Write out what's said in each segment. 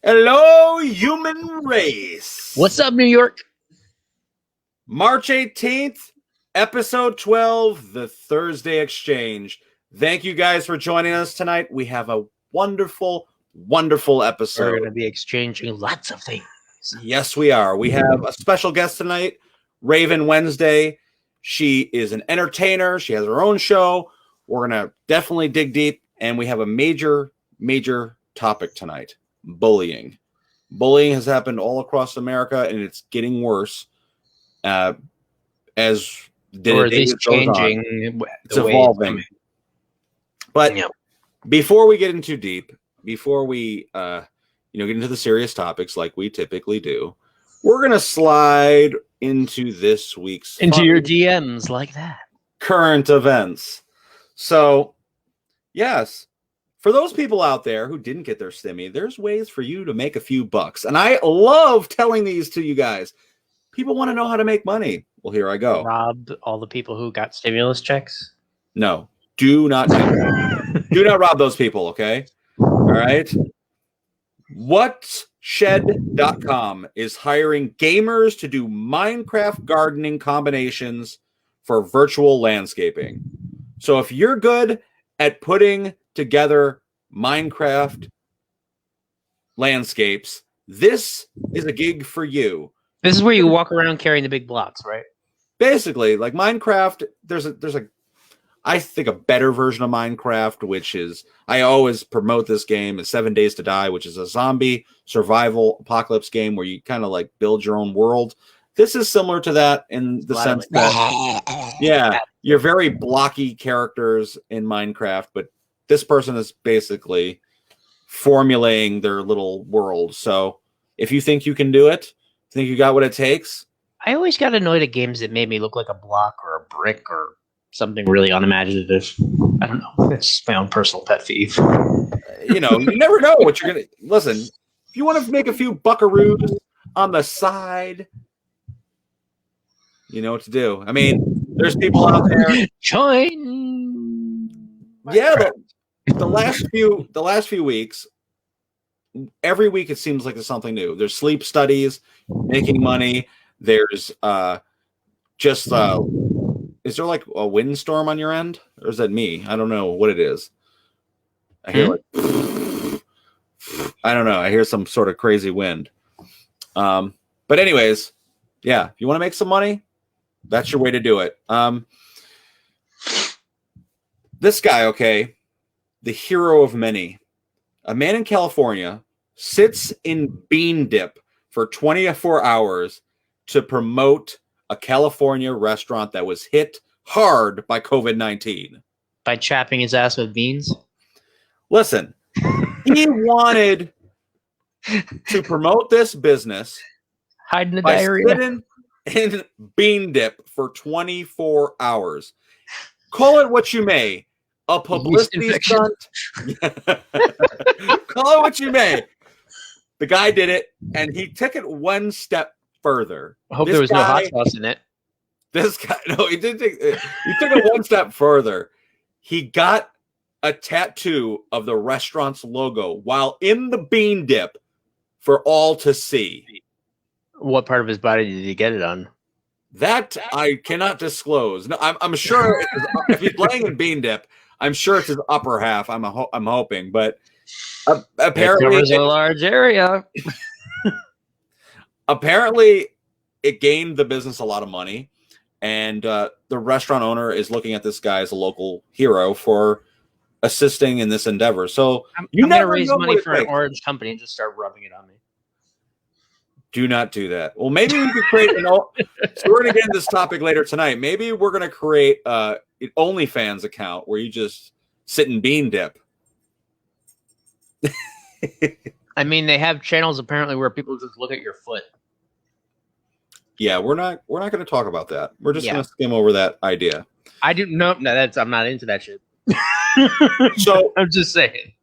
Hello, human race. What's up, New York? March 18th, episode 12, the Thursday Exchange. Thank you guys for joining us tonight. We have a wonderful, wonderful episode. We're going to be exchanging lots of things. Yes, we are. We have a special guest tonight, Raven Wednesday. She is an entertainer. She has her own show. We're going to definitely dig deep, and we have a major, major topic tonight. Bullying. Bullying has happened all across America, and it's getting worse as or at least changing. It's evolving. But before we get in too deep, before we get into the serious topics like we typically do, we're gonna slide into this week's your DMs like that. Current events. So, yes. For those people out there who didn't get their stimmy, there's ways for you to make a few bucks. And I love telling these to you guys. People want to know how to make money. Well, here I go. Rob all the people who got stimulus checks? No, do not do that. Do not rob those people, okay? All right? Whatshed.com is hiring gamers to do Minecraft gardening combinations for virtual landscaping. So if you're good at putting together Minecraft landscapes, this is a gig for you. This is where you walk around carrying the big blocks, right? Basically, like Minecraft, there's I think a better version of Minecraft, which is, I always promote this game, is 7 Days to Die, which is a zombie survival apocalypse game where you kind of like build your own world. This is similar to that in the sense that, yeah, you're very blocky characters in Minecraft, but this person is basically formulating their little world. So if you think you can do it, think you got what it takes. I always got annoyed at games that made me look like a block or a brick or something really unimaginative. I don't know. It's my own personal pet peeve. You never know what you're going to... Listen, if you want to make a few buckaroos on the side, you know what to do. I mean, there's people out there... Join! Yeah, the last few weeks, every week it seems like there's something new. There's sleep studies, making money. There's is there like a windstorm on your end, or is that me? I don't know what it is. I hear like I don't know. I hear some sort of crazy wind. But anyways, yeah, if you want to make some money, that's your way to do it. This guy, okay, the hero of many, a man in California sits in bean dip for 24 hours to promote a California restaurant that was hit hard by COVID-19. By chapping his ass with beans? Listen, he wanted to promote this business hiding the by diarrhea sitting in bean dip for 24 hours. Call it what you may. A publicity stunt. Call it what you may. The guy did it, and he took it one step further. I hope there was no hot sauce in it. This guy, no, he didn't. He took it one step further. He got a tattoo of the restaurant's logo while in the bean dip for all to see. What part of his body did he get it on? That I cannot disclose. No, I'm sure if he's laying in bean dip, I'm sure it's his upper half. I'm hoping, but apparently it covers a large area. Apparently, it gained the business a lot of money, and the restaurant owner is looking at this guy as a local hero for assisting in this endeavor. So I'm going to raise money for an orange company and just start rubbing it on me. Do not do that. Well, maybe we could create so we're going to get into this topic later tonight. Maybe we're going to create an OnlyFans account where you just sit in bean dip. I mean, they have channels apparently where people just look at your foot. Yeah, we're not going to talk about that. We're just going to skim over that idea. I do no, I'm not into that shit. So I'm just saying.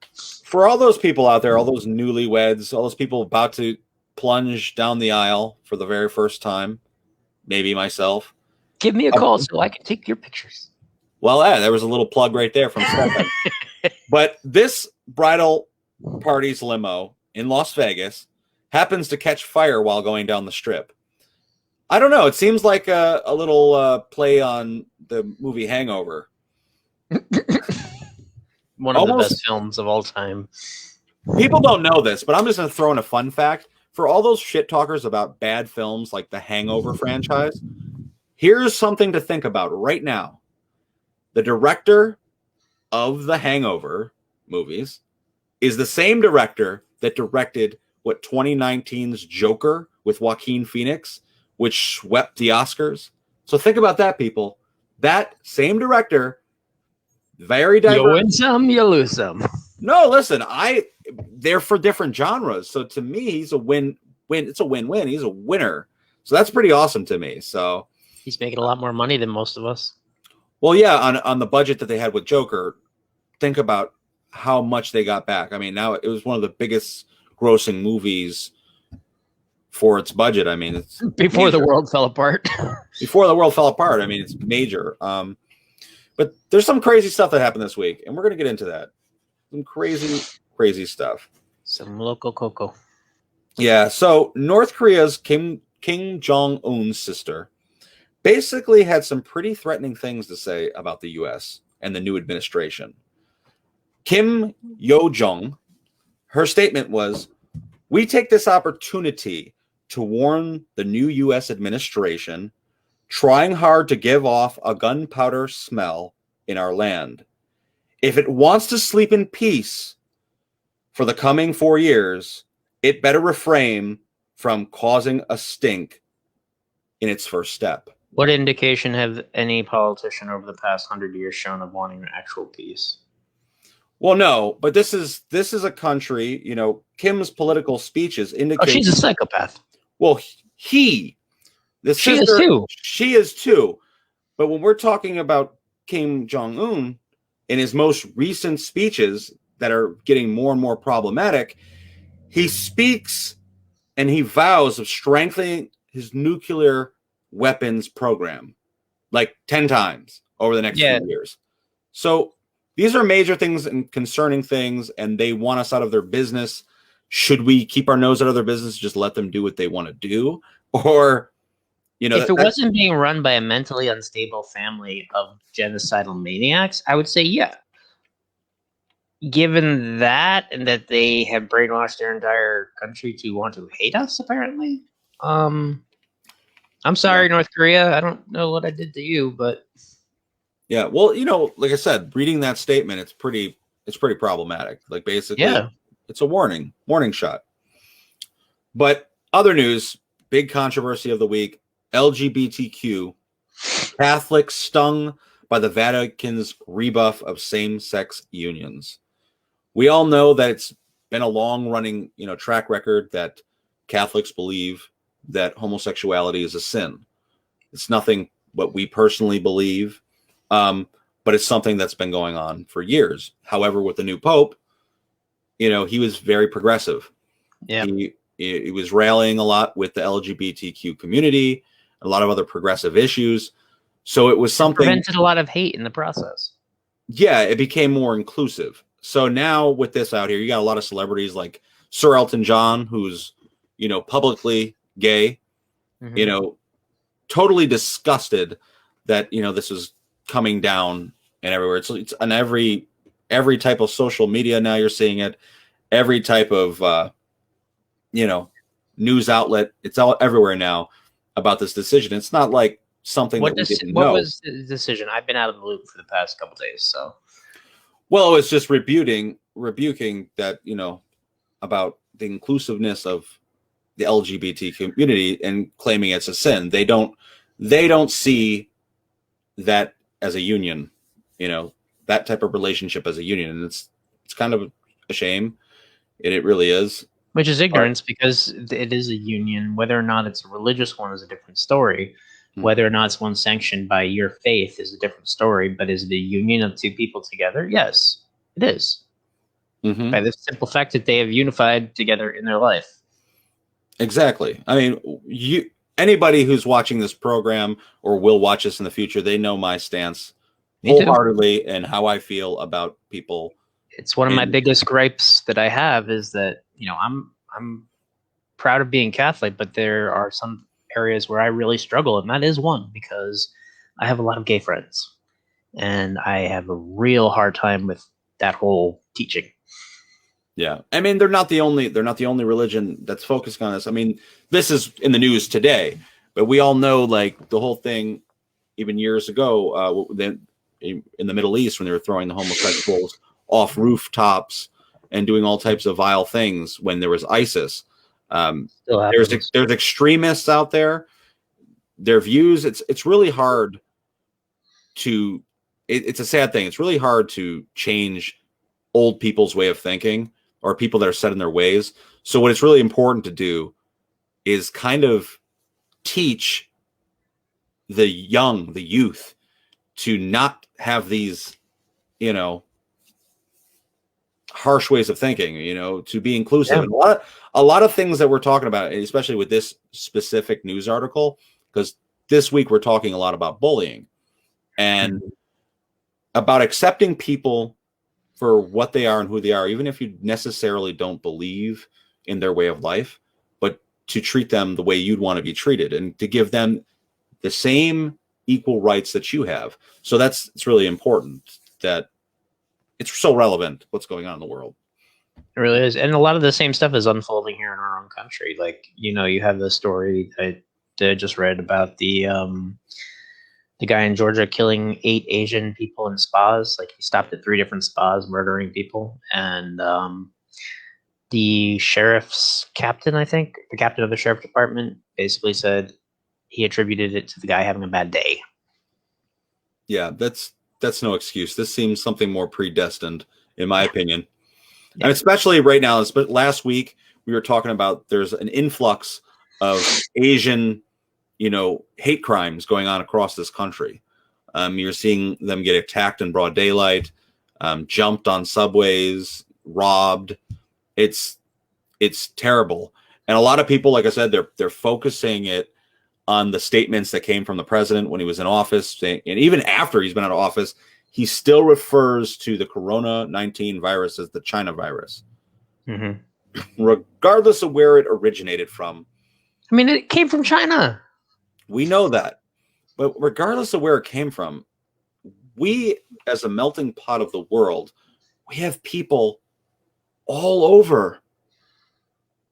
For all those people out there, all those newlyweds, all those people about to plunge down the aisle for the very first time, maybe myself. Give me a call so I can take your pictures. Well, yeah, there was a little plug right there from Stefan. But this bridal party's limo in Las Vegas happens to catch fire while going down the strip. I don't know. It seems like a little play on the movie Hangover. One of the best films of all time. People don't know this, but I'm just going to throw in a fun fact. For all those shit talkers about bad films like the Hangover franchise, here's something to think about right now. The director of the Hangover movies is the same director that directed 2019's Joker with Joaquin Phoenix, which swept the Oscars. So think about that, people. That same director, very diverse. You win some, you lose some. No, listen, they're for different genres. So to me, he's a win. It's a win-win. He's a winner. So that's pretty awesome to me. So he's making a lot more money than most of us. Well, yeah, on the budget that they had with Joker, think about how much they got back. I mean, now it was one of the biggest grossing movies for its budget. I mean, it's before major. The world fell apart. Before the world fell apart. I mean, it's major. But there's some crazy stuff that happened this week, and we're going to get into that. Some crazy stuff. Some local cocoa. Yeah, so North Korea's Kim Jong-un's sister basically had some pretty threatening things to say about the U.S. and the new administration. Kim Yo-jong, her statement was, "We take this opportunity to warn the new U.S. administration trying hard to give off a gunpowder smell in our land. If it wants to sleep in peace for the coming 4 years, it better refrain from causing a stink in its first step." What indication have any politician over the past 100 years shown of wanting actual peace? Well, no, but this is a country, Kim's political speeches indicate. Oh, she's a psychopath. Well, she is too. But when we're talking about Kim Jong-un in his most recent speeches that are getting more and more problematic, he speaks and he vows of strengthening his nuclear weapons program like 10 times over the next few years. So these are major things and concerning things, and they want us out of their business. Should we keep our nose out of their business, just let them do what they want to do? Or, if it wasn't being run by a mentally unstable family of genocidal maniacs, I would say, yeah. Given that, and that they have brainwashed their entire country to want to hate us, apparently. I'm sorry, North Korea. I don't know what I did to you, but yeah. Well, like I said, reading that statement, it's pretty problematic. Like basically, it's a warning shot. But other news, big controversy of the week: LGBTQ Catholics stung by the Vatican's rebuff of same-sex unions. We all know that it's been a long-running, track record that Catholics believe that homosexuality is a sin. It's nothing what we personally believe, but it's something that's been going on for years. However, with the new Pope, he was very progressive. Yeah, he was rallying a lot with the LGBTQ community, a lot of other progressive issues. So it was something prevented a lot of hate in the process. Yeah, it became more inclusive. So now with this out here, you got a lot of celebrities like Sir Elton John, who's, publicly gay, totally disgusted that, this is coming down and everywhere. It's on every type of social media now. You're seeing it. Every type of, news outlet. It's all everywhere now about this decision. It's not like something that we didn't know. What was the decision? I've been out of the loop for the past couple of days. So, well, it was just rebuking that, about the inclusiveness of the LGBT community and claiming it's a sin. They don't see that as a union, that type of relationship as a union. And it's kind of a shame. It really is. Which is ignorance, because it is a union. Whether or not it's a religious one is a different story. Whether or not it's one sanctioned by your faith is a different story. But is it a union of two people together? Yes, it is. Mm-hmm. By the simple fact that they have unified together in their life. Exactly. I mean, anybody who's watching this program or will watch this in the future, they know my stance wholeheartedly and how I feel about people. It's one of my biggest gripes that I have is that I'm proud of being Catholic, but there are some areas where I really struggle, and that is one because I have a lot of gay friends, and I have a real hard time with that whole teaching. Yeah, I mean, they're not the only religion that's focusing on this. I mean, this is in the news today, but we all know, like, the whole thing, even years ago, in the Middle East, when they were throwing the homosexuals off rooftops and doing all types of vile things when there was ISIS. There's extremists out there. Their views, it's really hard to. It's a sad thing. It's really hard to change old people's way of thinking or people that are set in their ways. So what it's really important to do is kind of teach the youth, to not have these, harsh ways of thinking, to be inclusive. Yeah. And a lot of things that we're talking about, especially with this specific news article, because this week we're talking a lot about bullying and about accepting people for what they are and who they are, even if you necessarily don't believe in their way of life, but to treat them the way you'd want to be treated and to give them the same equal rights that you have. So it's really important that it's so relevant what's going on in the world. It really is. And a lot of the same stuff is unfolding here in our own country. Like, you have the story that I just read about the guy in Georgia killing 8 Asian people in spas. Like, he stopped at 3 different spas, murdering people. And the sheriff's captain, I think, the captain of the sheriff department, basically said he attributed it to the guy having a bad day. Yeah, that's no excuse. This seems something more predestined, in my opinion. Yeah. And especially right now, but last week we were talking about there's an influx of Asian, hate crimes going on across this country. You're seeing them get attacked in broad daylight, jumped on subways, robbed. It's terrible. And a lot of people, like I said, they're focusing it on the statements that came from the president when he was in office. And even after he's been out of office, he still refers to the Corona-19 virus as the China virus, regardless of where it originated from. I mean, it came from China. We know that. But regardless of where it came from, we, as a melting pot of the world, we have people all over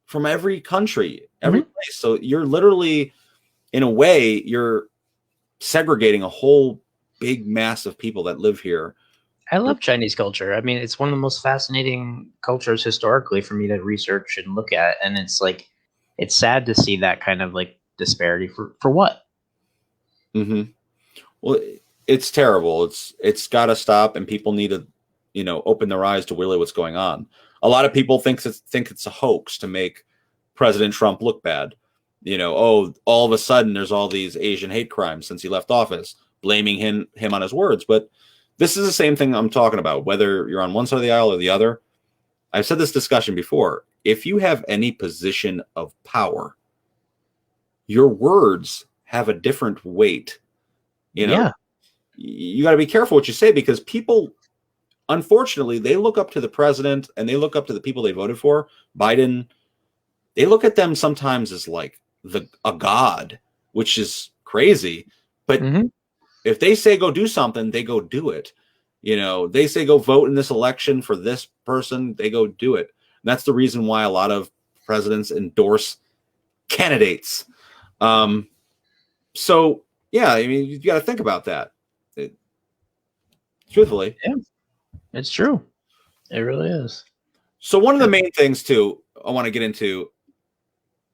from every country, every place. So you're literally, in a way, you're segregating a whole big mass of people that live here. I love Chinese culture. I mean, it's one of the most fascinating cultures historically for me to research and look at. And it's like, it's sad to see that kind of like disparity for what? Well, it's terrible. It's got to stop, and people need to, open their eyes to really what's going on. A lot of people think it's a hoax to make President Trump look bad. All of a sudden there's all these Asian hate crimes since he left office, blaming him on his words. But this is the same thing I'm talking about, whether you're on one side of the aisle or the other. I've said this discussion before. If you have any position of power, your words have a different weight. You got to be careful what you say, because people, unfortunately, they look up to the president and they look up to the people they voted for. Biden, they look at them sometimes as like a god, which is crazy. But if they say go do something, they go do it. They say go vote in this election for this person, they go do it. And that's the reason why a lot of presidents endorse candidates. So yeah, I mean, you got to think about that. Truthfully, yeah, it's true. It really is. So one of the main things too I want to get into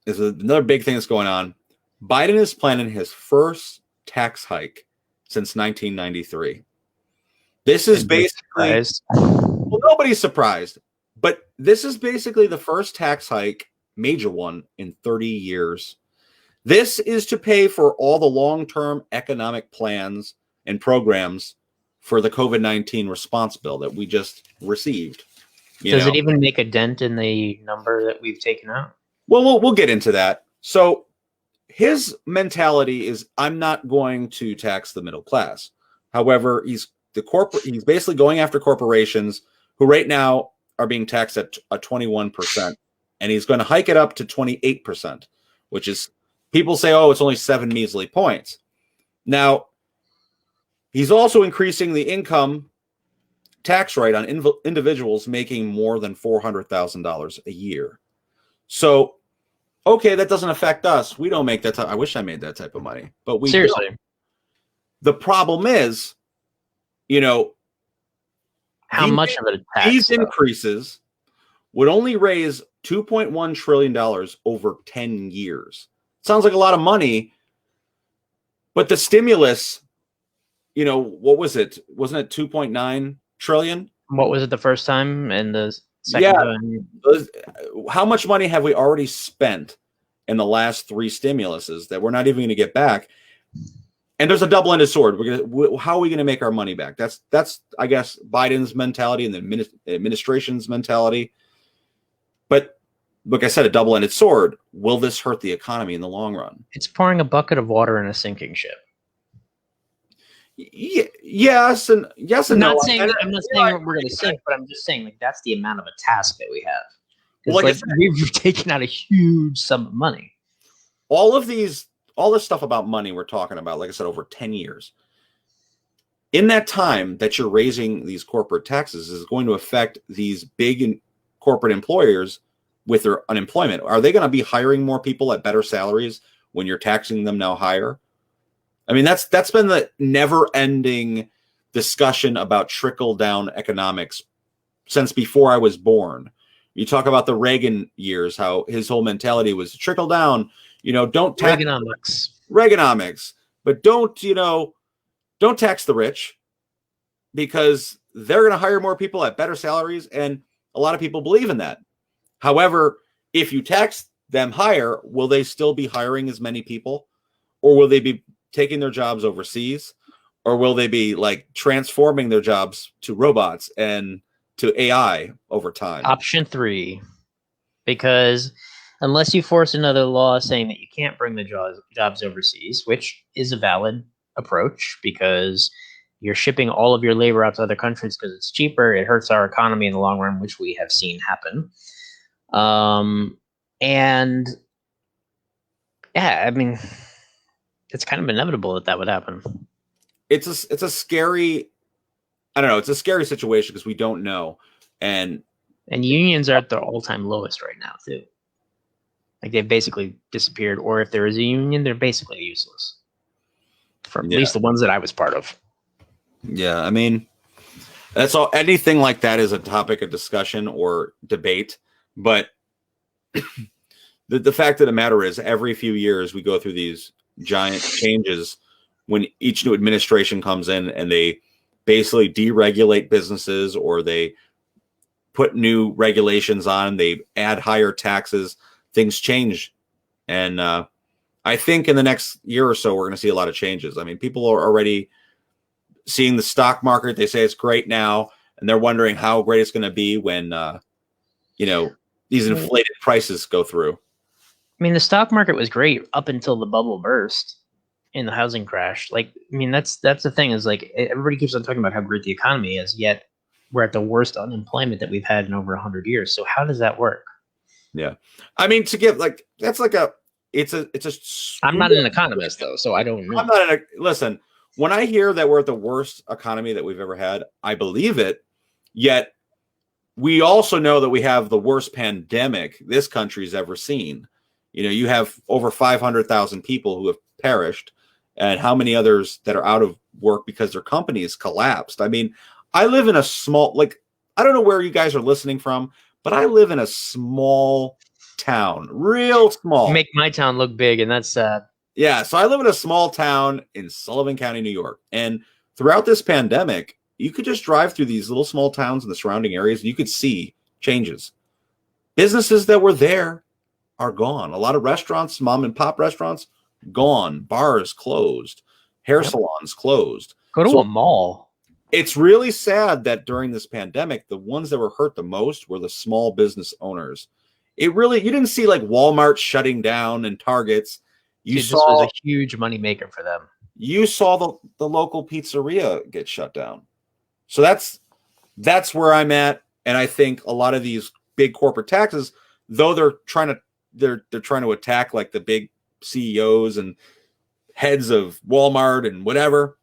is another big thing that's going on. Biden is planning his first tax hike since 1993. This is basically, well, nobody's surprised, but this is basically the first tax hike, major one, in 30 years. This is to pay for all the long-term economic plans and programs for the COVID-19 response bill that we just received. Does it even make a dent in the number that we've taken out? Well, we'll get into that. So his mentality is, I'm not going to tax the middle class. However, he's basically going after corporations who right now are being taxed at a 21% and he's going to hike it up to 28%, which is, people say, oh, it's only 7 measly points. Now, he's also increasing the income tax rate on individuals making more than $400,000 a year. So, okay, that doesn't affect us. We don't make that. I wish I made that type of money, but we Seriously. don't. The problem is, you know, How much of a tax? these increases would only raise $2.1 trillion over 10 years. Sounds like a lot of money, but the stimulus, you know, what was it? Wasn't it 2.9 trillion? What was it the first time and the second time? How much money have we already spent in the last 3 stimuluses that we're not even going to get back? And there's a double-ended sword. How are we going to make our money back? That's I guess Biden's mentality and the administration's mentality. But like I said, a double-ended sword. Will this hurt the economy in the long run? It's pouring a bucket of water in a sinking ship. Yes and I'm no. not saying we're going to sink, but I'm just saying like that's the amount of a task that we have. Like like we've taken out a huge sum of money. All this stuff about money we're talking about, like I said, over 10 years. In that time that you're raising these corporate taxes is going to affect these big corporate employers with their unemployment. Are they going to be hiring more people at better salaries when you're taxing them now higher? I mean, that's been the never-ending discussion about trickle-down economics since before I was born. You talk about the Reagan years, how his whole mentality was to trickle down, you know, don't tax Reaganomics, but don't tax the rich because they're going to hire more people at better salaries. And a lot of people believe in that. However, if you tax them higher, will they still be hiring as many people, or will they be taking their jobs overseas, or will they be like transforming their jobs to robots and to AI over time? Option 3, because unless you force another law saying that you can't bring the jobs overseas, which is a valid approach because you're shipping all of your labor out to other countries because it's cheaper, it hurts our economy in the long run, which we have seen happen. And yeah, I mean, it's kind of inevitable that would happen. It's a scary, I don't know, it's a scary situation because we don't know. And unions are at their all-time lowest right now too. Like they've basically disappeared, or if there is a union, they're basically useless. For at least the ones that I was part of. Yeah, I mean, that's all. Anything like that is a topic of discussion or debate. But the fact of the matter is, every few years we go through these giant changes when each new administration comes in and they basically deregulate businesses, or they put new regulations on, they add higher taxes, things change. And I think in the next year or so, we're going to see a lot of changes. I mean, people are already seeing the stock market. They say it's great now, and they're wondering how great it's going to be when, these inflated prices go through. I mean, the stock market was great up until the bubble burst in the housing crash. Like, I mean, that's the thing is like everybody keeps on talking about how great the economy is, yet we're at the worst unemployment that we've had in over 100 years. So how does that work? Yeah. I mean, to give like, that's like I'm not an economist though, so I don't know. Listen, when I hear that we're at the worst economy that we've ever had, I believe it. Yet we also know that we have the worst pandemic this country's ever seen. You know, you have over 500,000 people who have perished, and how many others that are out of work because their companies collapsed. I mean, I live in a small, like, I don't know where you guys are listening from, but I live in a small town, real small. You make my town look big, and that's sad. Yeah, so I live in a small town in Sullivan County, New York. And throughout this pandemic, you could just drive through these little small towns in the surrounding areas, and you could see changes. Businesses that were there are gone. A lot of restaurants, mom and pop restaurants, gone. Bars closed. Hair salons closed. Go to a mall. It's really sad that during this pandemic, the ones that were hurt the most were the small business owners. You didn't see like Walmart shutting down and Targets. This was a huge money maker for them. You saw the local pizzeria get shut down. So that's where I'm at. And I think a lot of these big corporate taxes, though they're trying to attack like the big CEOs and heads of Walmart and whatever,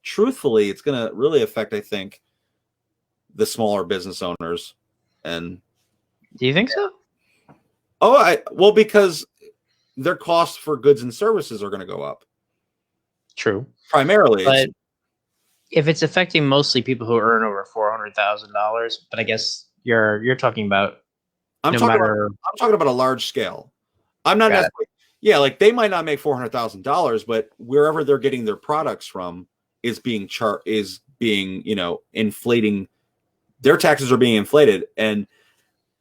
truthfully, it's going to really affect, I think, the smaller business owners. And do you think so? Well, because their costs for goods and services are going to go up. True. Primarily. But if it's affecting mostly people who earn over $400,000, but I guess you're talking about I'm talking about a large scale. I'm not necessarily, like they might not make $400,000, but wherever they're getting their products from is being inflating. Their taxes are being inflated. And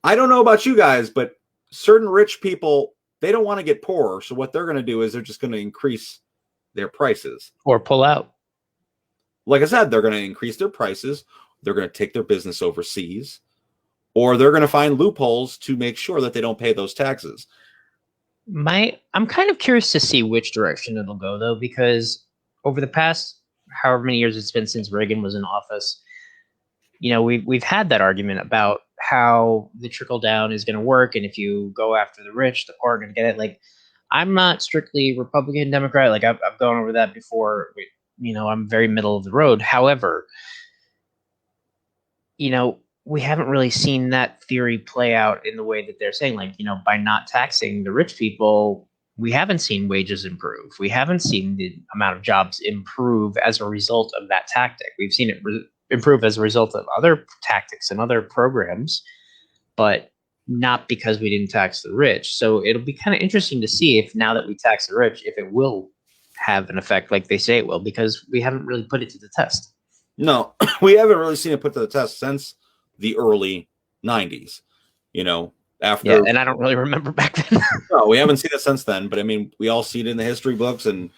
I don't know about you guys, but certain rich people, they don't want to get poorer. So what they're going to do is they're just going to increase their prices. Or pull out. Like I said, they're going to increase their prices. They're going to take their business overseas. Or they're going to find loopholes to make sure that they don't pay those taxes. I'm kind of curious to see which direction it'll go, though, because over the past however many years it's been since Reagan was in office, we've had that argument about how the trickle down is going to work, and if you go after the rich, the poor are going to get it. Like, I'm not strictly Republican, Democrat. Like, I've gone over that before. I'm very middle of the road. However, we haven't really seen that theory play out in the way that they're saying. Like, by not taxing the rich people, we haven't seen wages improve. We haven't seen the amount of jobs improve as a result of that tactic. We've seen it improve as a result of other tactics and other programs, but not because we didn't tax the rich. So it'll be kind of interesting to see if now that we tax the rich, if it will have an effect like they say it will, because we haven't really put it to the test. No, we haven't really seen it put to the test since the early 90s, after. And I don't really remember back then. No, we haven't seen it since then, but I mean, we all see it in the history books and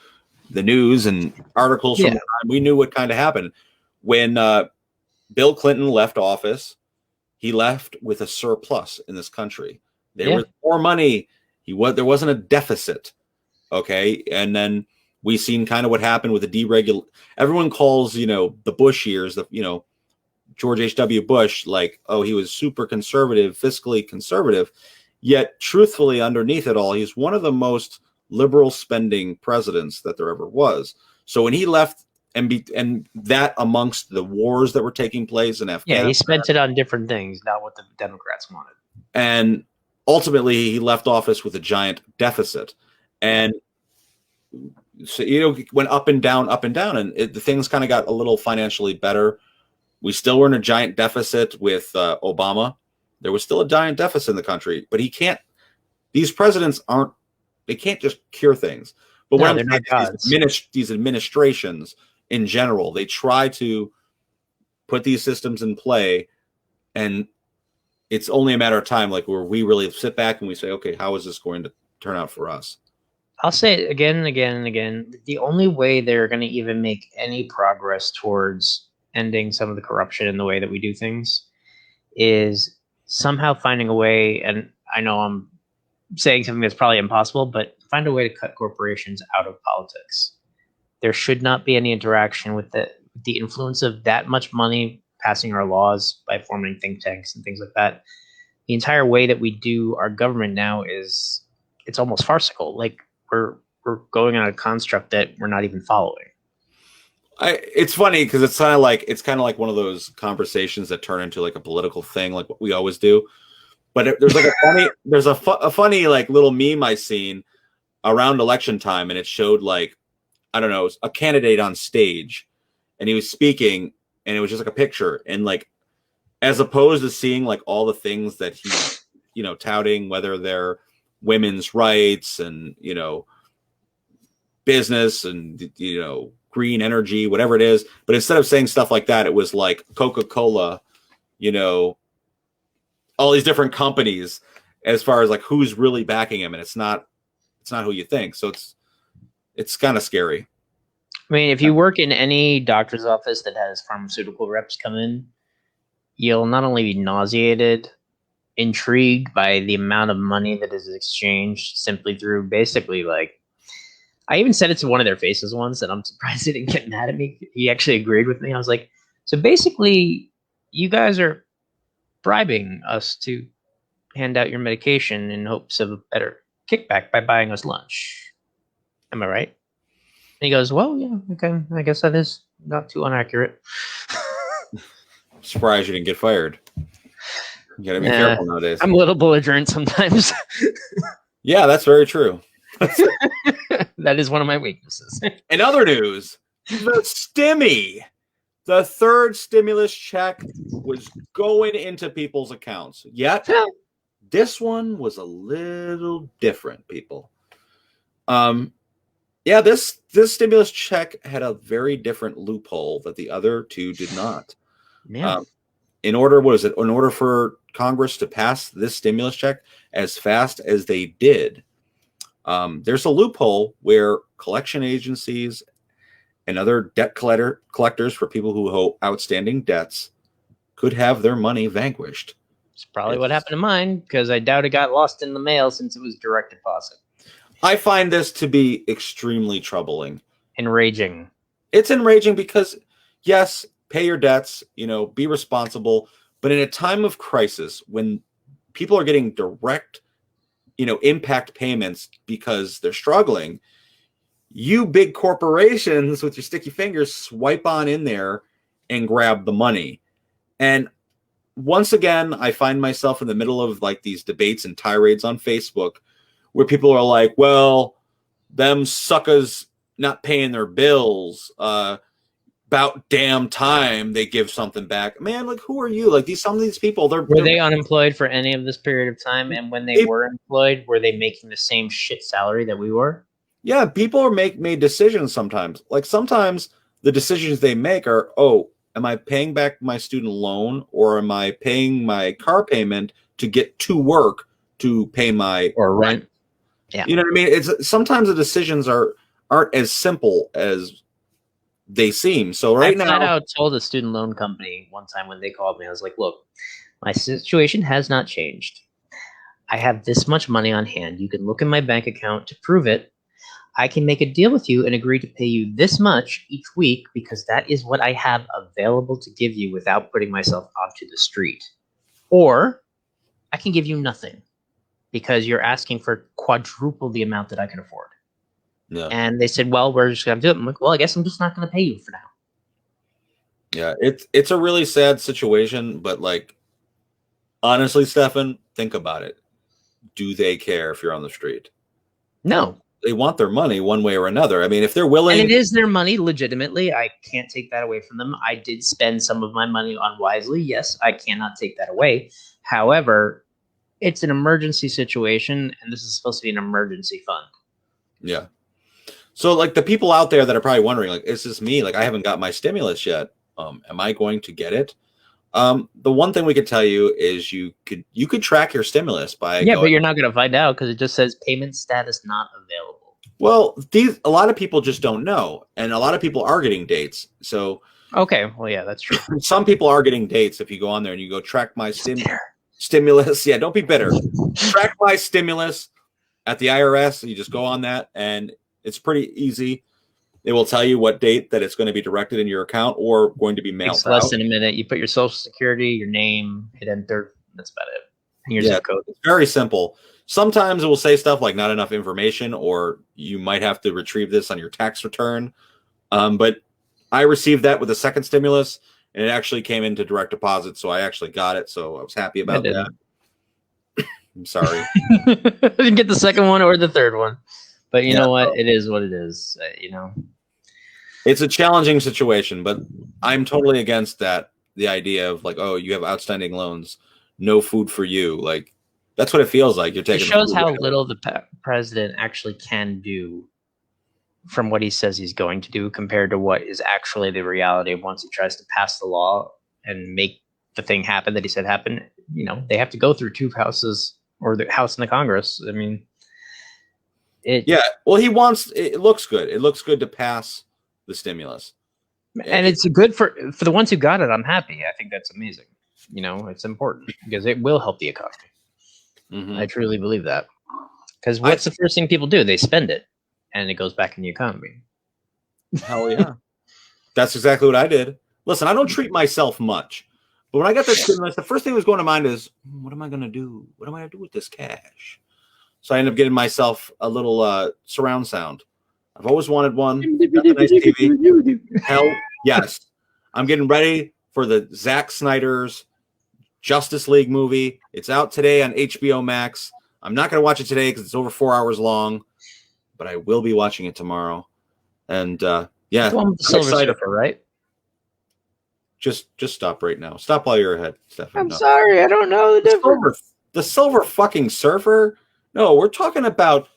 the news and articles from the time. We knew what kind of happened. When Bill Clinton left office, he left with a surplus in this country. There was more money. There wasn't a deficit. Okay. And then we seen kind of what happened with the deregulation. Everyone calls, the Bush years, George H.W. Bush, like, oh, he was super conservative, fiscally conservative. Yet, truthfully, underneath it all, he's one of the most liberal spending presidents that there ever was. So when he left, and that amongst the wars that were taking place in Afghanistan. Yeah, he spent it on different things, not what the Democrats wanted. And ultimately, he left office with a giant deficit. And so, went up and down, and the things kind of got a little financially better. We still were in a giant deficit with Obama. There was still a giant deficit in the country, but these presidents they can't just cure things. But when I'm saying these administrations in general, they try to put these systems in play, and it's only a matter of time, like, where we really sit back and we say, okay, how is this going to turn out for us? I'll say it again and again and again. The only way they're going to even make any progress towards ending some of the corruption in the way that we do things is somehow finding a way, and I know I'm saying something that's probably impossible, but find a way to cut corporations out of politics. There should not be any interaction with the influence of that much money passing our laws by forming think tanks and things like that. The entire way that we do our government now it's almost farcical. Like, we're going on a construct that we're not even following. It's funny because it's kind of like one of those conversations that turn into like a political thing, like what we always do. But there's like a funny like little meme I seen around election time, and it showed, like, I don't know, a candidate on stage, and he was speaking, and it was just like a picture, and like, as opposed to seeing like all the things that he's touting, whether they're women's rights and business and green energy, whatever it is, but instead of saying stuff like that, it was like Coca-Cola, all these different companies, as far as like who's really backing him, and it's not who you think. So it's kind of scary. I mean, if you work in any doctor's office that has pharmaceutical reps come in, you'll not only be nauseated, intrigued by the amount of money that is exchanged simply through basically, like, I even said it to one of their faces once, and I'm surprised he didn't get mad at me. He actually agreed with me. I was like, so basically, you guys are bribing us to hand out your medication in hopes of a better kickback by buying us lunch. Am I right? And he goes, well, yeah, okay, I guess that is not too inaccurate. Surprised you didn't get fired. You gotta be careful nowadays. I'm a little belligerent sometimes. Yeah, that's very true. That is one of my weaknesses. In other news, the stimmy, the third stimulus check was going into people's accounts. Yet, this one was a little different, people. Yeah, this stimulus check had a very different loophole that the other two did not. Yeah. In order for Congress to pass this stimulus check as fast as they did, there's a loophole where collection agencies and other debt collectors for people who owe outstanding debts could have their money vanquished. It's probably what happened to mine, because I doubt it got lost in the mail since it was direct deposit. I find this to be extremely troubling. Enraging. It's enraging because, yes, pay your debts, be responsible. But in a time of crisis, when people are getting direct, impact payments because they're struggling, you big corporations with your sticky fingers swipe on in there and grab the money. And once again, I find myself in the middle of like these debates and tirades on Facebook where people are like, well, them suckers not paying their bills, about damn time they give something back. Man, like, who are you? Like, some of these people, were they unemployed for any of this period of time? And when they were employed, were they making the same shit salary that we were? Yeah, people are made decisions sometimes. Like, sometimes the decisions they make are, oh, am I paying back my student loan, or am I paying my car payment to get to work to pay my rent? Yeah. You know what I mean? It's sometimes the decisions aren't as simple as they seem. So right now, I told a student loan company one time when they called me, I was like, look, my situation has not changed. I have this much money on hand. You can look in my bank account to prove it. I can make a deal with you and agree to pay you this much each week, because that is what I have available to give you without putting myself onto the street. Or I can give you nothing, because you're asking for quadruple the amount that I can afford. Yeah. And they said, well, we're just going to do it. I'm like, well, I guess I'm just not going to pay you for now. Yeah, it's a really sad situation, but like, honestly, Stefan, think about it. Do they care if you're on the street? No. They want their money one way or another. I mean, if they're willing... And it is their money, legitimately. I can't take that away from them. I did spend some of my money unwisely. Yes, I cannot take that away. However, it's an emergency situation, and this is supposed to be an emergency fund. Yeah. So, like, the people out there that are probably wondering, like, is this me? Like, I haven't got my stimulus yet. Am I going to get it? The one thing we could tell you is you could track your stimulus by... Yeah, but you're not going to find out because it just says payment status not available. Well, a lot of people just don't know, and a lot of people are getting dates. So... Okay, well, yeah, that's true. Some people are getting dates if you go on there and you go track my stimulus. Yeah, don't be bitter. Track my stimulus at the IRS. You just go on that, and it's pretty easy. It will tell you what date that it's going to be directed in your account or going to be mailed out. Less than a minute. You put your social security, your name, hit enter. That's about it. And your zip code. It's very simple. Sometimes it will say stuff like not enough information, or you might have to retrieve this on your tax return. But I received that with a second stimulus, and it actually came into direct deposit, so I actually got it. So I was happy about that. I'm sorry. I didn't get the second one or the third one. But you know what? It is what it is. It's a challenging situation, but I'm totally against that. The idea of like, oh, you have outstanding loans, no food for you. Like, that's what it feels like. You're taking. It shows how little the president actually can do from what he says he's going to do compared to what is actually the reality once he tries to pass the law and make the thing happen that he said happen. They have to go through two houses, or the House and the Congress. I mean, well, it looks good. It looks good to pass the stimulus. And it's good for the ones who got it. I'm happy. I think that's amazing. It's important because it will help the economy. Mm-hmm. I truly believe that. Because what's the first thing people do? They spend it, and it goes back in the economy. Hell yeah. That's exactly what I did. Listen, I don't treat myself much. But when I got that stimulus, the first thing that was going to mind is, what am I going to do? What am I going to do with this cash? So I ended up getting myself a little surround sound. I've always wanted one. Got the nice TV. Hell yes. I'm getting ready for the Zack Snyder's Justice League movie. It's out today on HBO Max. I'm not going to watch it today because it's over 4 hours long, but I will be watching it tomorrow. And yeah, The one with the Silver Surfer, right? Just stop right now. Stop while you're ahead, Stephanie. I'm sorry, I don't know the difference. The Silver fucking Surfer? No, we're talking about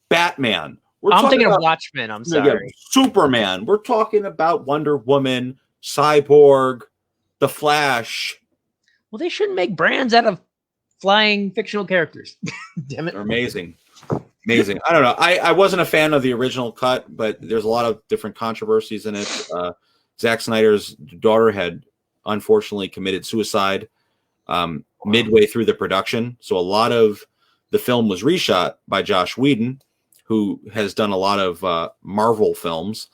Batman. I'm thinking of Watchmen. I'm sorry. Superman. We're talking about Wonder Woman, Cyborg, The Flash. Well, they shouldn't make brands out of flying fictional characters. Damn it. They're amazing. Amazing. I don't know. I wasn't a fan of the original cut, but there's a lot of different controversies in it. Zack Snyder's daughter had unfortunately committed suicide midway through the production. So a lot of the film was reshot by Josh Whedon, who has done a lot of Marvel films.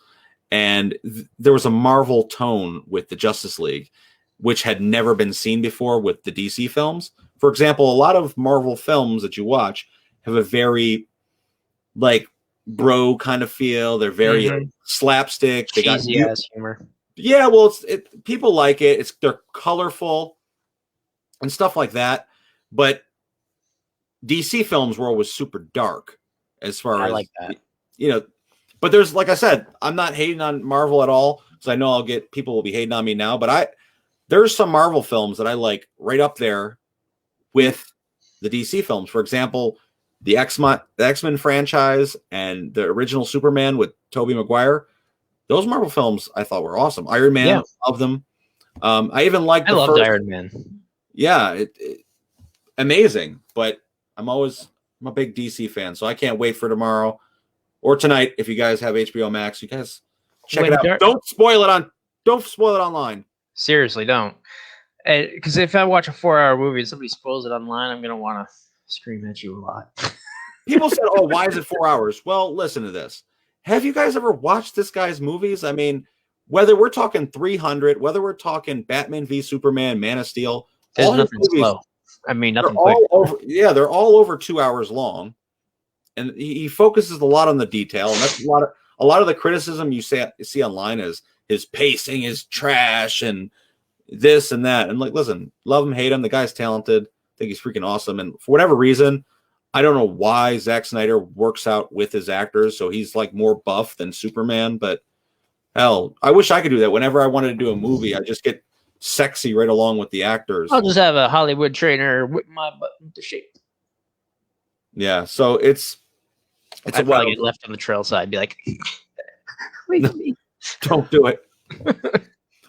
And there was a Marvel tone with the Justice League, which had never been seen before with the DC films. For example, a lot of Marvel films that you watch have a very like bro kind of feel. They're very like, slapstick. They got cheesy ass humor. Yeah, well, people like it. They're colorful and stuff like that. But DC films were always super dark as far as like that. You know. But there's, like I said, I'm not hating on Marvel at all because I know people will be hating on me now. But there's some Marvel films that I like right up there with the DC films. For example, the X-Men franchise and the original Superman with Tobey Maguire. Those Marvel films I thought were awesome. Iron Man, love them. I even liked. I loved Iron Man. Yeah, amazing. But I'm a big DC fan, so I can't wait for tomorrow or tonight. If you guys have HBO Max, you guys check it out. Don't spoil it online. Seriously, don't. Because if I watch a 4-hour movie and somebody spoils it online, I'm gonna want to scream at you a lot. People said, "Oh, why is it 4 hours?" Well, listen to this. Have you guys ever watched this guy's movies? I mean, whether we're talking 300, whether we're talking Batman v Superman, Man of Steel, there's nothing slow. I mean, nothing quick. They're all over 2 hours long, and he focuses a lot on the detail. And that's a lot of the criticism you see online is his pacing is trash and this and that. And like, listen, love him, hate him. The guy's talented. I think he's freaking awesome. And for whatever reason, I don't know why Zack Snyder works out with his actors, so he's like more buff than Superman. But hell, I wish I could do that. Whenever I wanted to do a movie, I just get sexy right along with the actors. I'll just have a Hollywood trainer whip my butt into shape. Yeah, so it's I'd probably get left on the trail side, be like, wait for me. Don't do it.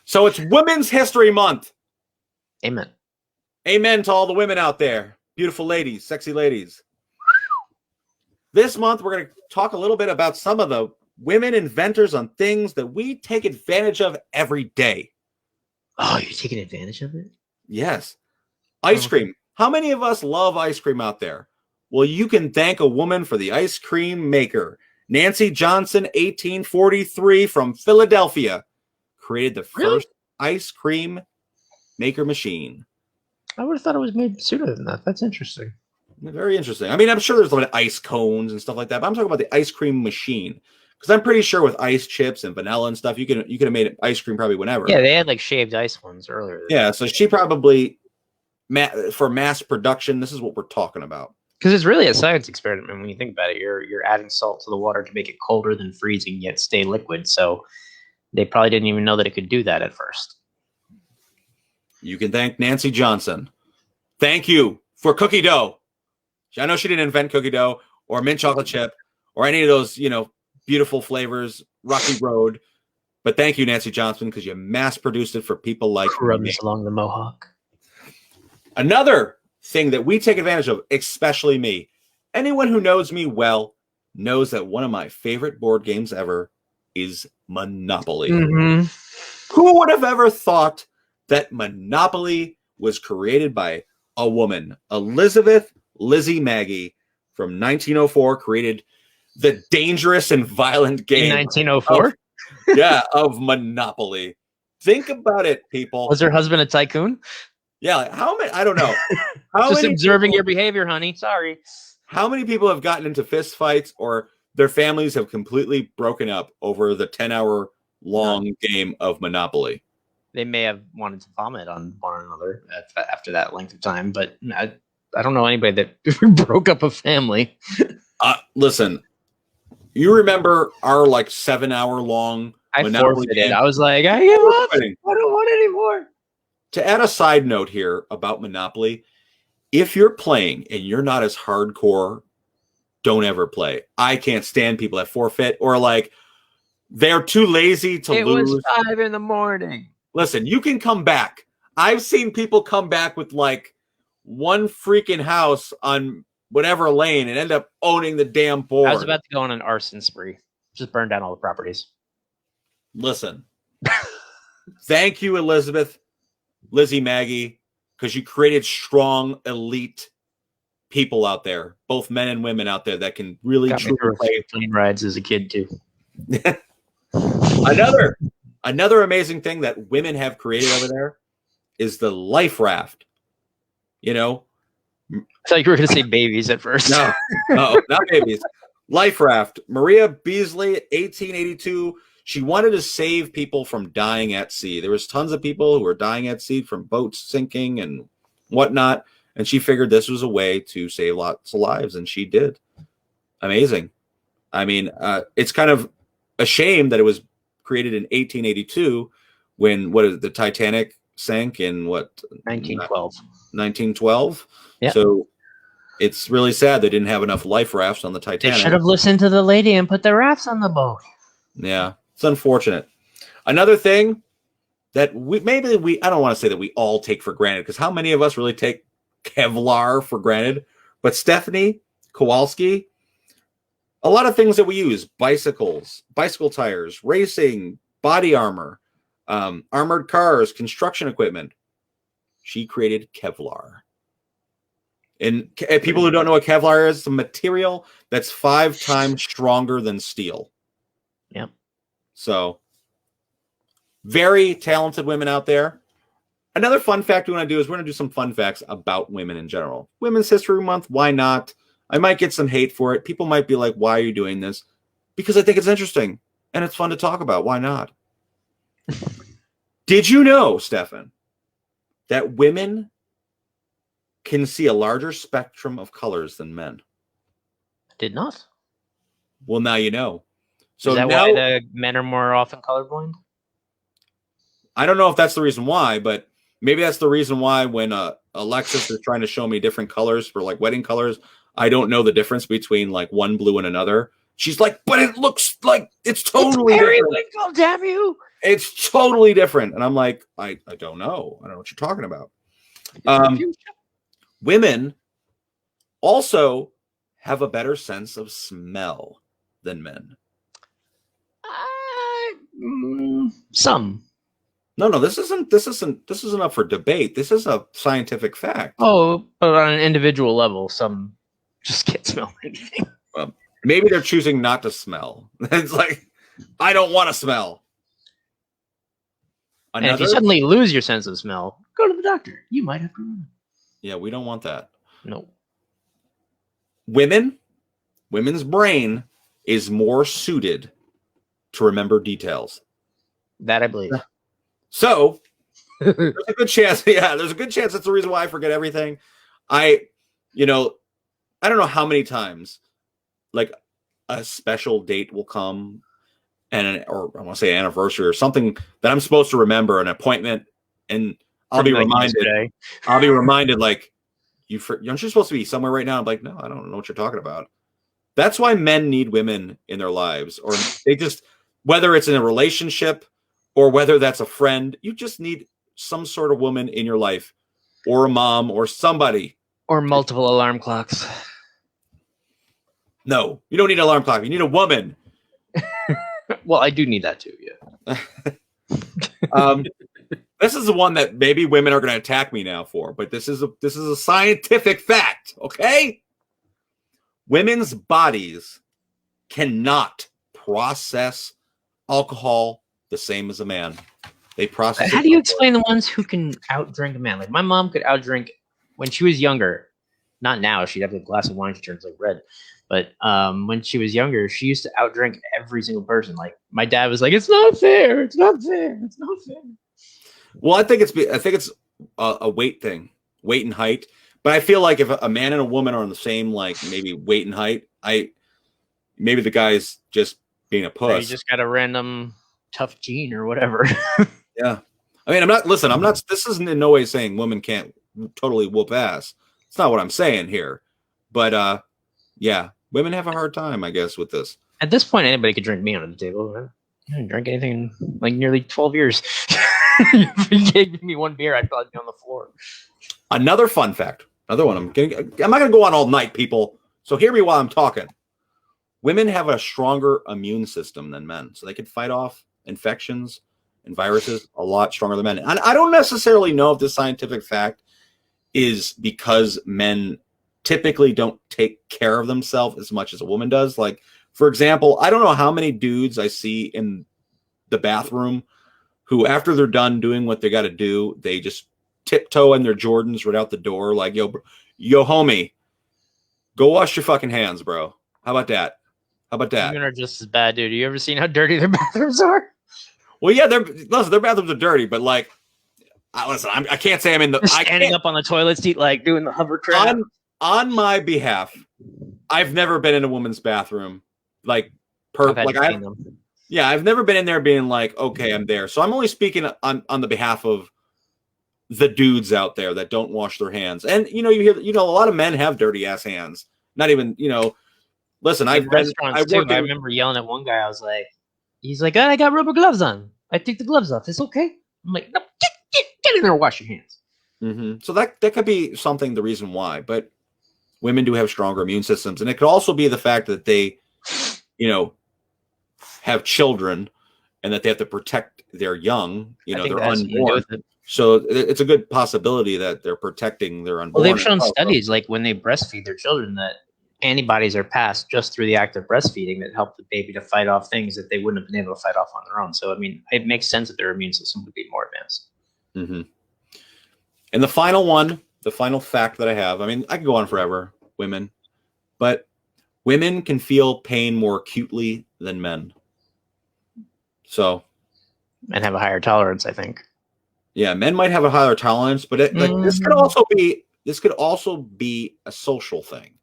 So it's Women's History Month. Amen. Amen to all the women out there. Beautiful ladies, sexy ladies. This month, we're going to talk a little bit about some of the women inventors on things that we take advantage of every day. Oh, you're taking advantage of it? Yes. Ice cream. How many of us love ice cream out there? Well, you can thank a woman for the ice cream maker. Nancy Johnson, 1843, from Philadelphia, created the first ice cream maker machine. I would have thought it was made sooner than that. That's interesting. Very interesting. I mean, I'm sure there's a lot of ice cones and stuff like that, but I'm talking about the ice cream machine. Because I'm pretty sure with ice chips and vanilla and stuff, you could have made ice cream probably whenever. Yeah, they had like shaved ice ones earlier. Yeah, so she probably, for mass production, this is what we're talking about. Because it's really a science experiment when you think about it. You're adding salt to the water to make it colder than freezing, yet stay liquid. So they probably didn't even know that it could do that at first. You can thank Nancy Johnson. Thank you for cookie dough. I know she didn't invent cookie dough or mint chocolate chip or any of those, beautiful flavors, Rocky Road. But thank you, Nancy Johnson, because you mass produced it for people like Crumbs along the Mohawk. Another thing that we take advantage of, especially me. Anyone who knows me well knows that one of my favorite board games ever is Monopoly. Mm-hmm. Who would have ever thought that Monopoly was created by a woman? Elizabeth Lizzie Maggie from 1904 created the dangerous and violent game. In 1904? Of Monopoly. Think about it, people. Was her husband a tycoon? Yeah, like, how many? I don't know. How Just many observing people, your behavior, honey. Sorry. how many people have gotten into fist fights or their families have completely broken up over the 10-hour long game of Monopoly? They may have wanted to vomit on one another after that length of time, but I don't know anybody that broke up a family. Listen, you remember our like 7-hour long I Monopoly forfeited. game? I was like, I give up. Forfeiting. I don't want it anymore. To add a side note here about Monopoly, if you're playing and you're not as hardcore, don't ever play. I can't stand people that forfeit or like they're too lazy to lose. It was 5 a.m. Listen, you can come back. I've seen people come back with like one freaking house on whatever lane and end up owning the damn board. I was about to go on an arson spree. Just burn down all the properties. Listen, thank you, Lizzie Maggie, because you created strong, elite people out there, both men and women out there that can really Got me truly play. plane rides as a kid too. Another amazing thing that women have created over there is the life raft. You know, I thought you were going to say babies at first. no, not babies. Life raft. Maria Beasley, 1882. She wanted to save people from dying at sea. There was tons of people who were dying at sea from boats sinking and whatnot. And she figured this was a way to save lots of lives. And she did. Amazing. I mean, it's kind of a shame that it was created in 1882 when the Titanic sank in 1912. 1912. Yeah. So it's really sad they didn't have enough life rafts on the They Titanic. should have listened to the lady and put the rafts on the boat. Yeah, it's unfortunate. Another thing that I don't want to say that we all take for granted, because how many of us really take Kevlar for granted? But Stephanie Kowalski, a lot of things that we use: bicycles, bicycle tires, racing, body armor, armored cars, construction equipment. She created Kevlar. And people who don't know what Kevlar is, it's a material that's 5 times stronger than steel. Yep. So, very talented women out there. Another fun fact we want to do is we're going to do some fun facts about women in general. Women's History Month, why not? I might get some hate for it. People might be like, why are you doing this? Because I think it's interesting and it's fun to talk about. Why not? Did you know, Stefan, that women can see a larger spectrum of colors than men? Did not. Well, now you know. So Is that now, why the men are more often colorblind? I don't know if that's the reason why, but maybe that's the reason why when Alexis is trying to show me different colors for like wedding colors, I don't know the difference between like one blue and another. She's like, but it looks like it's totally different. Periwinkle, damn you! It's totally different. And I'm like, I don't know. I don't know what you're talking about. Women also have a better sense of smell than men. Some. No, this isn't up for debate. This is a scientific fact. Oh, but on an individual level, some just can't smell anything. Maybe they're choosing not to smell. It's like, I don't want to smell. And if you suddenly lose your sense of smell, go to the doctor. You might have corona. Yeah, we don't want that. No. Women's brain is more suited to remember details. That I believe. So there's a good chance. Yeah, there's a good chance that's the reason why I forget everything. I don't know how many times like a special date will come or I want to say anniversary or something that I'm supposed to remember, an appointment, and I'll be reminded like aren't you supposed to be somewhere right now? I'm like, no, I don't know what you're talking about. That's why men need women in their lives, or they just, whether it's in a relationship or whether that's a friend, you just need some sort of woman in your life, or a mom or somebody. Or multiple alarm clocks. No, you don't need an alarm clock. You need a woman. Well, I do need that too, yeah. This is the one that maybe women are going to attack me now for, but this is a scientific fact, okay? Women's bodies cannot process alcohol the same as a man. They process How it. do you explain the ones who can outdrink a man? Like my mom could outdrink when she was younger. Not now. She'd have a glass of wine. She turns like red. But when she was younger, she used to outdrink every single person. Like my dad was like, "It's not fair. It's not fair. It's not fair." Well, I think it's a weight thing, weight and height. But I feel like if a man and a woman are on the same like maybe weight and height, maybe the guy's just being a Or you puss. just got a random tough gene or whatever. Yeah. I mean, I'm not, this isn't in no way saying women can't totally whoop ass. It's not what I'm saying here. But, yeah, women have a hard time, I guess, with this. At this point, anybody could drink me under the table. I didn't drink anything in like nearly 12 years. If you gave me one beer, I'd probably be on the floor. Another fun fact. Another one. I'm not going to go on all night, people. So hear me while I'm talking. Women have a stronger immune system than men. So they can fight off infections and viruses a lot stronger than men. And I don't necessarily know if this scientific fact is because men typically don't take care of themselves as much as a woman does. Like, for example, I don't know how many dudes I see in the bathroom who, after they're done doing what they got to do, they just tiptoe in their Jordans right out the door. Like, yo, homie, go wash your fucking hands, bro. How about that? How about that? Women are just as bad, dude. You ever seen how dirty their bathrooms are? Well, yeah, their bathrooms are dirty, but like, I can't say I'm in the standing up on the toilet seat, like doing the hover crab. On my behalf, I've never been in a woman's bathroom, like I've never been in there being like, okay, I'm there. So I'm only speaking on the behalf of the dudes out there that don't wash their hands. And you hear a lot of men have dirty ass hands. Not even, listen, I remember yelling at one guy. He's like, I got rubber gloves on. I take the gloves off. It's okay. I'm like, no, get in there and wash your hands. Mm-hmm. So that could be something, the reason why. But women do have stronger immune systems. And it could also be the fact that they, have children and that they have to protect their young, they're unborn. So it's a good possibility that they're protecting their unborn. Well, they've shown studies like when they breastfeed their children that antibodies are passed just through the act of breastfeeding that help the baby to fight off things that they wouldn't have been able to fight off on their own. So, I mean, it makes sense that their immune system would be more advanced. Mm-hmm. And the final fact that I have, I mean, I could go on forever, women, but women can feel pain more acutely than men. So. And have a higher tolerance, I think. Yeah, men might have a higher tolerance, but this could also be a social thing.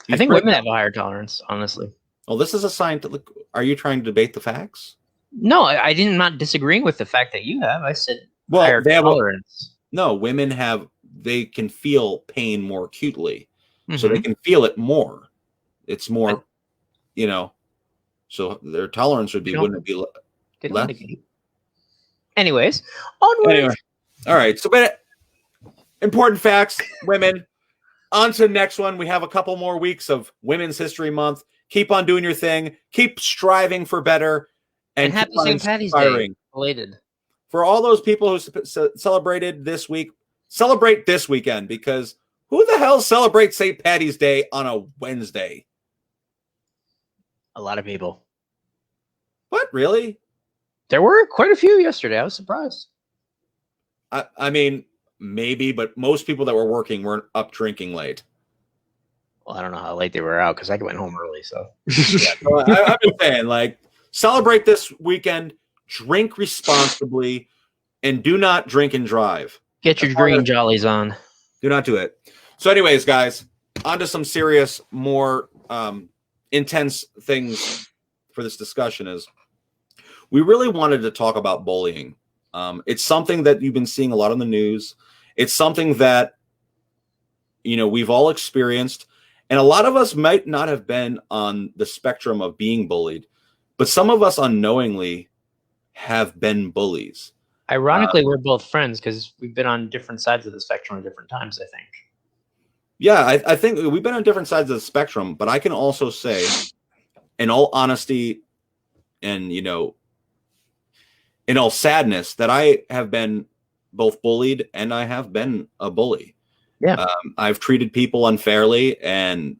I think women have a higher tolerance, honestly. Well, this is a scientific. Are you trying to debate the facts? No, I didn't not disagreeing with the fact that you have. I said higher tolerance. No, women they can feel pain more acutely, so they can feel it more. It's more, so their tolerance wouldn't be less. Anyways, onward. Anyway, all right. So, but important facts, women. On to the next one. We have a couple more weeks of Women's History Month. Keep on doing your thing. Keep striving for better. And happy St. Patty's Day. Related. For all those people who celebrated this week, celebrate this weekend, because who the hell celebrates St. Patty's Day on a Wednesday? A lot of people. What? Really? There were quite a few yesterday. I was surprised. I mean, maybe, but most people that were working weren't up drinking late. Well, I don't know how late they were out because I went home early. So, yeah, I'm just saying, like, celebrate this weekend, drink responsibly, and do not drink and drive. Get your green jollies on. Do not do it. So, anyways, guys, on to some serious, more intense things for this discussion is we really wanted to talk about bullying. It's something that you've been seeing a lot on the news. It's something that, we've all experienced. And a lot of us might not have been on the spectrum of being bullied, but some of us unknowingly have been bullies. Ironically, we're both friends because we've been on different sides of the spectrum at different times, I think. Yeah, I think we've been on different sides of the spectrum, but I can also say, in all honesty and, in all sadness, that I have been both bullied and I have been a bully. Yeah. I've treated people unfairly and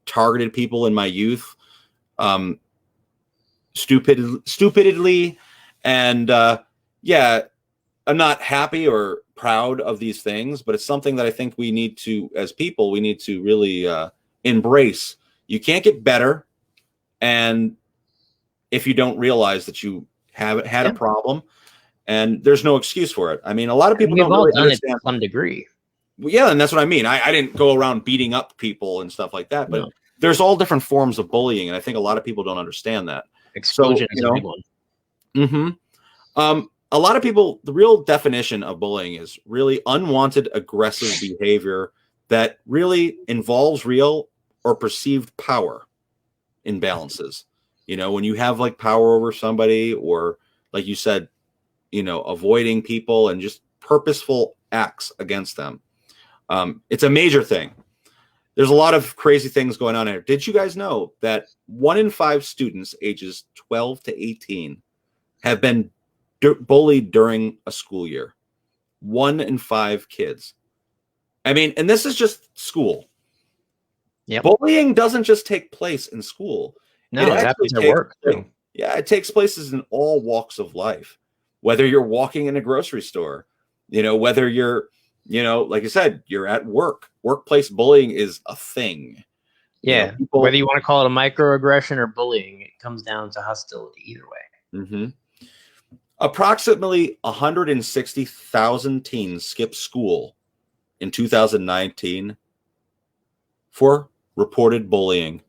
targeted people in my youth stupidly. And I'm not happy or proud of these things, but it's something that I think we need to, as people, we need to really embrace. You can't get better, and if you don't realize that you have had a Yeah. problem, and there's no excuse for it. I mean, a lot of people We've don't all really done it to understand. some degree. Well, yeah, and that's what I mean. I didn't go around beating up people and stuff like that, but No. there's all different forms of bullying, and I think a lot of people don't understand that. Exclusion So, is a big one. A lot of people, the real definition of bullying is really unwanted aggressive behavior that really involves real or perceived power imbalances. When you have like power over somebody, or like you said, avoiding people and just purposeful acts against them. It's a major thing. There's a lot of crazy things going on here. Did you guys know that 1 in 5 students ages 12 to 18 have been bullied during a school year? 1 in 5 kids. I mean, and this is just school. Yep. Bullying doesn't just take place in school. No, it happens at work too. Yeah, it takes places in all walks of life. Whether you're walking in a grocery store, whether you're, like I said, you're at work. Workplace bullying is a thing. Yeah, whether you want to call it a microaggression or bullying, it comes down to hostility either way. Mm-hmm. Approximately 160,000 teens skipped school in 2019 for reported bullying.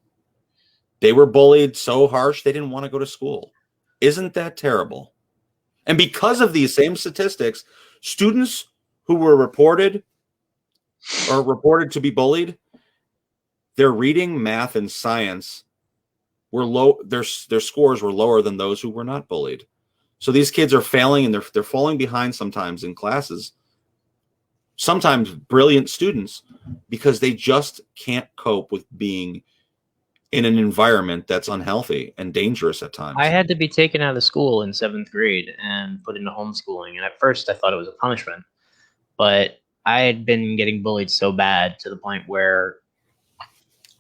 They were bullied so harsh they didn't want to go to school. Isn't that terrible? And because of these same statistics, students who were reported to be bullied, their reading, math, and science were low. Their scores were lower than those who were not bullied. So these kids are failing, and they're falling behind sometimes in classes. Sometimes brilliant students, because they just can't cope with being in an environment that's unhealthy and dangerous at times. I had to be taken out of school in 7th grade and put into homeschooling. And at first I thought it was a punishment, but I had been getting bullied so bad to the point where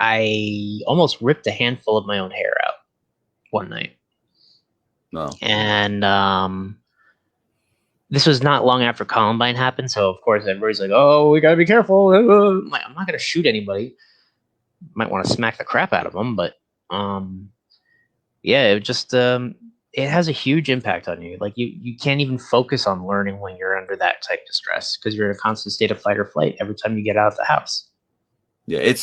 I almost ripped a handful of my own hair out one night. No. And this was not long after Columbine happened. So of course everybody's like, oh, we gotta be careful. I'm like, I'm not gonna shoot anybody. Might want to smack the crap out of them, but yeah, it just it has a huge impact on you. Like you can't even focus on learning when you're under that type of stress, because you're in a constant state of fight or flight every time you get out of the house. Yeah,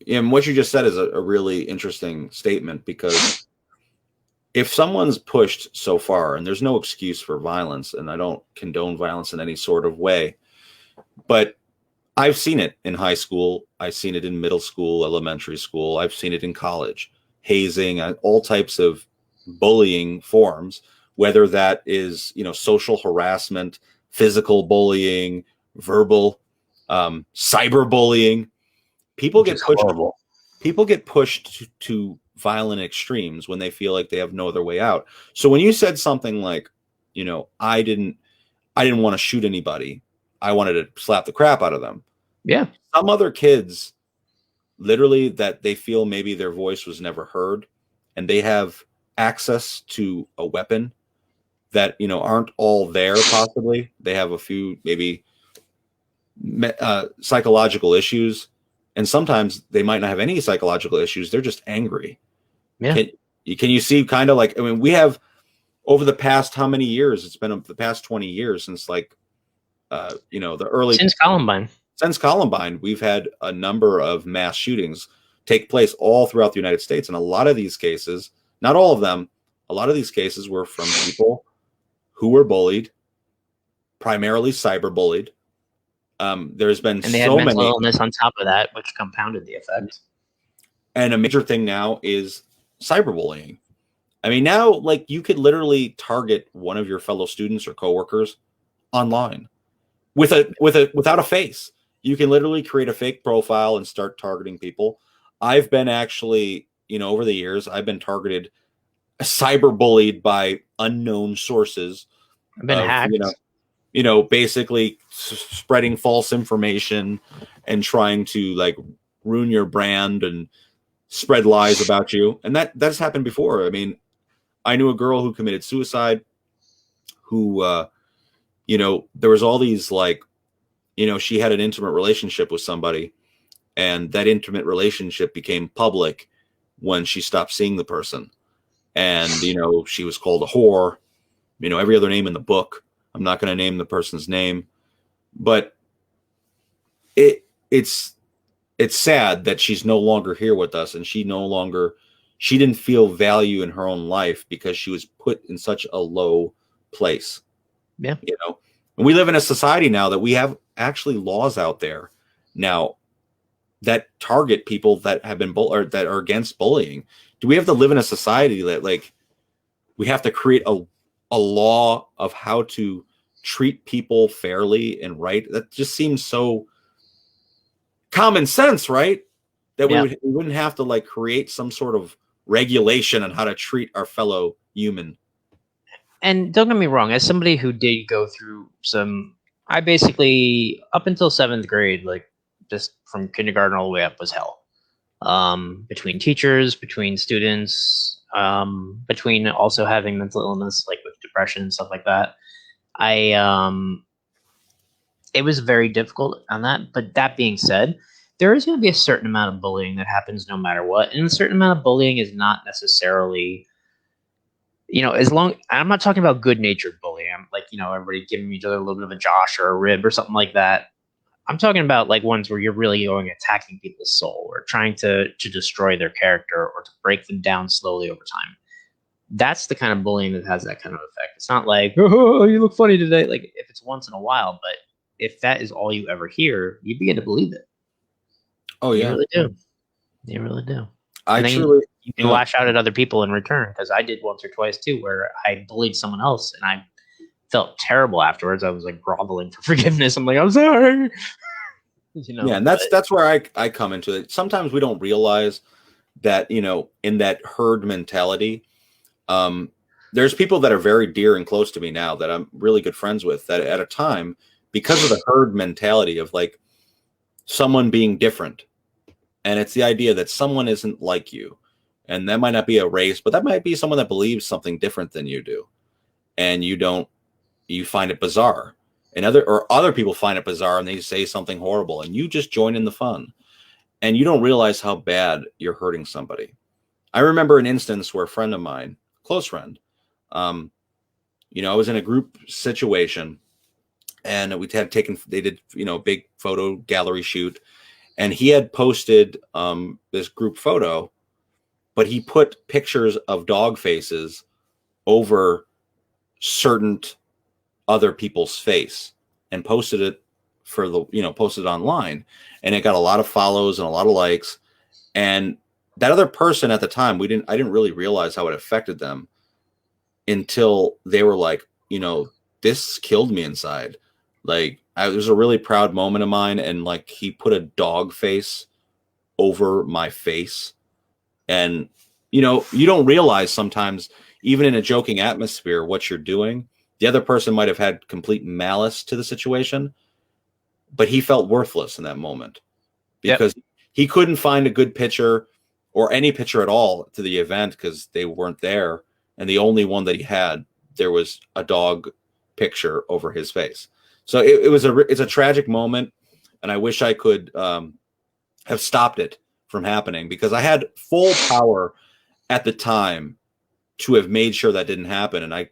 and what you just said is a really interesting statement, because if someone's pushed so far, and there's no excuse for violence, and I don't condone violence in any sort of way, but I've seen it in high school. I've seen it in middle school, elementary school. I've seen it in college, hazing, all types of bullying forms, whether that is, social harassment, physical bullying, verbal, cyberbullying. People get pushed to violent extremes when they feel like they have no other way out. So when you said something like, I didn't want to shoot anybody, I wanted to slap the crap out of them. Yeah. Some other kids, literally, that they feel maybe their voice was never heard, and they have access to a weapon that, aren't all there. Possibly they have a few, maybe psychological issues. And sometimes they might not have any psychological issues. They're just angry. Yeah. Can you see kind of like, we have over the past, how many years? It's been the past 20 years since the early. Since Columbine, we've had a number of mass shootings take place all throughout the United States. And a lot of these cases, not all of them, a lot of these cases were from people who were bullied, primarily cyberbullied. There's been and they had mental illness on top of that, which compounded the effect. And a major thing now is cyberbullying. I mean, now, like, you could literally target one of your fellow students or coworkers online without a face. You can literally create a fake profile and start targeting people. I've been actually, over the years, I've been targeted, cyberbullied by unknown sources. I've been hacked. Basically spreading false information and trying to like ruin your brand and spread lies about you. And that's happened before. I mean, I knew a girl who committed suicide, who you know, there was all these like, you know, she had an intimate relationship with somebody, and that intimate relationship became public when she stopped seeing the person. And, you know, she was called a whore, you know, every other name in the book. I'm not going to name the person's name, but it's sad that she's no longer here with us, and she didn't feel value in her own life because she was put in such a low place. Yeah. You know, and we live in a society now that we have actually laws out there now that target people that have been or that are against bullying. Do we have to live in a society that like we have to create a law of how to treat people fairly and right? That just seems so common sense, right? That we wouldn't have to like create some sort of regulation on how to treat our fellow human. And don't get me wrong, as somebody who did go through I basically, up until 7th grade, like just from kindergarten all the way up, was hell. Between teachers, between students, between also having mental illness, like with depression and stuff like that. It was very difficult on that. But that being said, there is going to be a certain amount of bullying that happens no matter what. And a certain amount of bullying is not necessarily, you know, I'm not talking about good-natured bullying. I'm like, you know, everybody giving each other a little bit of a josh or a rib or something like that. I'm talking about like ones where you're really going attacking people's soul or trying to destroy their character or to break them down slowly over time. That's the kind of bullying that has that kind of effect. It's not like, oh, you look funny today. Like if it's once in a while, but if that is all you ever hear, you begin to believe it. Oh yeah, you really do. You really do. You can lash out at other people in return, because I did once or twice too, where I bullied someone else and I felt terrible afterwards. I was like groveling for forgiveness. I'm like, I'm sorry. You know, yeah, and that's where I come into it. Sometimes we don't realize that, you know, in that herd mentality, there's people that are very dear and close to me now that I'm really good friends with, that at a time, because of the herd mentality of like someone being different, and it's the idea that someone isn't like you, and that might not be a race, but that might be someone that believes something different than you do, and you find it bizarre, and other people find it bizarre, and they say something horrible, and you just join in the fun, and you don't realize how bad you're hurting somebody. I remember an instance where a friend of mine, close friend, you know, I was in a group situation, and they did, you know, big photo gallery shoot, and he had posted this group photo, but he put pictures of dog faces over certain other people's face and posted it posted it online, and it got a lot of follows and a lot of likes. And that other person at the time, I didn't really realize how it affected them until they were like, you know, this killed me inside. Like, it was a really proud moment of mine, and like he put a dog face over my face. And you know, you don't realize sometimes, even in a joking atmosphere, what you're doing. The other person might have had complete malice to the situation, but he felt worthless in that moment because he couldn't find a good picture or any picture at all to the event because they weren't there. And the only one that he had, there was a dog picture over his face. So it's a tragic moment, and I wish I could have stopped it from happening, because I had full power at the time to have made sure that didn't happen, and I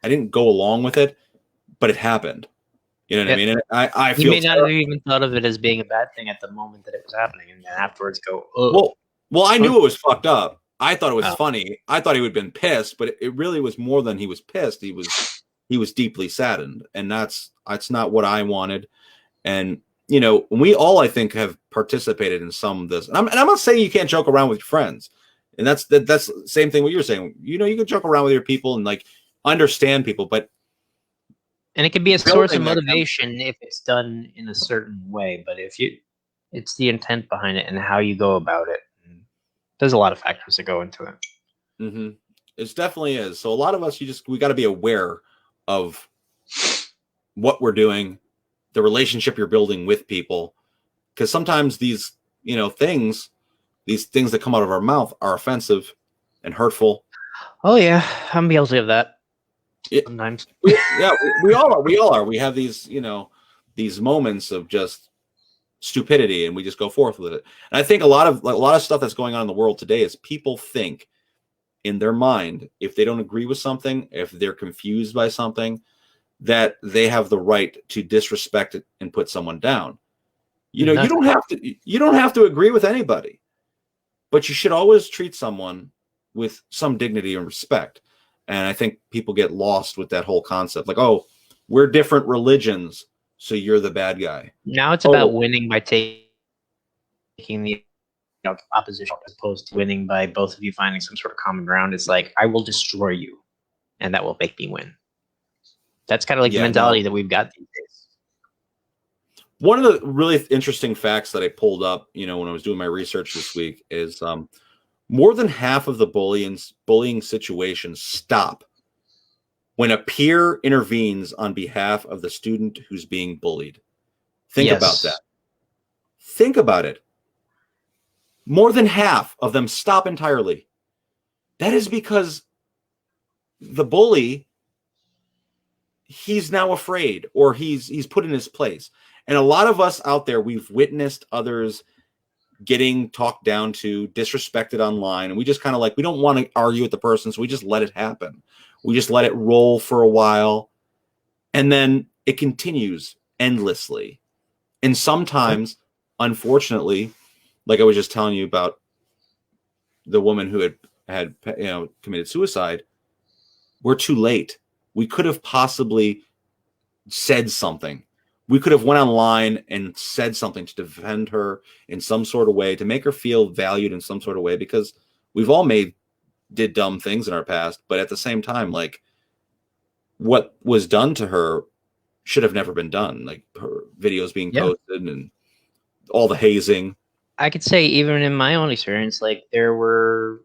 didn't go along with it, but it happened. You know what I mean? And I feel you may not have even thought of it as being a bad thing at the moment that it was happening, and then afterwards go, oh. Well, I knew it was fucked up. I thought it was funny. I thought he would have been pissed, but it really was more than he was pissed. He was deeply saddened, and that's not what I wanted. And you know, we all, I think, have participated in some of this. And I'm not saying you can't joke around with your friends, and that's the same thing what you're saying. You know, you can joke around with your people and like understand people, and it can be a source of motivation if it's done in a certain way. But it's the intent behind it and how you go about it. There's a lot of factors that go into it. Mm-hmm. It definitely is. So a lot of us, we got to be aware of what we're doing, the relationship you're building with people, because sometimes these, you know, things that come out of our mouth are offensive and hurtful. Oh yeah, I'm guilty of that. sometimes. Yeah, we all are. We all are. We have these, these moments of just stupidity, and we just go forth with it. And I think a lot of stuff that's going on in the world today is people think in their mind, if they don't agree with something, if they're confused by something, that they have the right to disrespect it and put someone down. You don't have to agree with anybody, but you should always treat someone with some dignity and respect. And I think people get lost with that whole concept, like, oh, we're different religions, so you're the bad guy. Now it's about winning by taking the opposition, as opposed to winning by both of you finding some sort of common ground. It's like, I will destroy you, and that will make me win. That's kind of like the mentality that we've got these days. One of the really interesting facts that I pulled up, when I was doing my research this week, is more than half of the bullying situations stop when a peer intervenes on behalf of the student who's being bullied. Think about that. Think about it. More than half of them stop entirely. That is because the bully, he's now afraid, or he's put in his place. And a lot of us out there, we've witnessed others getting talked down to, disrespected online, and we just kind of we don't want to argue with the person, so we just let it happen. We just let it roll for a while, and then it continues endlessly. And sometimes, unfortunately, like I was just telling you about the woman who had committed suicide, we're too late. We could have possibly said something. We could have went online and said something to defend her in some sort of way, to make her feel valued in some sort of way, because we've all did dumb things in our past. But at the same time, what was done to her should have never been done. Like her videos being posted and all the hazing. I could say, even in my own experience, there were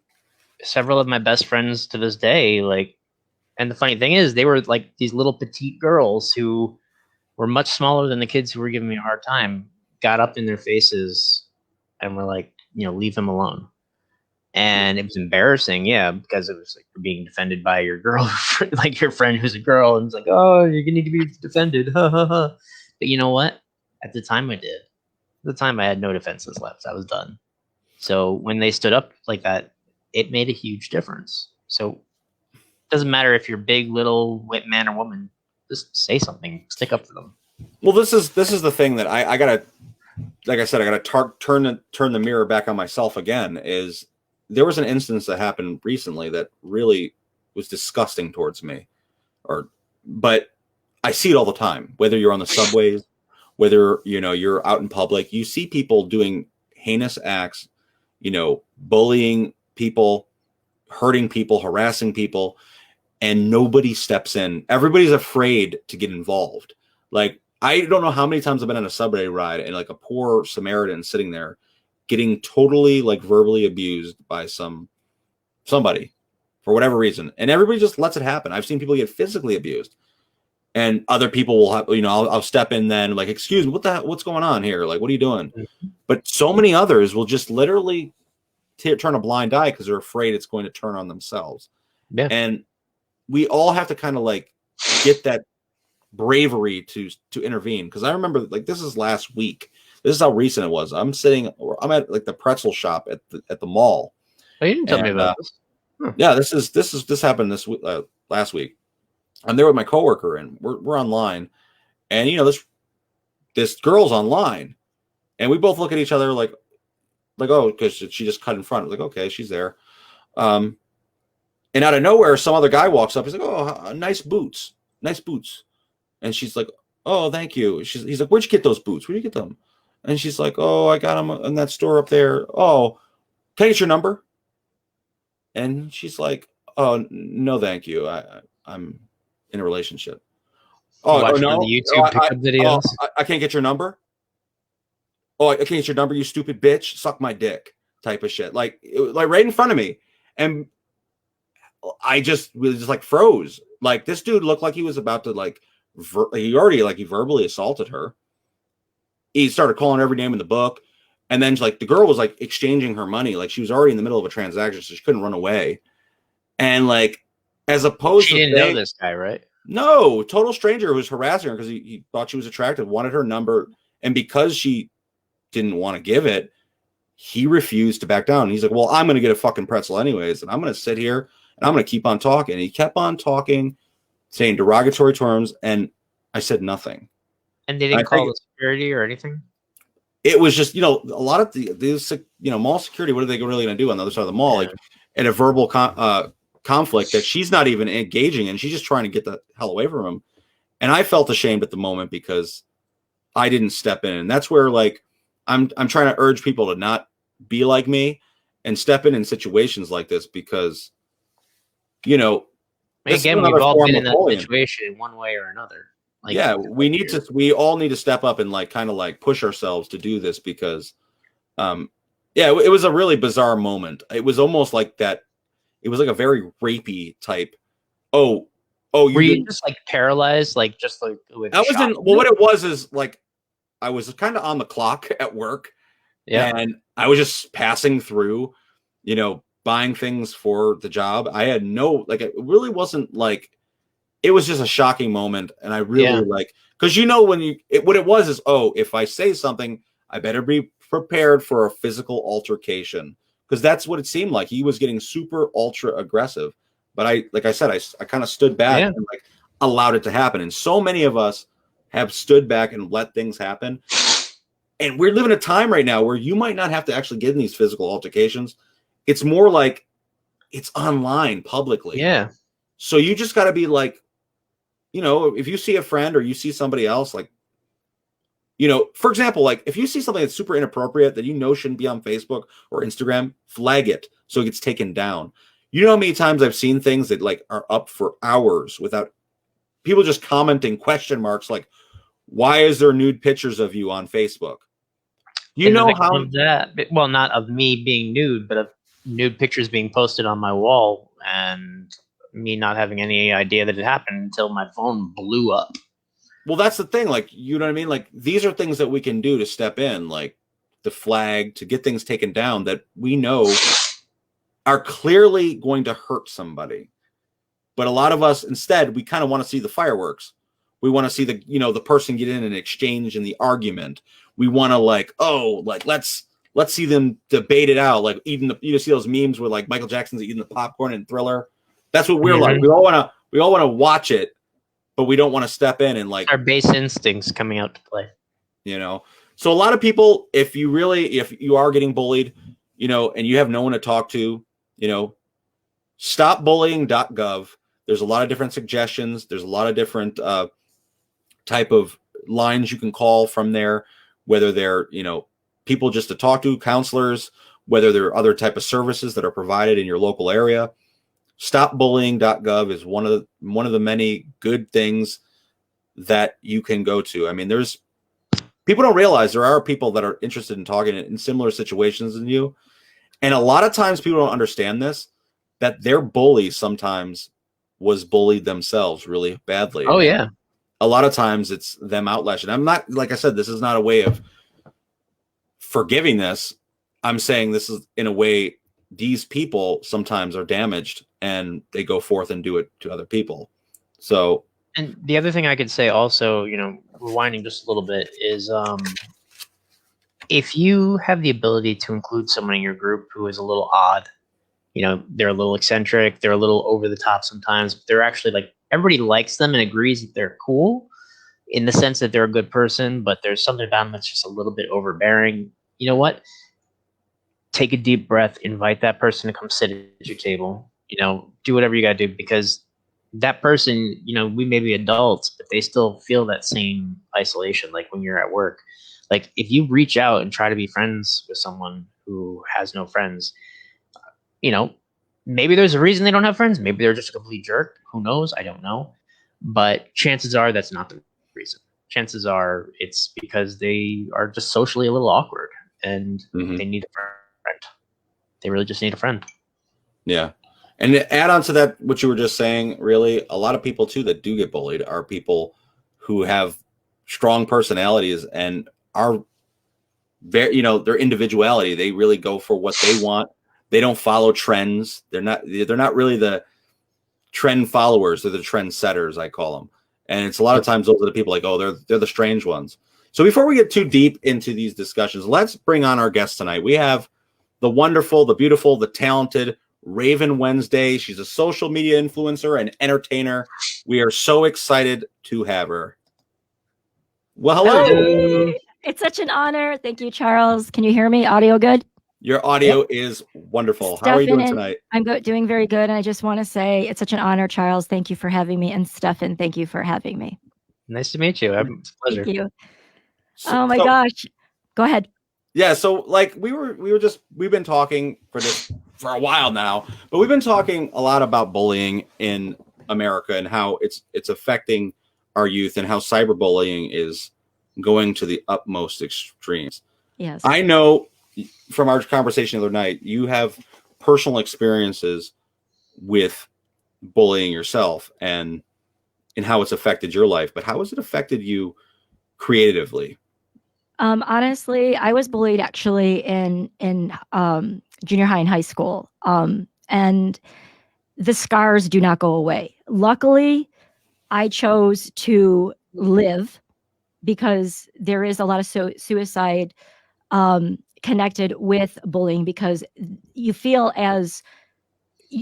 several of my best friends to this day, and the funny thing is, they were these little petite girls who were much smaller than the kids who were giving me a hard time, got up in their faces and were like, leave them alone. And it was embarrassing, because it was you're being defended by your girl, your friend who's a girl, and it's like, oh, you're gonna need to be defended. But you know what? At the time I did. At the time I had no defenses left. I was done. So when they stood up like that, it made a huge difference. So it doesn't matter if you're big, little, wet man or woman, just say something, stick up for them. Well, this is the thing that I gotta, like I said, I gotta turn the mirror back on myself again. Is there was an instance that happened recently that really was disgusting towards me, but I see it all the time. Whether you're on the subways, whether you're out in public, you see people doing heinous acts, bullying people, hurting people, harassing people, and nobody steps in. Everybody's afraid to get involved. I don't know how many times I've been on a subway ride and a poor Samaritan sitting there getting totally verbally abused by somebody for whatever reason. And everybody just lets it happen. I've seen people get physically abused, and other people will have, I'll step in then excuse me, what's going on here? What are you doing? Mm-hmm. But so many others will just literally turn a blind eye because they're afraid it's going to turn on themselves. Yeah. And we all have to kind of get that bravery to intervene. Because I remember this is last week. This is how recent it was. I'm at the pretzel shop at the mall. Oh, you didn't tell me about this. Yeah, this happened last week. I'm there with my coworker, and we're online, and this girl's online, and we both look at each other oh, because she just cut in front. Okay, she's there. And out of nowhere, some other guy walks up. He's like, oh, nice boots. And she's like, oh, thank you. He's like, where'd you get those boots? Where'd you get them? And she's like, oh, I got them in that store up there. Oh, can I get your number? And she's like, oh, no, thank you. I'm in a relationship. Oh, no. The YouTube pickup videos. I can't get your number. Oh, I can't get your number, you stupid bitch. Suck my dick type of shit. Right in front of me. And I just froze. This dude looked like he was about to he verbally assaulted her. He started calling her every name in the book. And then the girl was exchanging her money. She was already in the middle of a transaction, so she couldn't run away. And as opposed She to didn't know saying, this guy, right? no, total stranger who was harassing her because he thought she was attractive, wanted her number, and because she didn't want to give it, he refused to back down. He's like, well, I'm going to get a fucking pretzel anyways, and I'm going to sit here and I'm going to keep on talking. And he kept on talking, saying derogatory terms, and I said nothing. And they And didn't call the security or anything? it was just, a lot of these, mall security, what are they really going to do on the other side of the mall? Yeah. Like, in a verbal conflict that she's not even engaging in, she's just trying to get the hell away from him. And I felt ashamed at the moment because I didn't step in. And that's where, like, I'm trying to urge people to not be like me and step in situations like this because, Again, we've all been in that situation one way or another. Like, yeah, we all need to step up and like kind of like push ourselves to do this because it was a really bizarre moment. It was almost like that. It was like a very rapey type. Oh, were you just like paralyzed, like just like with I was in. Well, what it was is like I was kind of on the clock at work, and I was just passing through, buying things for the job. I had no it really wasn't like. It was just a shocking moment, and I really because what it was is, if I say something, I better be prepared for a physical altercation because that's what it seemed like. He was getting super ultra aggressive, but I kind of stood back and like allowed it to happen. And so many of us have stood back and let things happen. And we're living a time right now where you might not have to actually get in these physical altercations. It's more like it's online publicly. Yeah. So you just got to be like, if you see a friend or you see somebody else, like, for example, like if you see something that's super inappropriate that shouldn't be on Facebook or Instagram, flag it so it gets taken down. You know how many times I've seen things that like are up for hours without people just commenting question marks like, why is there nude pictures of you on Facebook? You know how of that? Well, not of me being nude, but of nude pictures being posted on my wall and me not having any idea that it happened until my phone blew up. Well, that's the thing. Like, you know what I mean? Like, these are things that we can do to step in, like the flag, to get things taken down that we know are clearly going to hurt somebody. But a lot of us, instead, we kind of want to see the fireworks. We want to see the person get in and exchange in the argument. We want to let's see them debate it out. Like eating you see those memes where like Michael Jackson's eating the popcorn in Thriller. That's what we're like. We all want to watch it, but we don't want to step in and like our base instincts coming out to play. So a lot of people, if you are getting bullied, and you have no one to talk to, stopbullying.gov. There's a lot of different suggestions. There's a lot of different type of lines you can call from there, whether they're, people just to talk to, counselors, whether there are other type of services that are provided in your local area. Stopbullying.gov is one of the many good things that you can go to. I mean, there's people don't realize there are people that are interested in talking in similar situations than you. And a lot of times people don't understand this, that their bully sometimes was bullied themselves really badly. Oh, yeah. A lot of times it's them outlashing. I'm not, like I said, this is not a way of forgiving this. I'm saying this is in a way these people sometimes are damaged and they go forth and do it to other people. So, and the other thing I could say also, rewinding just a little bit is, if you have the ability to include someone in your group who is a little odd, they're a little eccentric, they're a little over the top sometimes, but they're actually like, everybody likes them and agrees that they're cool in the sense that they're a good person, but there's something about them that's just a little bit overbearing. You know what? Take a deep breath, invite that person to come sit at your table, do whatever you got to do, because that person, we may be adults, but they still feel that same isolation. Like when you're at work, like if you reach out and try to be friends with someone who has no friends, maybe there's a reason they don't have friends. Maybe they're just a complete jerk. Who knows? I don't know. But chances are that's not the reason. Chances are it's because they are just socially a little awkward and they need a friend. They really just need a friend. Yeah. And to add on to that, what you were just saying, really, a lot of people too that do get bullied are people who have strong personalities and are very, their individuality. They really go for what they want. They don't follow trends. They're not really the trend followers. They're the trend setters, I call them. And it's a lot of times those are the people like, oh, they're the strange ones. So before we get too deep into these discussions, let's bring on our guest tonight. We have the wonderful, the beautiful, the talented Raven Wednesday. She's a social media influencer and entertainer. We are so excited to have her. Well, hello. Hi. It's such an honor. Thank you, Charles. Can you hear me? Audio good? Your audio is wonderful. How are you doing tonight? I'm doing very good. And I just want to say it's such an honor, Charles. Thank you for having me. And Stefan, thank you for having me. Nice to meet you. It's a pleasure. Thank you. Oh my gosh. Go ahead. Yeah, so like we've been talking for a while now, but we've been talking a lot about bullying in America and how it's affecting our youth and how cyberbullying is going to the utmost extremes. Yes. I know from our conversation the other night, you have personal experiences with bullying yourself and how it's affected your life, but how has it affected you creatively? Honestly, I was bullied actually in junior high and high school. And the scars do not go away. Luckily, I chose to live because there is a lot of suicide connected with bullying, because you feel as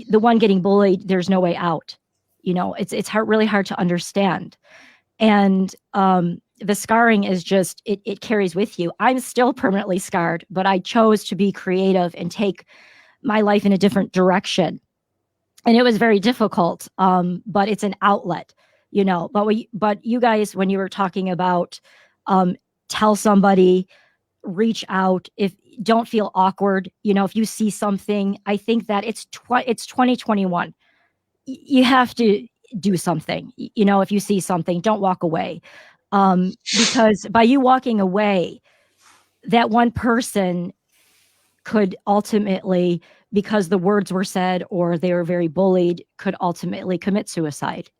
the one getting bullied, there's no way out. You know, it's really hard to understand. And the scarring is just, it carries with you. I'm still permanently scarred, but I chose to be creative and take my life in a different direction. And it was very difficult, but it's an outlet, you know. But you guys, when you were talking about tell somebody, reach out, if don't feel awkward, you know, if you see something, I think that it's 2021. You have to do something, you know. If you see something, don't walk away, because by you walking away, that one person could ultimately, because the words were said or they were very bullied, could ultimately commit suicide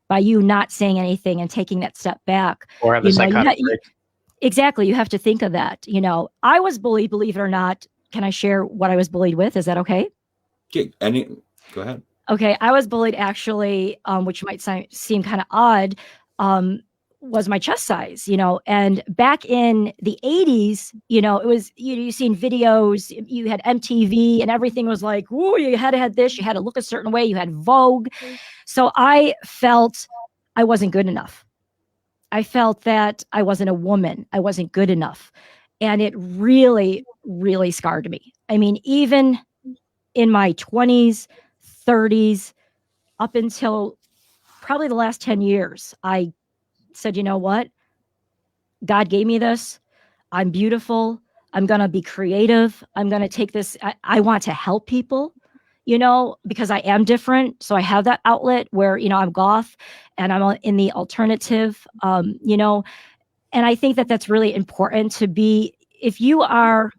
by you not saying anything and taking that step back. Or have a psychotic break. Exactly. You have to think of that. You know, I was bullied, believe it or not. Can I share what I was bullied with? Is that okay? Go ahead. Okay. I was bullied actually, which might seem kind of odd, was my chest size, you know. And back in the 80s, you know, it was, you seen videos, you had MTV and everything was like, whoa, you had to have this, you had to look a certain way, you had Vogue. So I felt I wasn't good enough. I felt that I wasn't a woman. I wasn't good enough. And it really, really scarred me. I mean, even in my 20s, 30s, up until probably the last 10 years, I said, you know what? God gave me this. I'm beautiful. I'm going to be creative. I'm going to take this. I want to help people, you know, because I am different. So I have that outlet where, you know, I'm goth and I'm in the alternative, you know, and I think that that's really important to be, if you are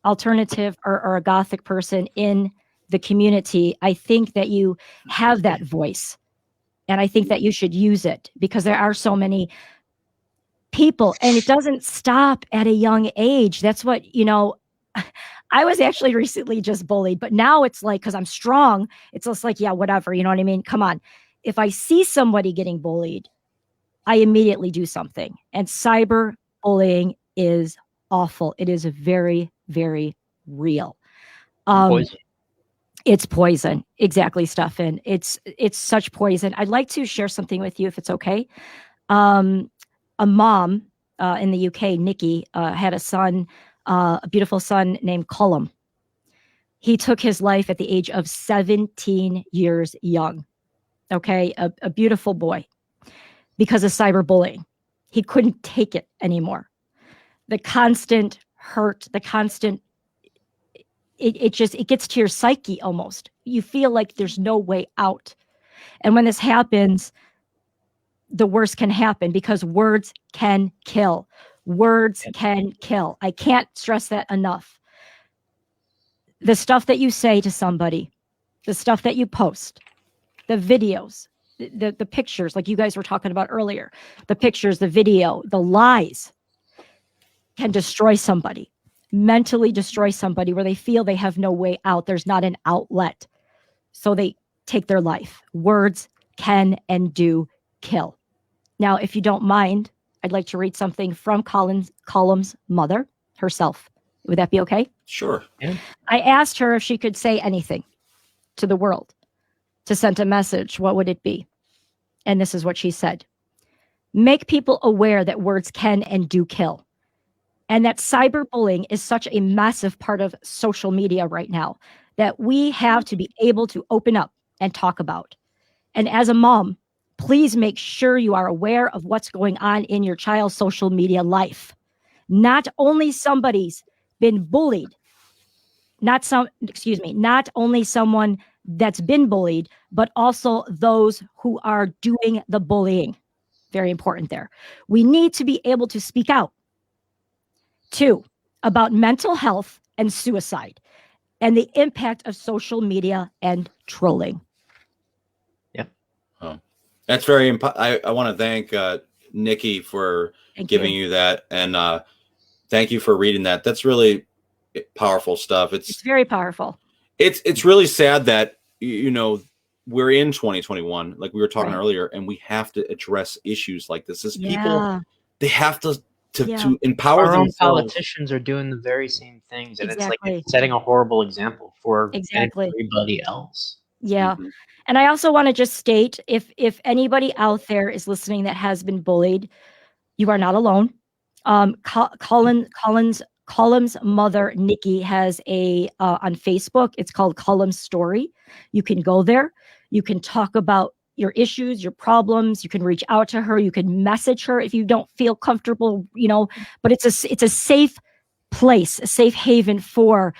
alternative or a gothic person in the community, I think that you have that voice. And I think that you should use it, because there are so many people, and it doesn't stop at a young age. That's what, you know, I was actually recently just bullied, but now it's like, because I'm strong, it's just like, yeah, whatever. You know what I mean? Come on. If I see somebody getting bullied, I immediately do something. And cyber bullying is awful. It is very, very real. Poison. It's poison. Exactly, Stefan. It's such poison. I'd like to share something with you, if it's okay. A mom in the UK, Nikki, had a son, a beautiful son named Cullum. He took his life at the age of 17 years young. Okay, a beautiful boy, because of cyberbullying. He couldn't take it anymore. The constant hurt, the constant, it gets to your psyche almost. You feel like there's no way out. And when this happens, the worst can happen, because words can kill. Words can kill. I can't stress that enough. The stuff that you say to somebody, the stuff that you post, the videos, the pictures, like you guys were talking about earlier, the pictures, the video, the lies can destroy somebody, mentally destroy somebody, where they feel they have no way out. There's not an outlet. So they take their life. Words can and do kill. Now, if you don't mind, I'd like to read something from Column's mother herself. Would that be okay? Sure. Yeah. I asked her if she could say anything to the world to send a message. What would it be? And this is what she said. Make people aware that words can and do kill. And that cyberbullying is such a massive part of social media right now that we have to be able to open up and talk about. And as a mom, please make sure you are aware of what's going on in your child's social media life. Not only somebody's been bullied, not only someone that's been bullied, but also those who are doing the bullying. Very important there. We need to be able to speak out. 2, about mental health and suicide and the impact of social media and trolling. Yeah. Oh, that's very important. I want to thank Nikki for giving you that. And thank you for reading that. That's really powerful stuff. It's very powerful. It's really sad that, you know, we're in 2021, like we were talking Right. earlier, and we have to address issues like this. As Yeah. people, they have to Yeah. empower Our own themselves. politicians are doing the very same things, and Exactly. it's like setting a horrible example for Exactly. everybody else. Yeah. Mhm. And I also want to just state, if anybody out there is listening that has been bullied, you are not alone. Column's mother, Nikki, has a on Facebook. It's called Column's Story. You can go there. You can talk about your issues, your problems. You can reach out to her. You can message her if you don't feel comfortable, you know. But it's a safe place, a safe haven for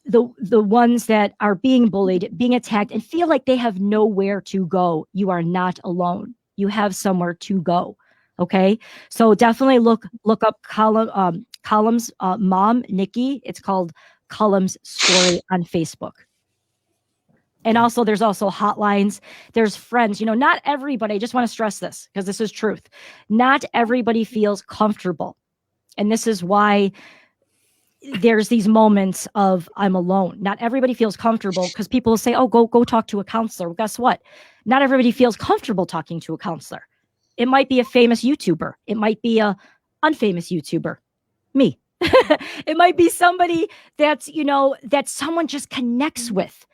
the ones that are being bullied, being attacked, and feel like they have nowhere to go. You are not alone. You have somewhere to go. Okay, so definitely look up Column's mom, Nikki. It's called Column's Story on Facebook. And also, there's also hotlines. There's friends. You know, not everybody. I just want to stress this because this is truth. Not everybody feels comfortable, and this is why there's these moments of I'm alone. Not everybody feels comfortable because people will say, "Oh, go talk to a counselor." Well, guess what? Not everybody feels comfortable talking to a counselor. It might be a famous YouTuber. It might be a unfamous YouTuber. Me. It might be somebody that's, you know, that someone just connects with.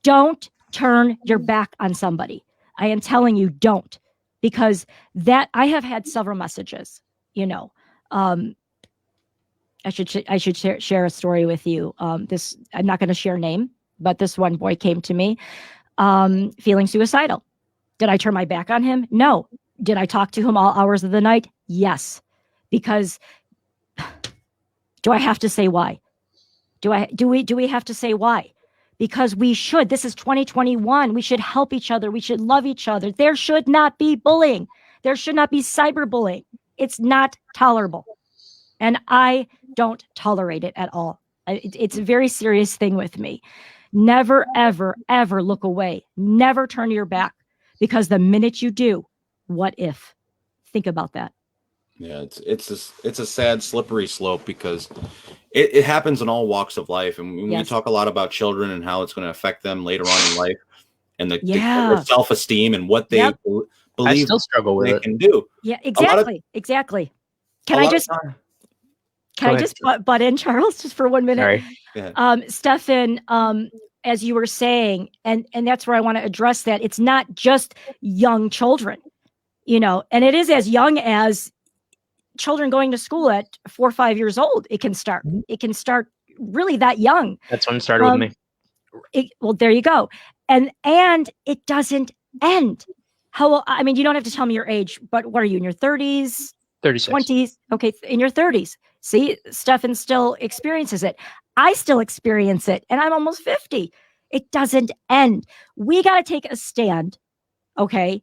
Don't turn your back on somebody. I am telling you, don't, because that I have had several messages, you know. I should share a story with you. This I'm not going to share name, but this one boy came to me feeling suicidal. Did I turn my back on him? No. Did I talk to him all hours of the night? Yes. Because do I have to say why? Do we have to say why? Because we should. This is 2021. We should help each other. We should love each other. There should not be bullying. There should not be cyberbullying. It's not tolerable. And I don't tolerate it at all. It's a very serious thing with me. Never, ever, ever look away. Never turn your back, because the minute you do, what if? Think about that. Yeah, it's a sad slippery slope because it happens in all walks of life, and we Yes. talk a lot about children and how it's going to affect them later on in life, and Yeah. their self-esteem and what they Yep. I believe still struggle with they it. can do. Yeah, lot of- exactly. A Can I lot of just time- can Go I ahead. just butt in, Charles, just for 1 minute? Sorry. Stefan, as you were saying, and that's where I want to address that. It's not just young children, you know, and it is as young as children going to school at 4 or 5 years old. It can start. Mhm. It can start really that young. That's when it started with me. Well, there you go. And it doesn't end. I mean, you don't have to tell me your age, but what are you, in your 30s, 36. 20s? Okay, in your 30s. See, Stefan still experiences it. I still experience it, and I'm almost 50. It doesn't end. We got to take a stand, okay?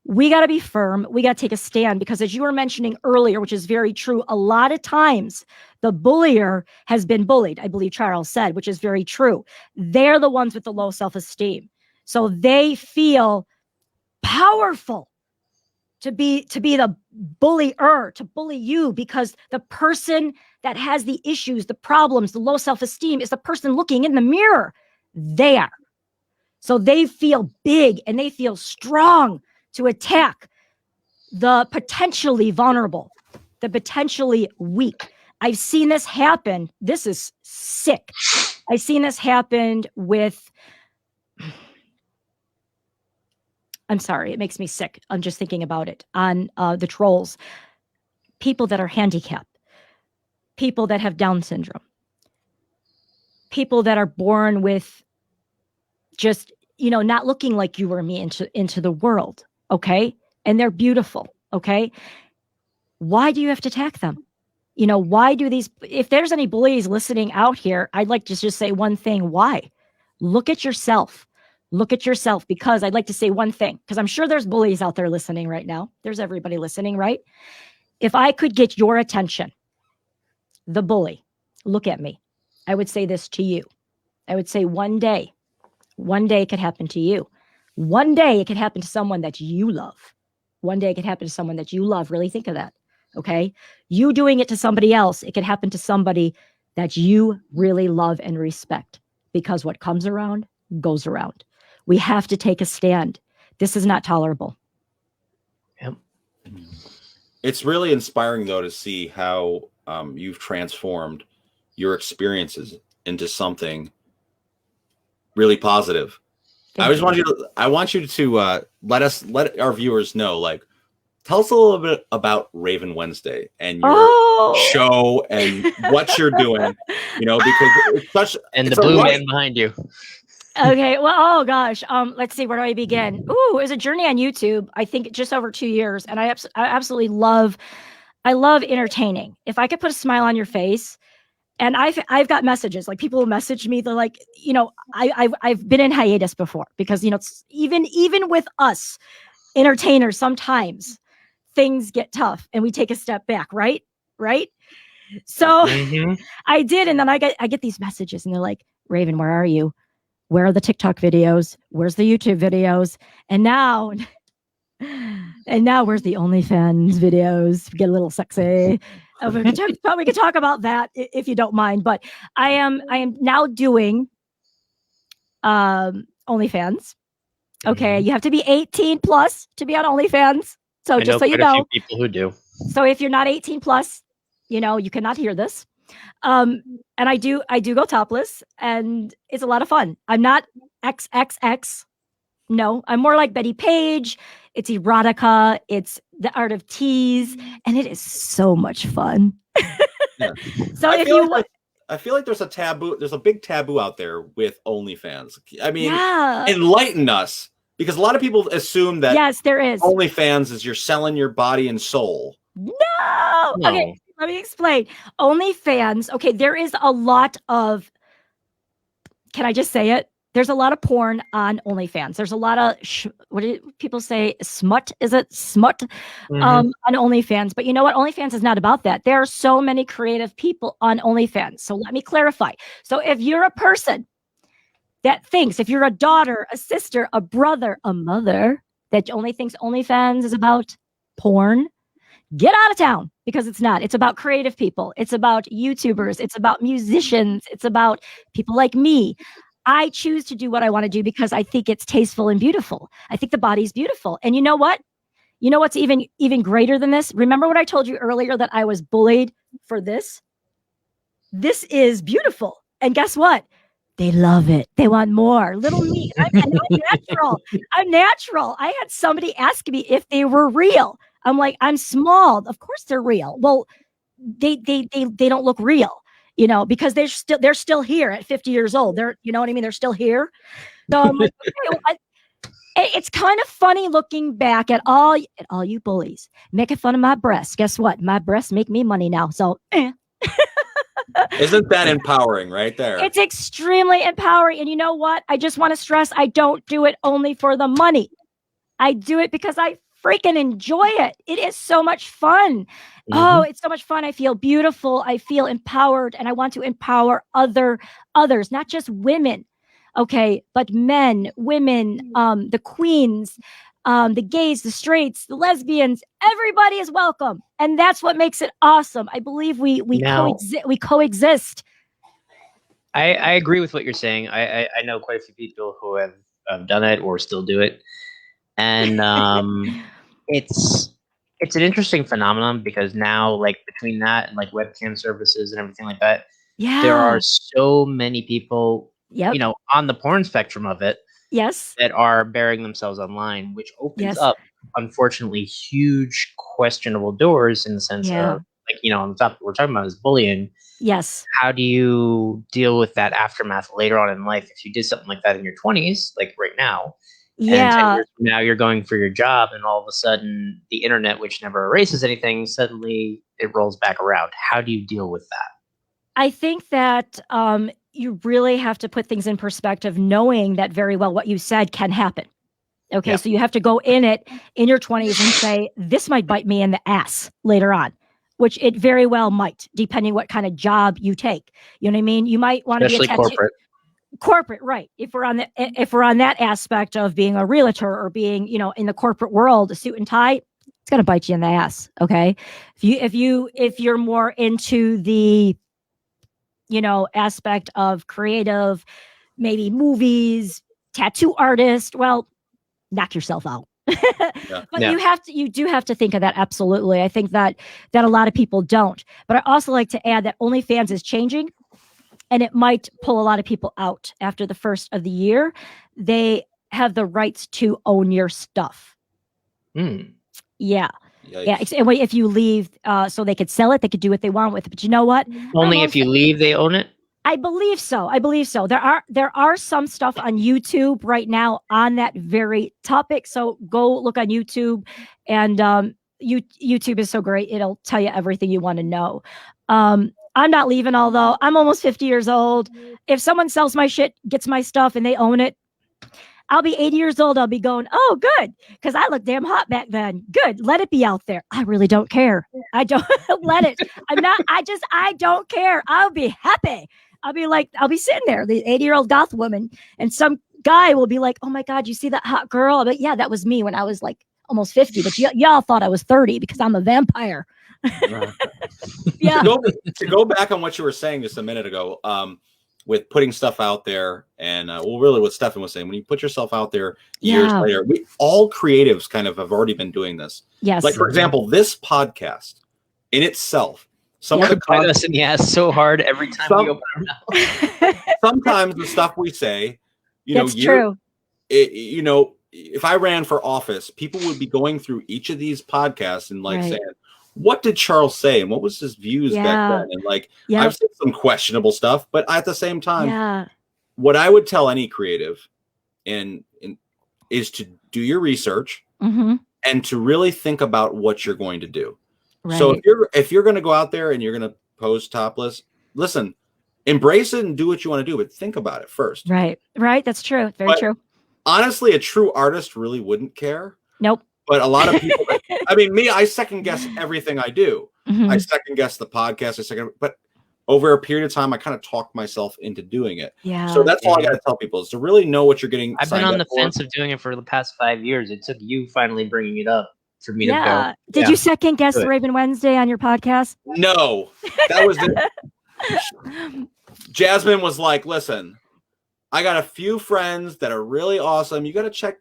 We got to be firm. We got to take a stand, because as you were mentioning earlier, which is very true, a lot of times the bullier has been bullied, I believe Charles said, which is very true. They're the ones with the low self-esteem. So they feel powerful to be the bullier, to bully you, because the person that has the issues, the problems, the low self-esteem is the person looking in the mirror there. So they feel big and they feel strong to attack the potentially vulnerable, the potentially weak. I've seen this happen. This is sick. I've seen this happen with, I'm sorry, it makes me sick. I'm just thinking about it on the trolls. People that are handicapped, people that have Down syndrome, people that are born with just, not looking like you or me into the world. Okay. And they're beautiful. Okay. Why do you have to attack them? Why do these, if there's any bullies listening out here, I'd like to just say one thing. Why? Look at yourself. Look at yourself, because I'd like to say one thing, because I'm sure there's bullies out there listening right now. There's everybody listening, right? If I could get your attention, the bully, look at me. I would say this to you. I would say one day it could happen to you. One day it could happen to someone that you love. One day it could happen to someone that you love. Really think of that. Okay. You doing it to somebody else, it could happen to somebody that you really love and respect, because what comes around goes around. We have to take a stand. This is not tolerable. Yep. It's really inspiring, though, to see how you've transformed your experiences into something really positive. I want you to let our viewers know, like, tell us a little bit about Raven Wednesday and your show and what you're doing, because it's such, and the blue man behind you. Okay. Well, oh gosh. Let's see. Where do I begin? Ooh, it was a journey on YouTube. I think just over 2 years, and I absolutely love. I love entertaining. If I could put a smile on your face, and I've got messages, like people will message me. They're like, I've been in hiatus before, because it's even with us entertainers, sometimes things get tough and we take a step back. Right. So I did, and then I get these messages, and they're like, Raven, where are you? Where are the TikTok videos? Where's the YouTube videos? And now where's the OnlyFans videos? Get a little sexy. We could talk about that if you don't mind. But I am now doing OnlyFans. Okay, you have to be 18 plus to be on OnlyFans. So just so you know, a few people who do. So if you're not 18 plus, you cannot hear this. And I do go topless, and it's a lot of fun. I'm not XXX. No, I'm more like Betty Page. It's erotica. It's the art of tease, and it is so much fun. Yeah. So I feel like there's a taboo. There's a big taboo out there with OnlyFans. I mean, yeah. Enlighten us, because a lot of people assume that yes, there is OnlyFans is you're selling your body and soul. No. Okay. Let me explain. OnlyFans. Okay, there is a lot of. Can I just say it? There's a lot of porn on OnlyFans. There's a lot of what do people say? Smut? Is it smut? On OnlyFans. But you know what? OnlyFans is not about that. There are so many creative people on OnlyFans. So let me clarify. So if you're a person that thinks, if you're a daughter, a sister, a brother, a mother that only thinks OnlyFans is about porn, get out of town, because it's not. It's about creative people. It's about YouTubers. It's about musicians. It's about people like me. I choose to do what I want to do because I think it's tasteful and beautiful. I think the body's beautiful. And you know what? You know what's even greater than this? Remember what I told you earlier, that I was bullied for this? This is beautiful. And guess what? They love it. They want more. Little me. I'm natural. I'm natural. I had somebody ask me if they were real. I'm like, I'm small. Of course they're real. Well, they don't look real, because they're still here at 50 years old. They're, you know what I mean? They're still here. So I'm like, okay, well, it's kind of funny looking back at all you bullies making fun of my breasts. Guess what? My breasts make me money now. So Isn't that empowering right there? It's extremely empowering. And you know what? I just want to stress, I don't do it only for the money. I do it because I freaking enjoy it. It is so much fun. Oh, it's so much fun. I feel beautiful. I feel empowered, and I want to empower others, not just women. Okay, but men, women, the queens, the gays, the straights, the lesbians, everybody is welcome. And that's what makes it awesome. I believe we coexist. I agree with what you're saying. I know quite a few people who have have done it or still do it, and it's an interesting phenomenon because now, like between that and like webcam services and everything like that, Yeah. there are so many people, Yep. on the porn spectrum of it Yes. that are burying themselves online, which opens Yes. up, unfortunately, huge questionable doors in the sense Yeah. of, like, on the topic we're talking about is bullying. Yes. How do you deal with that aftermath later on in life if you did something like that in your 20s, like right now? And 10 Yeah. years from now, you're going for your job, and all of a sudden, the internet, which never erases anything, suddenly it rolls back around. How do you deal with that? I think that you really have to put things in perspective, knowing that very well what you said can happen. Okay, Yeah. so you have to go in it in your 20s and say, this might bite me in the ass later on, which it very well might, depending what kind of job you take. You know what I mean? You might want to be a Especially corporate, right? If we're on that aspect of being a realtor or being, in the corporate world, a suit and tie, it's gonna bite you in the ass. Okay, if you're more into the aspect of creative, maybe movies, tattoo artist, well, knock yourself out. But Yeah. you do have to think of that. Absolutely. I think that a lot of people don't. But I also like to add that OnlyFans is changing, and it might pull a lot of people out after the first of the year. They have the rights to own your stuff. Yeah. Yikes. Yeah. And if you leave, so they could sell it, they could do what they want with it. But you know what? Only if you leave, they own it? I believe so. There are some stuff on YouTube right now on that very topic. So go look on YouTube, and YouTube is so great. It'll tell you everything you want to know. I'm not leaving, although I'm almost 50 years old. If someone sells my shit, gets my stuff, and they own it, I'll be 80 years old. I'll be going, oh, good, because I looked damn hot back then. Good. Let it be out there. I really don't care. I don't let it. I don't care. I'll be happy. I'll be sitting there, the 80-year-old goth woman, and some guy will be like, oh my God, you see that hot girl? I'll be like, yeah, that was me when I was like almost 50, but y'all thought I was 30 because I'm a vampire. Yeah. To go back on what you were saying just a minute ago, with putting stuff out there, and really what Stefan was saying, when you put yourself out there years later, all creatives kind of have already been doing this. Yes. Like, for example, this podcast in itself, some of the bite us in the ass so hard every time we open our mouth. Sometimes the stuff we say, that's true. If I ran for office, people would be going through each of these podcasts and saying, what did Charles say? And what was his views back then? And I've said some questionable stuff, but at the same time, what I would tell any creative is to do your research and to really think about what you're going to do. Right. So if you're going to go out there and you're going to pose topless, listen, embrace it and do what you want to do, but think about it first. Right. That's true. Very true. Honestly, a true artist really wouldn't care. Nope. But a lot of people, I second guess everything I do. I second guess the podcast. But over a period of time, I kind of talk myself into doing it. Yeah. So that's all I got to tell people is to really know what you're getting. I've been on the fence of doing it for the past 5 years. It took you finally bringing it up for me to go. Did you second guess Raven Wednesday on your podcast? No, that was it. Jasmine was like, listen, I got a few friends that are really awesome. You got to check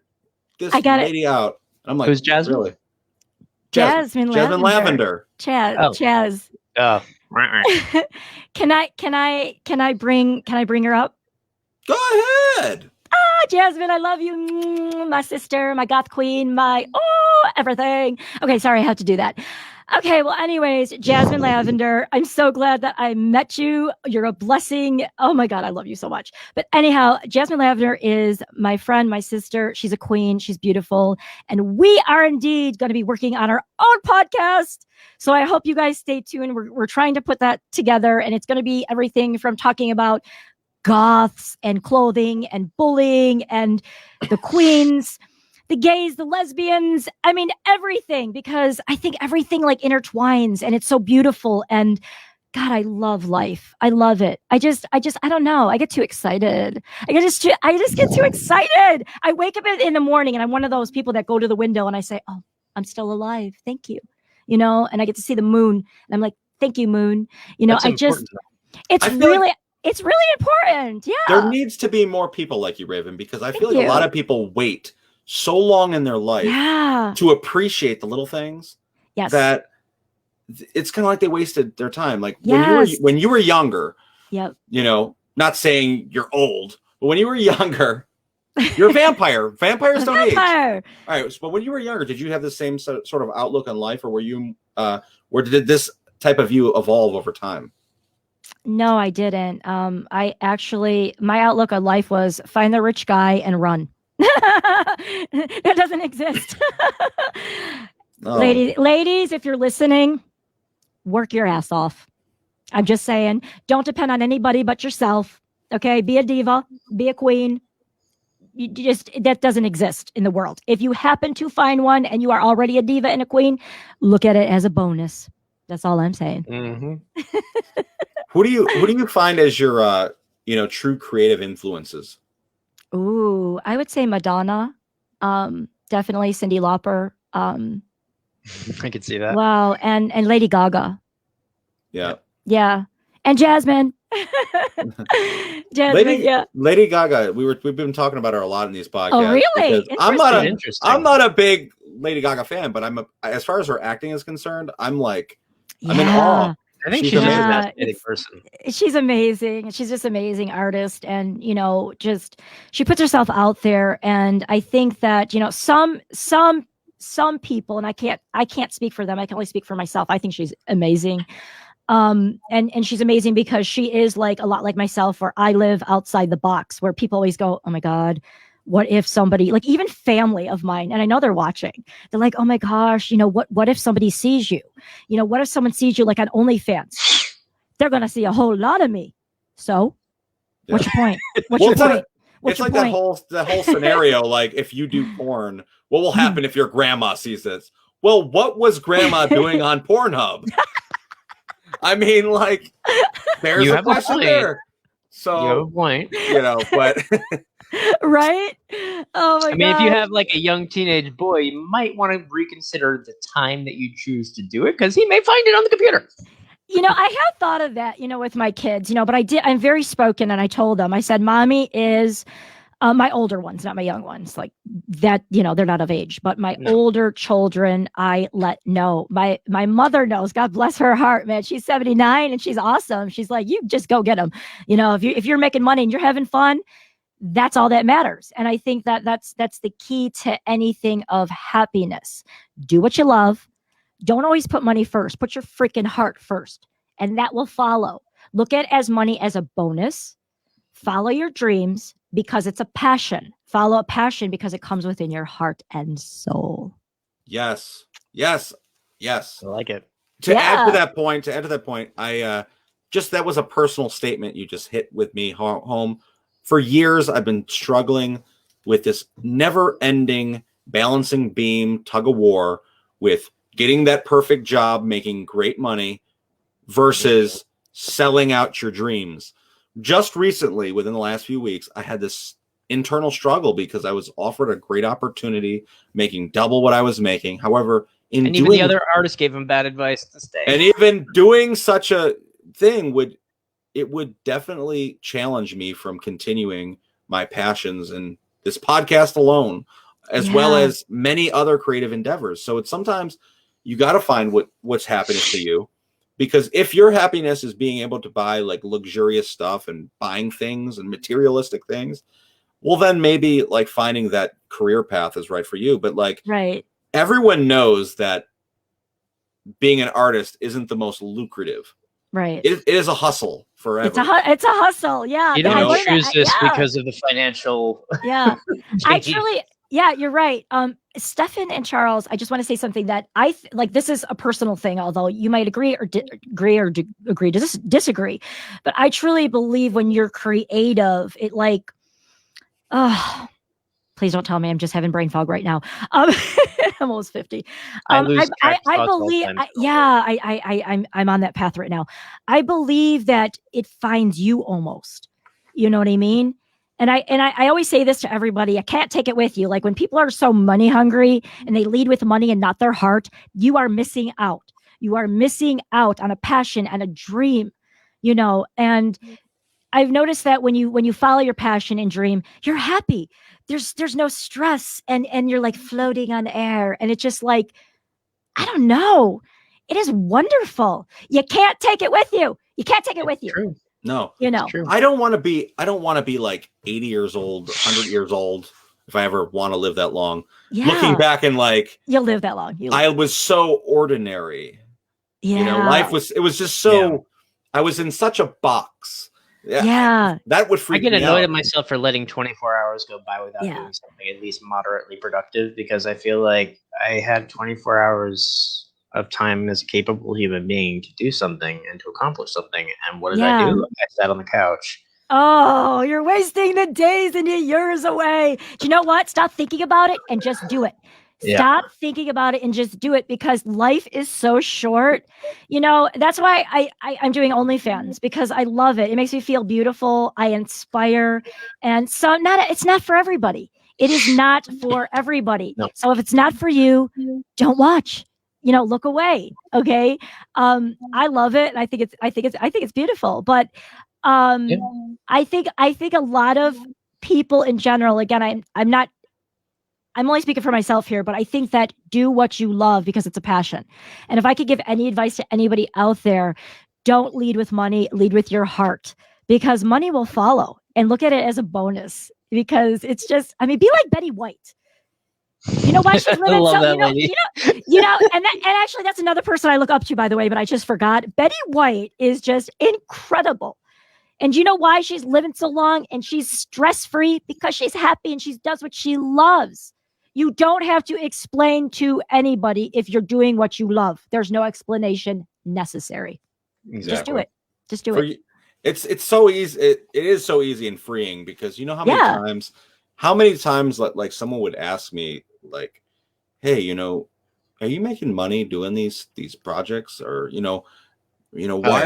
this lady out. And I'm like, who's Jasmine? Really? Jasmine Lavender. Chaz. Oh. Can I bring her up? Go ahead. Jasmine, I love you. My sister, my goth queen, everything. Okay, sorry, I have to do that. Okay, well, anyways, Jasmine Lavender, I'm so glad that I met you. You're a blessing. Oh my God, I love you so much. But anyhow, Jasmine Lavender is my friend, my sister. She's a queen. She's beautiful. And we are indeed going to be working on our own podcast. So I hope you guys stay tuned. We're trying to put that together, and it's going to be everything from talking about goths and clothing and bullying and the queens, the gays, the lesbians, everything, because I think everything intertwines, and it's so beautiful. And God, I love life. I love it. I don't know. I get too excited. I just get too excited. I wake up in the morning and I'm one of those people that go to the window and I say, oh, I'm still alive. Thank you. And I get to see the moon and I'm like, thank you, moon. That's it's really, It's really important. There Yeah. needs to be more people like you, Raven, because I feel Thank like a lot you. of people wait so long in their life Yeah. to appreciate the little things Yes. that it's kind of like they wasted their time. Like Yes. when you were younger, Yep. you know, not saying you're old, but when you were younger, you're a vampire. Vampires don't age. Vampire. All right, but when you were younger, did you have the same sort of outlook on life, or were you, or did this type of view evolve over time? No, I didn't. I actually, my outlook on life was find the rich guy and run. That doesn't exist. Oh, Ladies, if you're listening, work your ass off. I'm just saying, don't depend on anybody but yourself. Okay, be a diva, be a queen. You just that doesn't exist in the world. If you happen to find one and you are already a diva and a queen, look at it as a bonus. That's all I'm saying. Mm-hmm. who do you find as your true creative influences? Ooh, I would say Madonna. Definitely Cyndi Lauper. I could see that. Wow, and Lady Gaga. Yeah, Yeah, and Jasmine. Jasmine, yeah. Lady Gaga. We've been talking about her a lot in these podcasts. Oh, really? because I'm Interesting. not a big Lady Gaga fan, but as far as her acting is concerned, I'm in Yeah. awe. I think She's she's a amazing. fascinating person. She's amazing. She's just amazing artist, and just she puts herself out there. And I think that some people, and I can't speak for them. I can only speak for myself. I think she's amazing. And she's amazing because she is like a lot like myself, where I live outside the box, where people always go, oh my God, what if somebody, like even family of mine, and I know they're watching, they're like, oh my gosh, what if somebody sees you? What if someone sees you like on OnlyFans? They're going to see a whole lot of me. So what's your point? What's your point? It's like that whole scenario. Like, if you do porn, what will happen if your grandma sees this? Well, what was grandma doing on Pornhub? I mean, like, there's a question there. So you have a point. But right? Oh my God. I mean, if you have like a young teenage boy, you might want to reconsider the time that you choose to do it, because he may find it on the computer. I have thought of that, with my kids, but I'm very spoken, and I told them, I said, mommy is my older ones, not my young ones, like that, they're not of age, but my older children, I let know. My mother knows, God bless her heart, man. She's 79 and she's awesome. She's like, you just go get them. If you're making money and you're having fun, that's all that matters. And I think that that's the key to anything of happiness. Do what you love. Don't always put money first. Put your freaking heart first, and that will follow. Look at money as a bonus. Follow your dreams because it's a passion. Follow a passion because it comes within your heart and soul. Yes. I like it. To add to that point, I that was a personal statement you just hit with me home. For years, I've been struggling with this never-ending balancing beam tug of war with getting that perfect job, making great money, versus selling out your dreams. Just recently, within the last few weeks, I had this internal struggle because I was offered a great opportunity, making double what I was making. However, even the other artists gave him bad advice to stay. And even doing such a thing would definitely challenge me from continuing my passions and this podcast alone, as well as many other creative endeavors. So it's sometimes you got to find what's happiness to you. Because if your happiness is being able to buy like luxurious stuff and buying things and materialistic things, well, then maybe like finding that career path is right for you. But like, right, everyone knows that being an artist isn't the most lucrative. Right. It is a hustle forever. It's a hustle. Yeah. You don't choose this because of the financial. Yeah. You're right. Stefan and Charles, I just want to say something that I like. This is a personal thing, although you might agree or disagree. But I truly believe when you're creative, it like, please don't tell me I'm just having brain fog right now. I'm almost 50. I believe, I'm on that path right now. I believe that it finds you almost. You know what I mean? And I always say this to everybody. I can't take it with you. Like when people are so money hungry and they lead with money and not their heart, you are missing out. You are missing out on a passion and a dream, and I've noticed that when you follow your passion and dream, you're happy. There's no stress, and you're like floating on air, and it's just like, I don't know. It is wonderful. You can't take it with you. You can't take it with you. True. No, You know. True. I don't want to be like 80 years old, 100 years old, if I ever want to live that long. Yeah. Looking back and like, You'll live that long. I was so ordinary. Yeah. You know, it was just so, I was in such a box. Yeah. That would I freak get me annoyed out. at myself for letting 24 hours go by without Yeah. doing something at least moderately productive, because I feel like I had 24 hours of time as a capable human being to do something and to accomplish something. And what did I do? I sat on the couch. Oh, you're wasting the days and the years away. Do you know what? Stop thinking about it and just do it. Yeah. Stop thinking about it and just do it, because life is so short. You know, that's why I'm doing OnlyFans, because I love it. It makes me feel beautiful. I inspire. And so it's not for everybody. It is not for everybody. No. So if it's not for you, don't watch. You know, look away. Okay. I love it. And I think it's beautiful. But I think a lot of people in general, again, I'm only speaking for myself here, but I think that do what you love because it's a passion. And if I could give any advice to anybody out there, don't lead with money, lead with your heart, because money will follow, and look at it as a bonus, because it's just, I mean, be like Betty White. You know why she's living love so, that lady. and actually that's another person I look up to, by the way, but I just forgot. Betty White is just incredible. And you know why she's living so long and she's stress-free? Because she's happy and she does what she loves. You don't have to explain to anybody if you're doing what you love. There's no explanation necessary. Exactly. Just do it. Just do it. It's so easy. It is so easy and freeing, because you know how many times like someone would ask me like, hey, you know, are you making money doing these projects? Or, why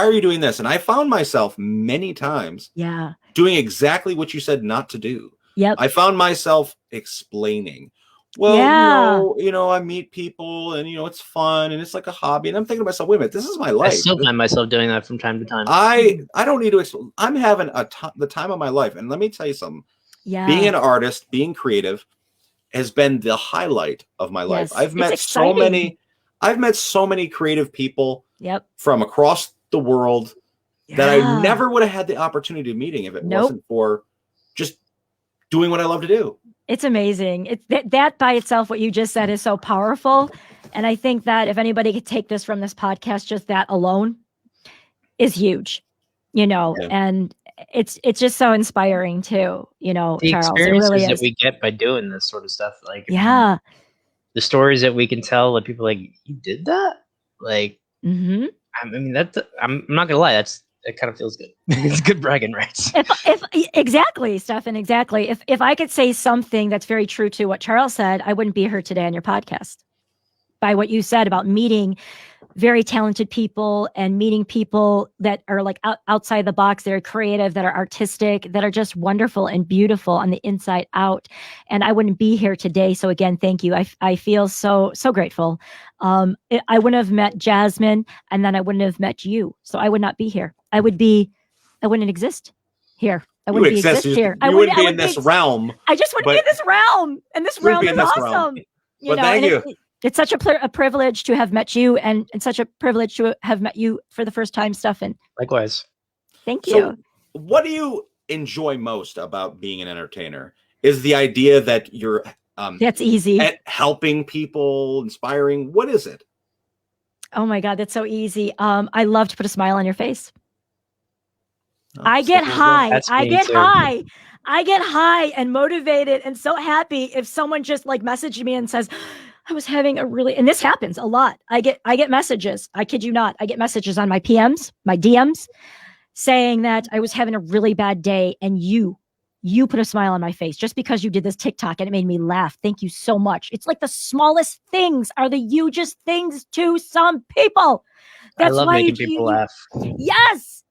are you doing this? And I found myself many times doing exactly what you said not to do. Yep. I found myself explaining, well, I meet people and, it's fun and it's like a hobby. And I'm thinking to myself, wait a minute, this is my life. I still find myself doing that from time to time. I don't need to explain. I'm having the time of my life. And let me tell you something. Yeah. Being an artist, being creative has been the highlight of my life. Yes. I've met so many creative people from across the world that I never would have had the opportunity of meeting if it wasn't for just doing what I love to do. It's amazing. It's that by itself, what you just said, is so powerful. And I think that if anybody could take this from this podcast, just that alone is huge, and it's just so inspiring too, the Charles. experiences it really that is. we get by doing this sort of stuff, like the stories that we can tell that people like, you did that? Like, mm-hmm. I mean, I'm not gonna lie, it kind of feels good. It's good bragging rights. If exactly, Stefan, exactly. If I could say something that's very true to what Charles said, I wouldn't be here today on your podcast. By what you said about meeting very talented people and meeting people that are like outside the box, they're creative, that are artistic, that are just wonderful and beautiful on the inside out. And I wouldn't be here today. So again, thank you. I feel so grateful. I wouldn't have met Jasmine, and then I wouldn't have met you. So I would not be here. I wouldn't exist here. I wouldn't exist here. You wouldn't be in this realm. I just wouldn't be in this realm. And this realm is awesome. Thank you. It's such a privilege to have met you, and such a privilege to have met you for the first time, Stefan. Likewise. Thank you. So what do you enjoy most about being an entertainer? Is the idea that you're that's easy at helping people, inspiring? What is it? Oh my God, that's so easy. I love to put a smile on your face. I get high. I get high and motivated and so happy if someone just like messaged me and says, I was having and this happens a lot. I get messages. I kid you not. I get messages on my PMs, my DMs, saying that I was having a really bad day, and you put a smile on my face just because you did this TikTok and it made me laugh. Thank you so much. It's like the smallest things are the hugest things to some people. That's I love making people laugh. Yes.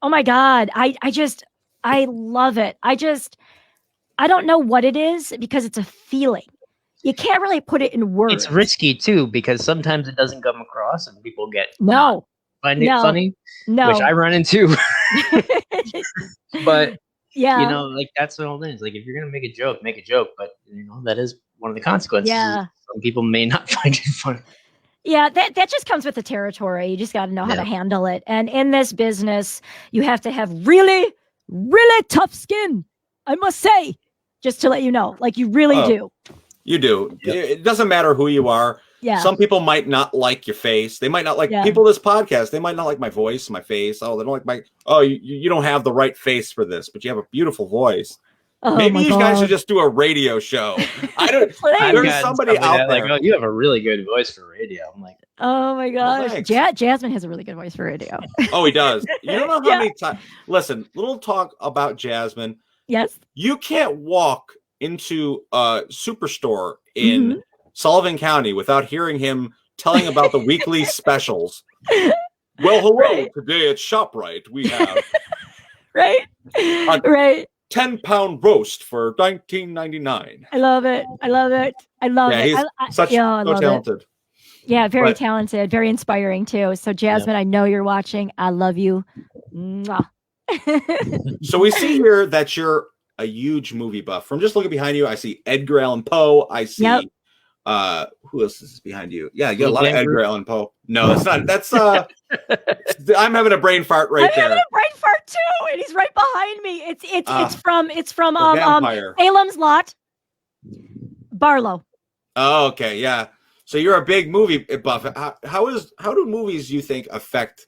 Oh my God. I love it. I don't know what it is, because it's a feeling. You can't really put it in words. It's risky too, because sometimes it doesn't come across and people find it funny. No. Which I run into. But yeah. you know, like that's the whole thing. It's like if you're gonna make a joke, but you know that is one of the consequences. Yeah. Some people may not find it funny. Yeah, that just comes with the territory. You just got to know how to handle it. And in this business, you have to have really, really tough skin. I must say, just to let you know, like you really do. You do. Yep. It doesn't matter who you are. Yeah. Some people might not like your face. They might not like people this podcast. They might not like my voice, my face. Oh, they don't like my. Oh, you don't have the right face for this, but you have a beautiful voice. Oh, maybe you guys should just do a radio show. I don't. There's somebody out there. Like, oh, you have a really good voice for radio. I'm like, oh my gosh, Jasmine has a really good voice for radio. Oh, he does. You don't know how many times. Listen, little talk about Jasmine. Yes. You can't walk into a superstore in Sullivan County without hearing him telling about the weekly specials. Well, hello. Today at ShopRite we have right. 10-pound roast for $19.99. I love it. I love it. He's so talented. Yeah, very talented, very inspiring too. So Jasmine, I know you're watching. I love you. Mwah. So we see here that you're a huge movie buff. From just looking behind you, I see Edgar Allan Poe. I see who else is behind you? Yeah, you got a lot of Edgar Allan Poe. No, that's not. That's I'm having a brain fart right there. I'm having a brain fart too, and he's right behind me. It's from Vampire. Salem's Lot. Barlow. Oh, okay, yeah. So you're a big movie buff. How do movies you think affect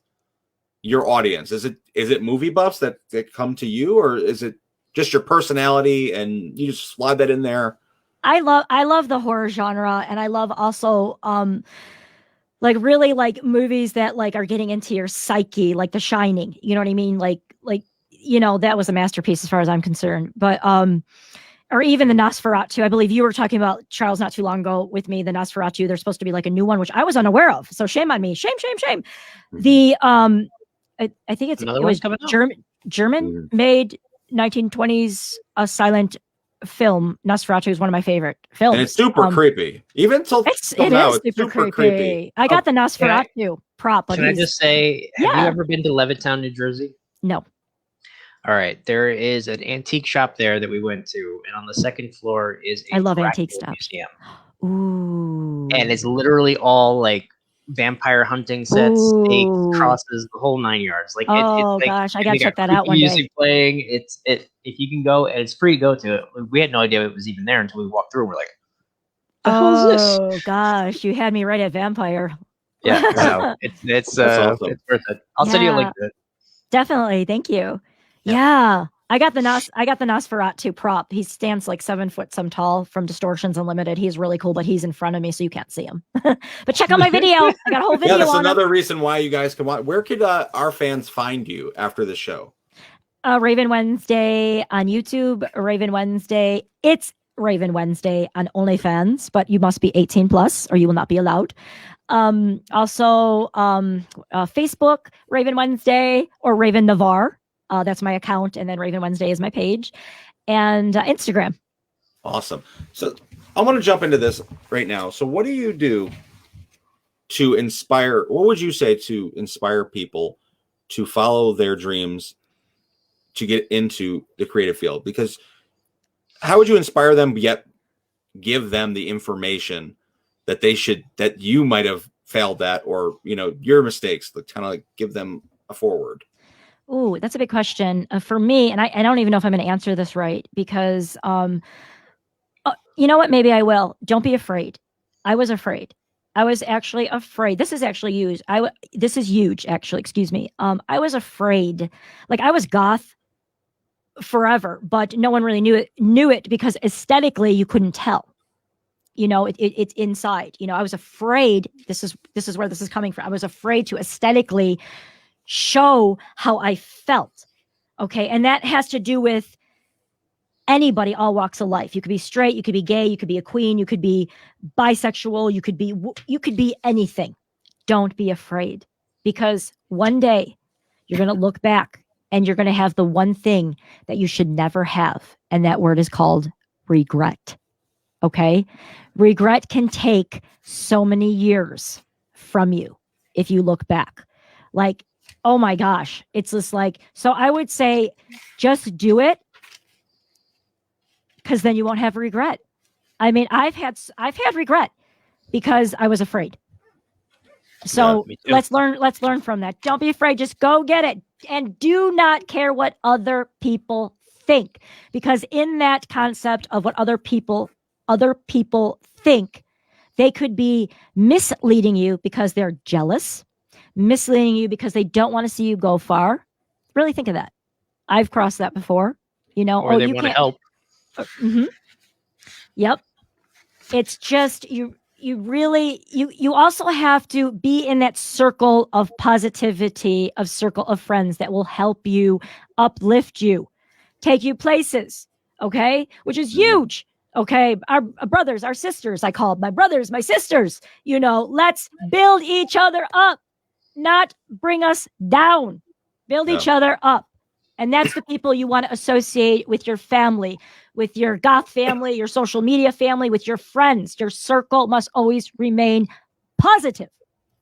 your audience? Is it movie buffs that come to you, or is it just your personality and you just slide that in there? I love the horror genre, and I love also like really like movies that like are getting into your psyche, like The Shining. You know what I mean? Like you know, that was a masterpiece as far as I'm concerned. But or even the Nosferatu. I believe you were talking about, Charles, not too long ago with me, the Nosferatu. There's supposed to be like a new one, which I was unaware of. So shame on me. Shame. The I think it was German made 1920s silent film. Nosferatu is one of my favorite films. And it's super creepy. Even till now, it's super creepy. I got the Nosferatu prop. Can I just say, have you ever been to Levittown, New Jersey? No. All right. There is an antique shop there that we went to, and on the second floor is a antique stuff museum. Ooh. And it's literally all like vampire hunting sets, stakes, crosses, the whole 9 yards. Like, it's like, gosh, I gotta check that out one music day. Playing. If you can go, and it's free to go to it. We had no idea it was even there until we walked through. And we're like, the hell is this? Oh gosh, you had me right at vampire. Yeah, so it's awesome. It's worth it. I'll send you a link to it. Definitely, thank you. Yeah. I got the Nosferatu prop. He stands like 7 foot some tall from Distortions Unlimited. He's really cool, but he's in front of me, so you can't see him. But check out my video. I got a whole video. Yeah, that's on another him. reason why you guys can watch. Where could our fans find you after the show? Raven Wednesday on YouTube. Raven Wednesday. It's Raven Wednesday on OnlyFans, but you must be 18 plus or you will not be allowed. Also, Facebook, Raven Wednesday or Raven Navarre. That's my account, and then Raven Wednesday is my page, and Instagram. Awesome. So I want to jump into this right now. So what do you do to inspire? What would you say to inspire people to follow their dreams to get into the creative field? Because how would you inspire them yet give them the information that that you might have failed at, or your mistakes, like kind of like give them a forward? Ooh, that's a big question for me. And I don't even know if I'm going to answer this right because, you know what? Maybe I will. Don't be afraid. I was afraid. I was actually afraid. This is actually huge. This is huge, actually. Excuse me. I was afraid. Like I was goth forever, but no one really knew it because aesthetically you couldn't tell. It's inside. I was afraid. This is where this is coming from. I was afraid to aesthetically show how I felt. Okay. And that has to do with anybody, all walks of life. You could be straight, you could be gay, you could be a queen, you could be bisexual, you could be anything. Don't be afraid, because one day you're going to look back and you're going to have the one thing that you should never have. And that word is called regret. Okay. Regret can take so many years from you if you look back. Like, oh my gosh, it's just like, so I would say just do it, because then you won't have regret. I mean, I've had regret because I was afraid. So me too. let's learn from that. Don't be afraid. Just go get it, and do not care what other people think, because in that concept of what other people think, they could be misleading you because they're jealous, misleading you because they don't want to see you go far. Really think of that. I've crossed that before. Or they you want to can't help. Mhm. Yep. It's just you really you also have to be in that circle of positivity, of circle of friends that will help you, uplift you, take you places, okay? Which is huge. Okay, our brothers, our sisters, I call my brothers, my sisters, let's build each other up, not bring us down. Build each other up. And that's the people you want to associate with your family, with your goth family, your social media family, with your friends. Your circle must always remain positive.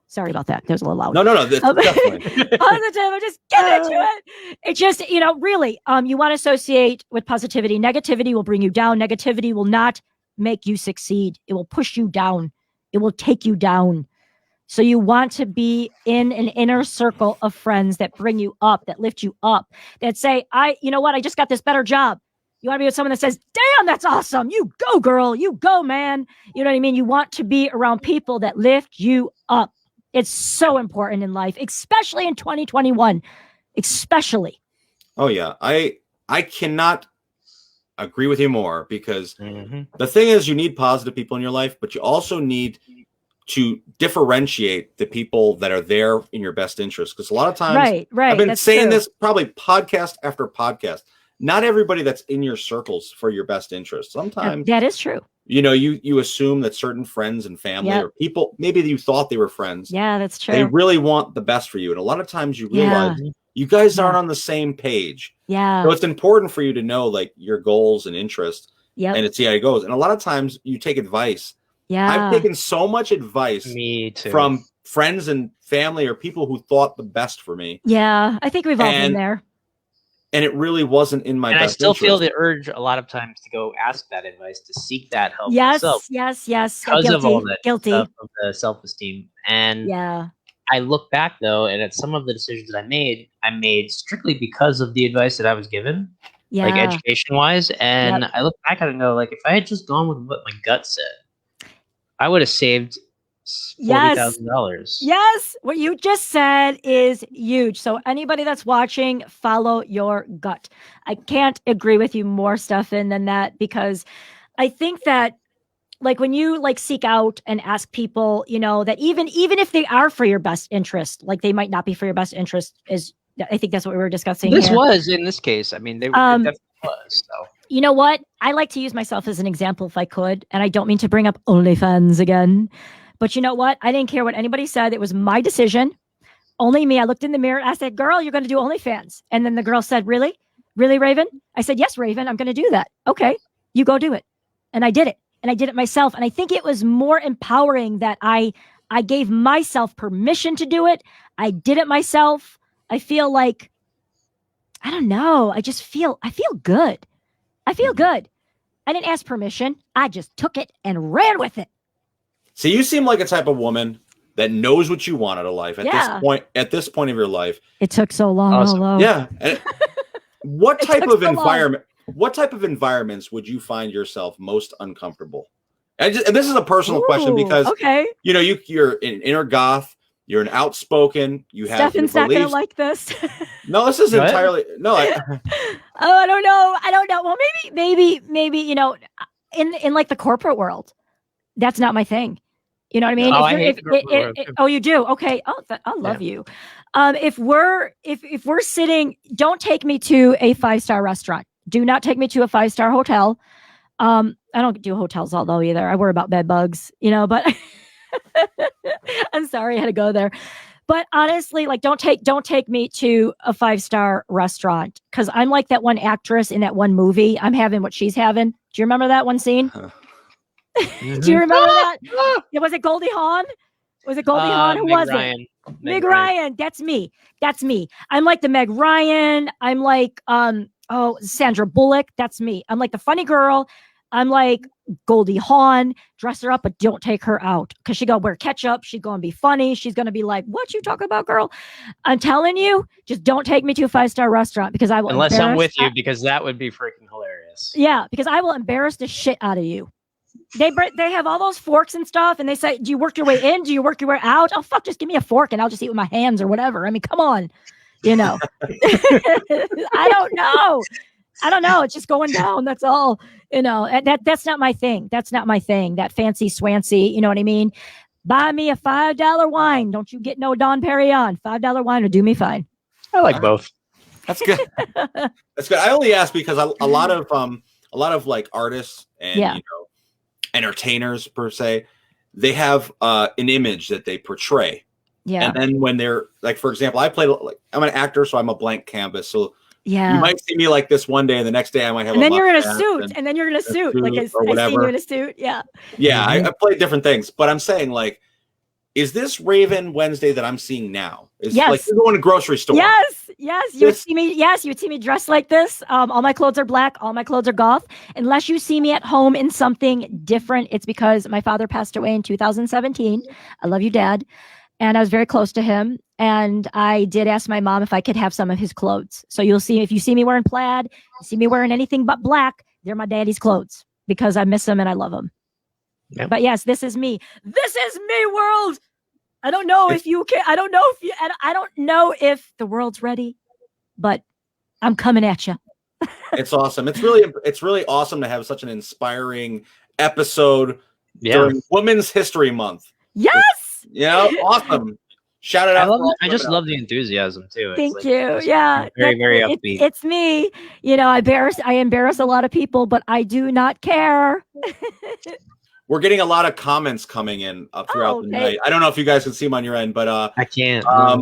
Sorry about that. That was a little loud. No. That's definitely. Positive. I'm just getting into it. It's just, really, you want to associate with positivity. Negativity will bring you down. Negativity will not make you succeed. It will push you down. It will take you down. So you want to be in an inner circle of friends that bring you up, that lift you up, that say, you know what? I just got this better job. You want to be with someone that says, damn, that's awesome. You go, girl. You go, man. You know what I mean? You want to be around people that lift you up. It's so important in life, especially in 2021, especially. Oh yeah. I cannot agree with you more, because Mm-hmm. the thing is, you need positive people in your life, but you also need to differentiate the people that are there in your best interest. Because a lot of times, right. I've been That's saying true. this probably podcast after podcast. Not everybody that's in your circles for your best interest. Sometimes that is true. you assume that certain friends and family or people, maybe you thought they were friends, Yeah, that's true. they really want the best for you. And a lot of times you realize you guys aren't on the same page. Yeah. So it's important for you to know like your goals and interests, and see how it goes. And a lot of times you take advice. Yeah. I've taken so much advice Me too. from friends and family or people who thought the best for me. Yeah. I think we've all been there. And it really wasn't in my and best I still interest. feel the urge a lot of times to go ask that advice, to seek that help Yes. myself, Yes. because of all that Guilty. stuff of the self-esteem. And Yeah. I look back though, and at some of the decisions that I made strictly because of the advice that I was given, Yeah. like education-wise. And I look back at it and go, like, if I had just gone with what my gut said, I would have saved $40,000. Yes. What you just said is huge. So anybody that's watching, follow your gut. I can't agree with you more, Stefan, than that, because I think that like when you like seek out and ask people, that even if they are for your best interest, like they might not be for your best interest, I think that's what we were discussing. This here. was in this case. I mean, it definitely was. So. You know what? I like to use myself as an example if I could, and I don't mean to bring up OnlyFans again. But you know what? I didn't care what anybody said. It was my decision. Only me. I looked in the mirror. I said, girl, you're going to do OnlyFans. And then the girl said, really? Really, Raven? I said, yes, Raven, I'm going to do that. Okay, you go do it. And I did it. And I did it myself. And I think it was more empowering that I gave myself permission to do it. I did it myself. I feel like, I don't know. I feel good. I feel good. I didn't ask permission. I just took it and ran with it. So you seem like a type of woman that knows what you want out of life at this point of your life. It took so long. Awesome. Hello. Yeah. And what type of environment? What type of environments would you find yourself most uncomfortable? And this is a personal question because you're an inner goth, you're an outspoken, you have Stefan's not gonna like this. No, this is entirely no. I don't know. Well, maybe in like the corporate world, that's not my thing. You know what I mean? I hate the corporate world. Oh, you do? Okay. Oh, I love you. If we're sitting, don't take me to a 5-star restaurant. Do not take me to a 5-star hotel. I don't do hotels although either. I worry about bed bugs, but I'm sorry I had to go there. But honestly, like don't take me to a 5-star restaurant, because I'm like that one actress in that one movie. I'm having what she's having. Do you remember that one scene? Do you remember that? Was it Goldie Hawn? Was it Goldie Hawn? Who Meg was it? Ryan. Meg Ryan. That's me. That's me. I'm like the Meg Ryan. I'm like Sandra Bullock. That's me. I'm like the funny girl. I'm like Goldie Hawn. Dress her up, but don't take her out because she gonna wear ketchup. She's gonna be funny. She's gonna be like, "What you talking about, girl?" I'm telling you, just don't take me to a 5-star restaurant because I will. Unless I'm with you, because that would be freaking hilarious. Yeah, because I will embarrass the shit out of you. They have all those forks and stuff, and they say, "Do you work your way in? Do you work your way out?" Oh fuck, just give me a fork and I'll just eat with my hands or whatever. I mean, come on, you know. I don't know. It's just going down. That's all. You know. And that's not my thing. That's not my thing. That fancy swancy. You know what I mean? Buy me a $5 wine. Don't you get no Don Perignon. $5 wine will do me fine. I like both. That's good. That's good. I only ask because a lot of like artists and Yeah. you know, entertainers per se, they have an image that they portray. Yeah. And then when they're like, for example, I'm an actor, so I'm a blank canvas. So Yeah. you might see me like this one day, and the next day I might have. And then you're in a mustache suit. And then you're in a suit. Like I or see whatever. you in a suit. Yeah. Yeah, I play different things, but I'm saying like, is this Raven Wednesday that I'm seeing now? Is Yes. like you're going to grocery store. Yes. You would This- see me. Yes, you would see me dressed like this. All my clothes are black. All my clothes are goth. Unless you see me at home in something different, it's because my father passed away in 2017. I love you, Dad. And I was very close to him. And I did ask my mom if I could have some of his clothes. So you'll see if you see me wearing plaid, you see me wearing anything but black, they're my daddy's clothes because I miss him and I love him. Yep. But yes, this is me. This is me, world. I don't know if you can. I don't know if you. I don't know if the world's ready, but I'm coming at you. It's awesome. It's really awesome to have such an inspiring episode Yeah. during Women's History Month. Yes. You know, awesome. Shout it out. I just love the enthusiasm too. It's Thank like- you. it's Yeah. Very, very It- upbeat. It's me. You know, I embarrass a lot of people, but I do not care. We're getting a lot of comments coming in throughout the okay. night. I don't know if you guys can see them on your end, but I can't. we're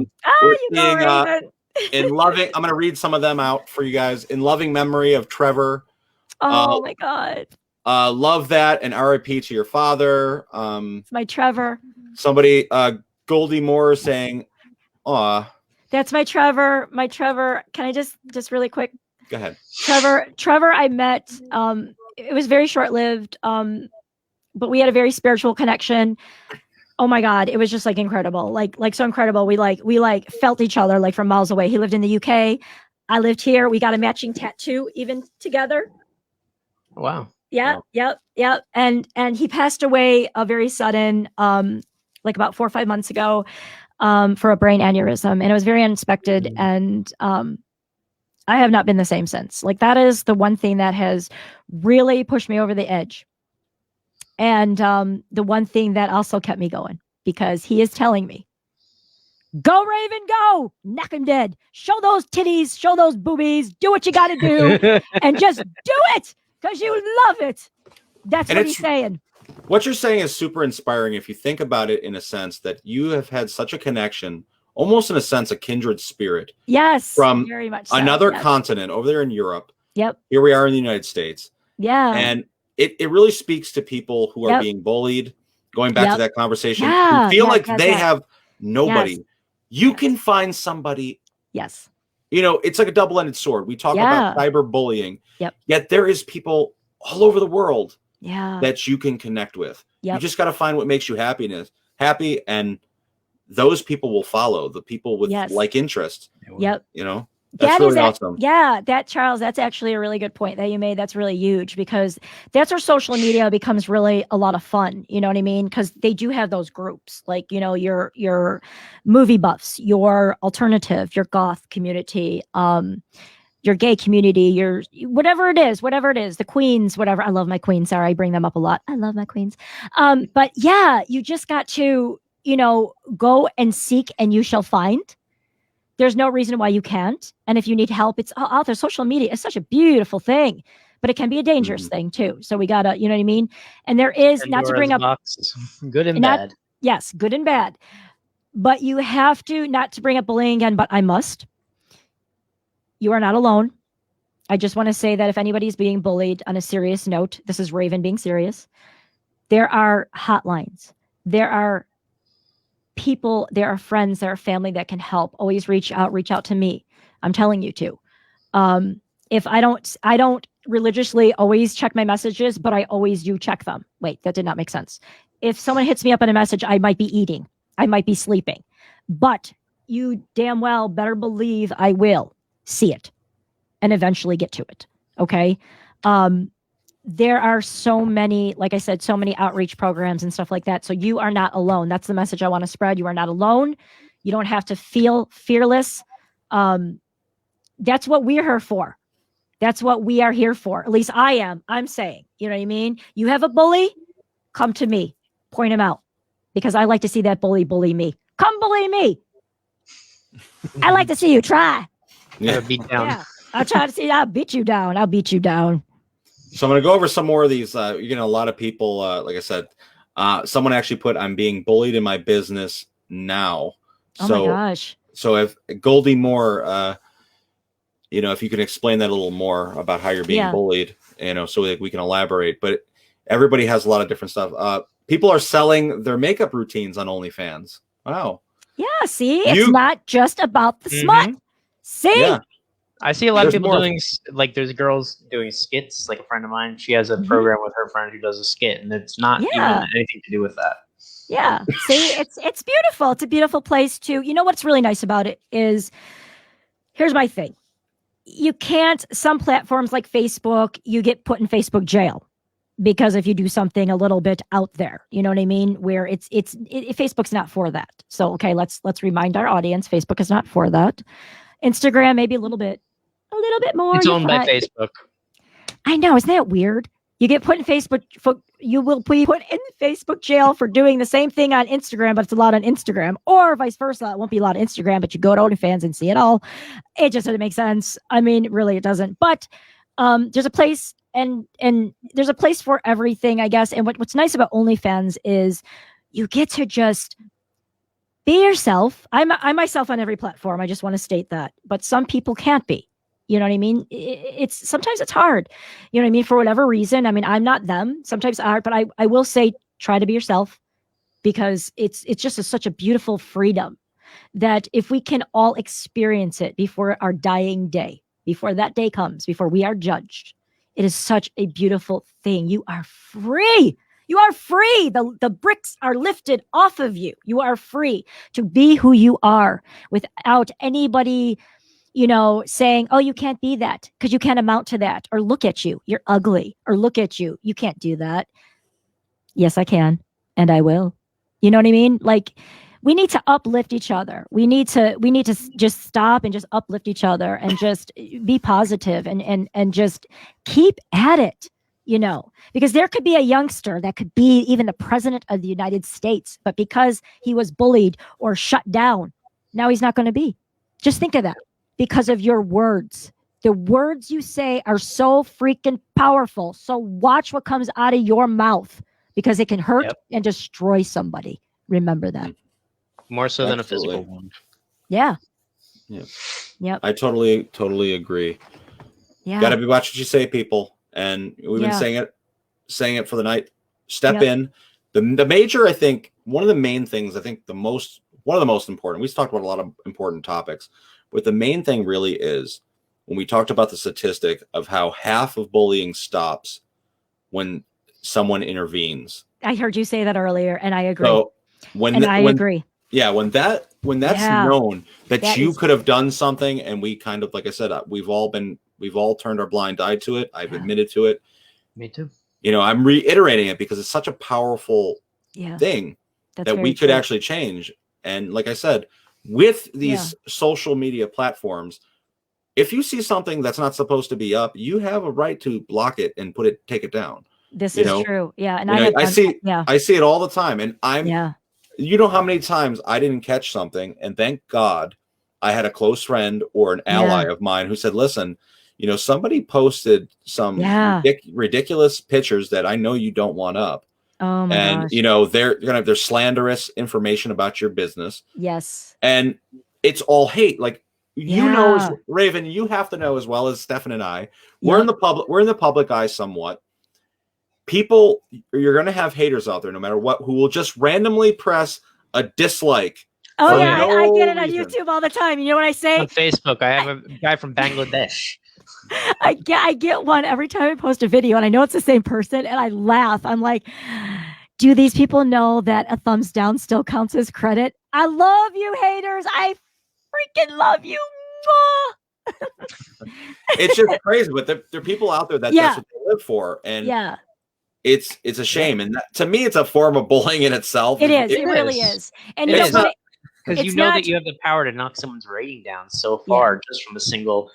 You go, seeing, Raven. in loving, I'm going to read some of them out for you guys. In loving memory of Trevor, Oh my God. love that, and RIP to your father. It's my Trevor. Somebody, Goldie Moore saying, "Aw, That's my Trevor. My Trevor. Can I just really quick? go ahead." Trevor, I met. It was very short lived. But we had a very spiritual connection. Oh my God, it was just like incredible, like so incredible. We felt each other like from miles away. He lived in the UK. I lived here. We got a matching tattoo even together. Wow. Yeah, Wow. yep. And he passed away a very sudden, like about 4 or 5 months ago, for a brain aneurysm, and it was very unexpected. And I have not been the same since. Like that is the one thing that has really pushed me over the edge. And the one thing that also kept me going, because he is telling me, go Raven, go, knock him dead, show those titties, show those boobies, do what you got to do, and just do it because you love it. That's And what it's- he's saying. What you're saying is super inspiring if you think about it in a sense that you have had such a connection, almost in a sense, a kindred spirit Yes, from very much so, another yes. continent over there in Europe. Yep. Here we are in the United States. Yeah. And it really speaks to people who are Yep. being bullied, going back to Yep. that conversation, Yeah, who feel yes, like yes, they yes. have nobody. Yes. You Yes. can find somebody, Yes. you know, it's like a double-ended sword. We talk about cyberbullying, Yep. yet there is people all over the world Yeah. that you can connect with. You Yep. just got to find what makes you happy, and those people will follow, the people with Yes. like interest, Yep. you know. That's That really is awesome. Yeah, Charles, that's actually a really good point that you made. That's really huge because that's where social media becomes really a lot of fun. You know what I mean? Because they do have those groups, like, you know, your movie buffs, your alternative, your goth community, your gay community, your whatever it is, the queens, whatever. I love my queens. Sorry, I bring them up a lot. I love my queens. But yeah, you just got to, you know, go and seek and you shall find. There's no reason why you can't. And if you need help, it's out there. Social media is such a beautiful thing, but it can be a dangerous thing too. So we gotta, you know what I mean? And there is, not to bring up, box, good and not- bad. yes, good and bad, but you have to, not to bring up bullying again, but I must. You are not alone. I just want to say that if anybody's being bullied on a serious note, this is Raven being serious. There are hotlines. There are people, there are friends, there are family that can help. Always reach out to me. I'm telling you to. If I don't religiously always check my messages, but I always do check them. Wait, that did not make sense. If someone hits me up in a message, I might be eating, I might be sleeping, but you damn well better believe I will see it and eventually get to it. Okay. There are so many, like I said, so many outreach programs and stuff like that. So you are not alone. That's the message I want to spread. You are not alone. You don't have to feel fearless. That's what we're here for. That's what we are here for. At least I am. I'm saying, you know what I mean? You have a bully, come to me, point him out, because I like to see that bully me. Come bully me. I like to see you try. Yeah. Beat down. Yeah. I'll try to see. I'll beat you down. I'll beat you down. So I'm going to go over some more of these. You're getting a lot of people, like I said, someone actually put, I'm being bullied in my business now. Oh my gosh. So if Goldie Moore, if you can explain that a little more about how you're being bullied, so that we can elaborate. But everybody has a lot of different stuff. People are selling their makeup routines on OnlyFans. Wow. Yeah. See, it's not just about the smut. See? Yeah. I see a lot of people doing, like, there's girls doing skits. Like a friend of mine, she has a program with her friend who does a skit, and it's not even anything to do with that. Yeah. See, it's beautiful. It's a beautiful place to, what's really nice about it is, here's my thing. You can't, some platforms like Facebook, you get put in Facebook jail because if you do something a little bit out there, you know what I mean? Where Facebook's not for that. So, okay, let's remind our audience, Facebook is not for that. Instagram, maybe a little bit more. It's owned by Facebook. I know. Isn't that weird? You get put in Facebook. You will be put in Facebook jail for doing the same thing on Instagram, but it's allowed on Instagram, or vice versa. It won't be allowed on Instagram, but you go to OnlyFans and see it all. It just doesn't make sense. I mean, really, it doesn't. But there's a place, and there's a place for everything, I guess. And what's nice about OnlyFans is you get to just be yourself. I'm myself on every platform. I just want to state that. But some people can't be. You know what I mean? Sometimes it's hard. You know what I mean? For whatever reason. I mean, I'm not them. Sometimes it's hard, but I will say try to be yourself, because it's just such a beautiful freedom that if we can all experience it before our dying day, before that day comes, before we are judged, it is such a beautiful thing. You are free. You are free. The bricks are lifted off of you. You are free to be who you are without anybody, saying, oh, you can't be that because you can't amount to that. Or look at you. You're ugly. Or look at you. You can't do that. Yes, I can. And I will. You know what I mean? Like, we need to uplift each other. We need to just stop and just uplift each other and just be positive and just keep at it. Because there could be a youngster that could be even the president of the United States, but because he was bullied or shut down, now he's not going to be. Just think of that. Because of your words. The words you say are so freaking powerful. So watch what comes out of your mouth, because it can hurt and destroy somebody. Remember that. More so than a physical one. Yeah. Yep. I totally agree. Yeah. Got to be watch what you say, people. And we've been saying it for the night. Step in. The major, I think, one of the main things, one of the most important, we've talked about a lot of important topics, but the main thing really is when we talked about the statistic of how half of bullying stops when someone intervenes. I heard you say that earlier, and I agree. So I agree. Yeah, when that's known that you could have done something, and we kind of, like I said, we've all turned our blind eye to it. I've admitted to it. Me too. I'm reiterating it because it's such a powerful thing that we could actually change. And like I said, with these social media platforms, if you see something that's not supposed to be up, you have a right to block it and take it down. This is true. Yeah. And I see it all the time. And you know how many times I didn't catch something, and thank God I had a close friend or an ally of mine who said, listen, somebody posted some ridiculous pictures that I know you don't want up. Oh my gosh. They're slanderous information about your business. Yes. And it's all hate. Like, Raven, you have to know as well as Stefan and I, we're in the public eye somewhat. People, you're going to have haters out there no matter what, who will just randomly press a dislike. Oh For yeah, no I get it on reason. YouTube all the time. You know what I say? On Facebook, I have a guy from Bangladesh. I get one every time I post a video, and I know it's the same person, and I laugh. I'm like, do these people know that a thumbs down still counts as credit? I love you, haters. I freaking love you. It's just crazy, but there are people out there that Yeah. that's what they live for, and Yeah, it's a shame. And that, to me, it's a form of bullying in itself. it is. It It really is. is. And It you know is what? not- Because you It's know not- that you have the power to knock someone's rating down so far just from a single.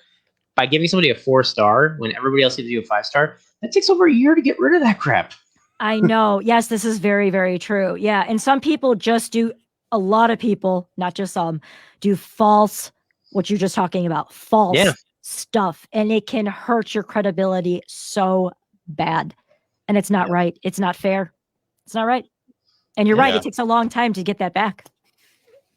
By giving somebody a 4-star when everybody else gives you a 5-star, that takes over a year to get rid of that crap. I know. Yes, this is very, very true. Yeah. And some people just do, a lot of people, not just some, do false, what you're just talking about, false Yeah. stuff. And it can hurt your credibility so bad. And it's not right. It's not fair. It's not right. And you're right. Yeah. It takes a long time to get that back.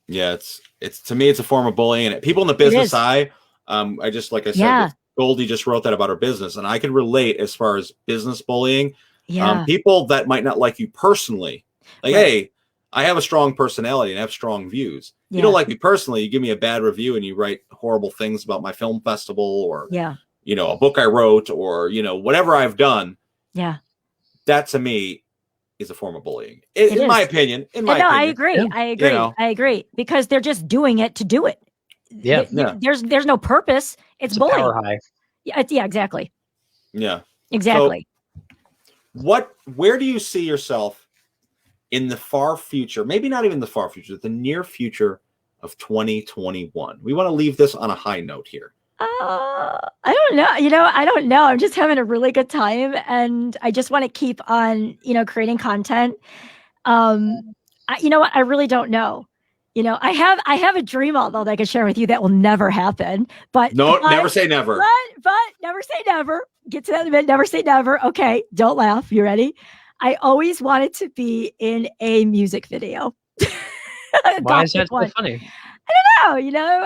Yeah, it's to me, it's a form of bullying, and people in the business eye. I just like I said, Yeah. Goldie just wrote that about her business, and I can relate as far as business bullying. Yeah. People that might not like you personally, like, Right. hey, I have a strong personality and I have strong views. You Yeah. don't like me personally, you give me a bad review and you write horrible things about my film festival or Yeah. a book I wrote or whatever I've done. Yeah. That to me is a form of bullying, It in my is. opinion. In No, my I opinion. agree. Yeah. I agree. know. I agree. Because they're just doing it to do it. Yeah. Yeah. There's no purpose. It's It's a bullying. power high. Yeah, exactly. Yeah. Exactly. Where do you see yourself in the far future? Maybe not even the far future, the near future of 2021. We want to leave this on a high note here. I don't know. I don't know. I'm just having a really good time, and I just want to keep on, creating content. You know what? I really don't know. I have a dream, although that I can share with you that will never happen. But Never say never. But never say never. Get to that in a minute. Never say never. Okay, don't laugh. You ready? I always wanted to be in a music video. Why is that so one. funny? No,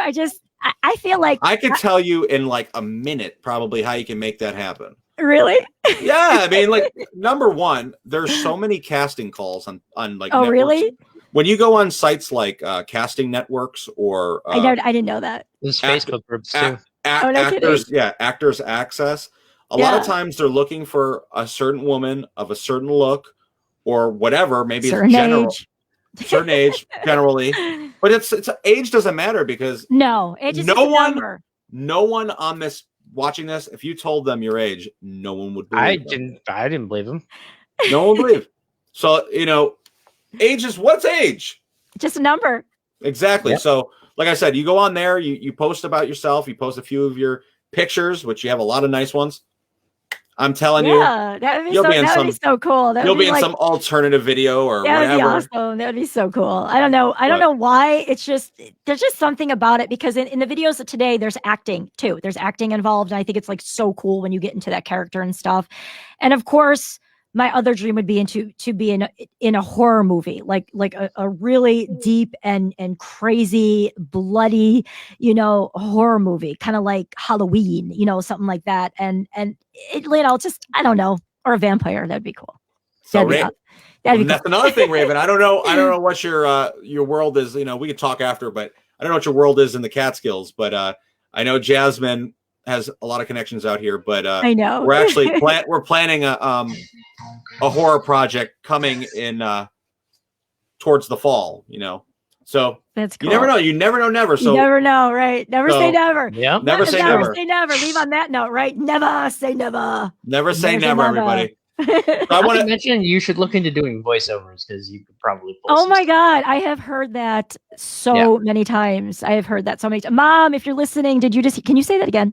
I feel like I could tell you in like a minute probably how you can make that happen. really. Yeah, I mean, like, number one, there's so many casting calls on like Oh, networks. really? When you go on sites like casting networks or I didn't know that. There's Act- Facebook groups too. ac- Oh, no actors, actors access. A lot of Yeah. times they're looking for a certain woman of a certain look or whatever, maybe Certain it's general, age. certain age generally. But it's age doesn't matter because No, it just No is a one- number. no one on this watching this, if you told them your age, no one would believe I them. didn't believe him. No one would believe. So, age is what's age? Just a number. Exactly. Yep. So, like I said, you go on there, you post about yourself, you post a few of your pictures, which you have a lot of nice ones. I'm telling you, Yeah, that would be you'll so. be in That would be some- so cool. That you'll would be in like, some alternative video or that would be whatever. awesome. That would be so cool. I don't know. I don't But- know why. It's just there's just something about it because in the videos of today, there's acting too. There's acting involved, and I think it's like so cool when you get into that character and stuff. And of course, my other dream would be to be in a horror movie, like a really deep and crazy, bloody, horror movie, kind of like Halloween, something like that. And just I don't know, or a vampire. That'd be cool. So, That'd be, Ra- that'd be that's cool. another thing, Raven. I don't know what your world is. We could talk after, but I don't know what your world is in the Catskills. But I know Jasmine has a lot of connections out here. But I know. we're actually we're planning a horror project coming in towards the fall. So That's cool. you never know. You never know. Never. So you never know, right? Never say So- never. Yep. never say never. Say never. Leave on that note, right? Never say never. Never say Never say never, never. everybody. I Not want to to. mention, you should look into doing voiceovers because you could probably. Pull Oh some my stuff. God. I have heard that so many times. I have heard that so many times. Mom, if you're listening, can you say that again?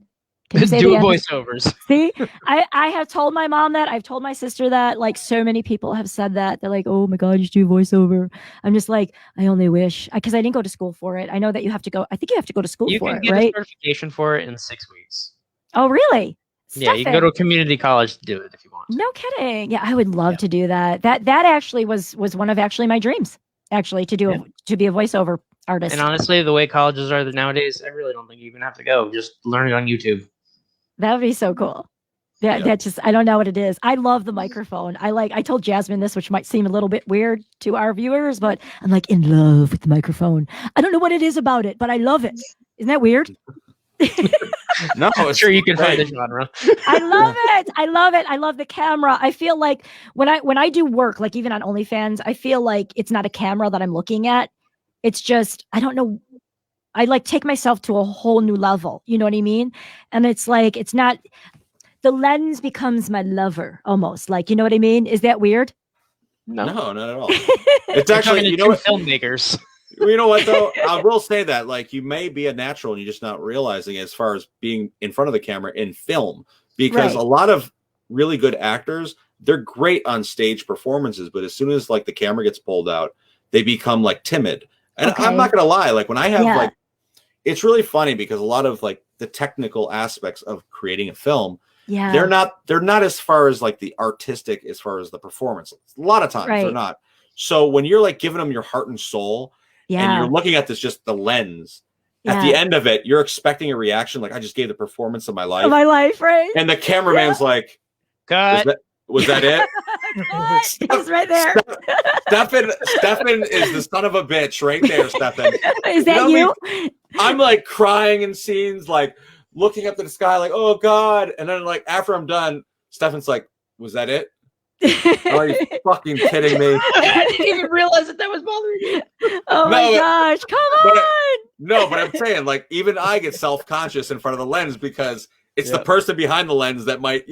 Can you say it Do again? voiceovers. See, I have told my mom that. I've told my sister that. Like so many people have said that. They're like, "Oh my God, you should do voiceover." I'm just like, I only wish because I didn't go to school for it. I know that you have to go. I think you have to go to school You for can it, get right? a certification for it in 6 weeks. Oh, really? Yeah, you can go to a community college to do it if you want. No kidding. Yeah, I would love to do that. That actually was one of my dreams. Actually, to do to be a voiceover artist. And honestly, the way colleges are nowadays, I really don't think you even have to go. Just learn it on YouTube. That would be so cool. That just, I don't know what it is. I love the microphone. I told Jasmine this, which might seem a little bit weird to our viewers, but I'm like in love with the microphone. I don't know what it is about it, but I love it. Isn't that weird? No, I'm it's sure you can great. find a genre. I love it. I love it. I love the camera. I feel like when I do work, like even on OnlyFans, I feel like it's not a camera that I'm looking at. It's just, I don't know. I like take myself to a whole new level. You know what I mean? And it's like, it's not, the lens becomes my lover almost. Like, you know what I mean? Is that weird? No, No, not at all. It's We're actually, talking to you know two what? filmmakers. You know what though? I will say that like you may be a natural and you're just not realizing it as far as being in front of the camera in film, because Right. a lot of really good actors, they're great on stage performances, but as soon as like the camera gets pulled out, they become like timid. And Okay. I'm not gonna lie, like when I have Yeah. like, it's really funny because a lot of like the technical aspects of creating a film, Yeah. they're not as far as like the artistic as far as the performance. A lot of times they're Right. not. So when you're like giving them your heart and soul, and Yeah. you're looking at this just the lens, at the Yeah. end of it, you're expecting a reaction like I just gave the performance of my life, My life, right? and the cameraman's like, Cut. was that it? He's right there. Stefan is the son of a bitch right there, Stefan. Is that You know, you? I'm like crying in scenes, like looking up to the sky, like, oh God. And then like after I'm done, Stefan's like, was that it? Are you fucking kidding me? I didn't even realize that was bothering you. Oh my No, gosh, come but on. No, but I'm saying like even I get self-conscious in front of the lens because it's the Yeah. person behind the lens that might,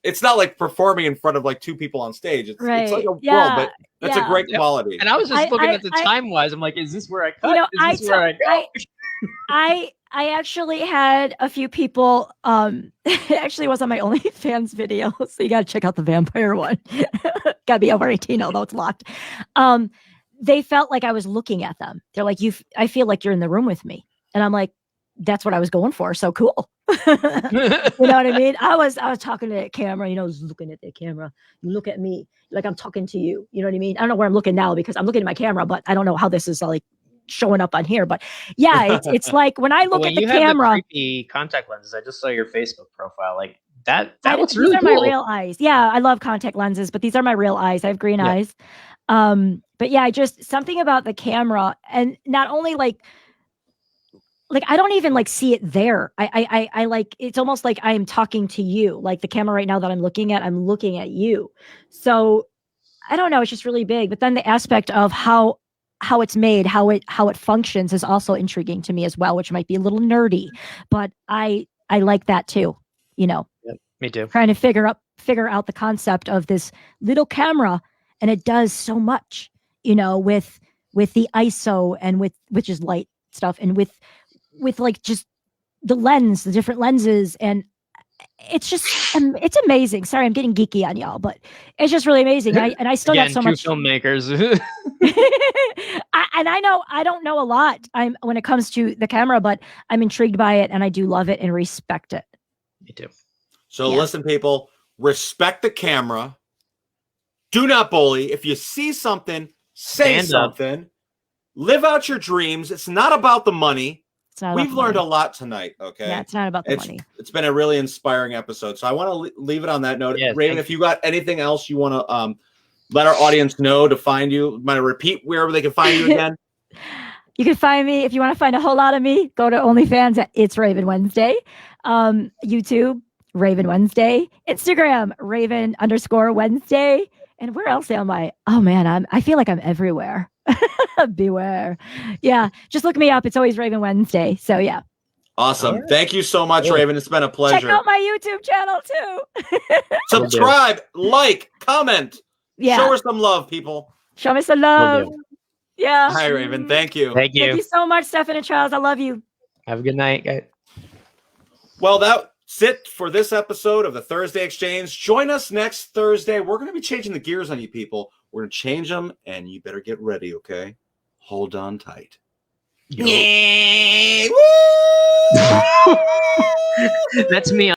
it's not like performing in front of like two people on stage. It's like Right. a world, Yeah. but that's a Yeah. great Yep. quality. And I was just looking I- at the I- time wise. I'm like, is this where I cut? You know, is this where I go? I actually had a few people it actually was on my OnlyFans video, so you gotta check out the vampire one. Gotta be over 18, although it's locked. They felt like I was looking at them. They're like, I feel like you're in the room with me. And I'm like, that's what I was going for. So cool. You know what I mean? I was talking to that camera, I was looking at that camera. You look at me like I'm talking to you. You know what I mean? I don't know where I'm looking now because I'm looking at my camera, but I don't know how this is like showing up on here. But yeah, it's like when I look when at the you have camera, the creepy contact lenses, I just saw your Facebook profile. Like that looks these really are cool. my real eyes. Yeah, I love contact lenses, but these are my real eyes. I have green Yeah. eyes. But yeah, just something about the camera, and not only like I don't even like see it there. I like, it's almost like I am talking to you. Like the camera right now that I'm looking at you. So I don't know, it's just really big. But then the aspect of how it's made, how it functions is also intriguing to me as well, which might be a little nerdy, but I like that too. Me too. Trying to figure out the concept of this little camera, and it does so much, with the ISO and with which is light stuff, and with like just the lens, the different lenses, and it's just it's amazing. Sorry, I'm getting geeky on y'all, but it's just really amazing. I still Again, got so two much. filmmakers. I don't know a lot. When it comes to the camera, but I'm intrigued by it, and I do love it and respect it. Me too. So Yeah. listen, people, respect the camera. Do not bully. If you see something, say Stand up. something. Live out your dreams. It's not about the money. It's not. About We've the learned a money. lot tonight. Okay. Yeah, it's not about the It's money. it's been a really inspiring episode. So I want to leave it on that note. Yeah, Raven, thank if you got anything else you want to let our audience know to find you, might repeat wherever they can find you again. You can find me if you want to find a whole lot of me. Go to OnlyFans at It's Raven Wednesday, YouTube Raven Wednesday, Instagram Raven_Wednesday, and where else am I? Oh man, I feel like I'm everywhere. Beware. Yeah, just look me up. It's always Raven Wednesday. So yeah, Awesome. All right. Thank you so much, Cool. Raven. It's been a check pleasure. out my YouTube channel too. Subscribe, like, comment. Yeah, Show her some love, people. show me some love. do. Yeah. Hi, Raven. Thank you. Thank Thank you. you so much, Stefan and Charles. I love you. Have a good night, guys. Well, that's it for this episode of the Thursday Exchange. Join us next Thursday. We're going to be changing the gears on you people. We're going to change them, and you better get ready, okay? Hold on tight. That's me.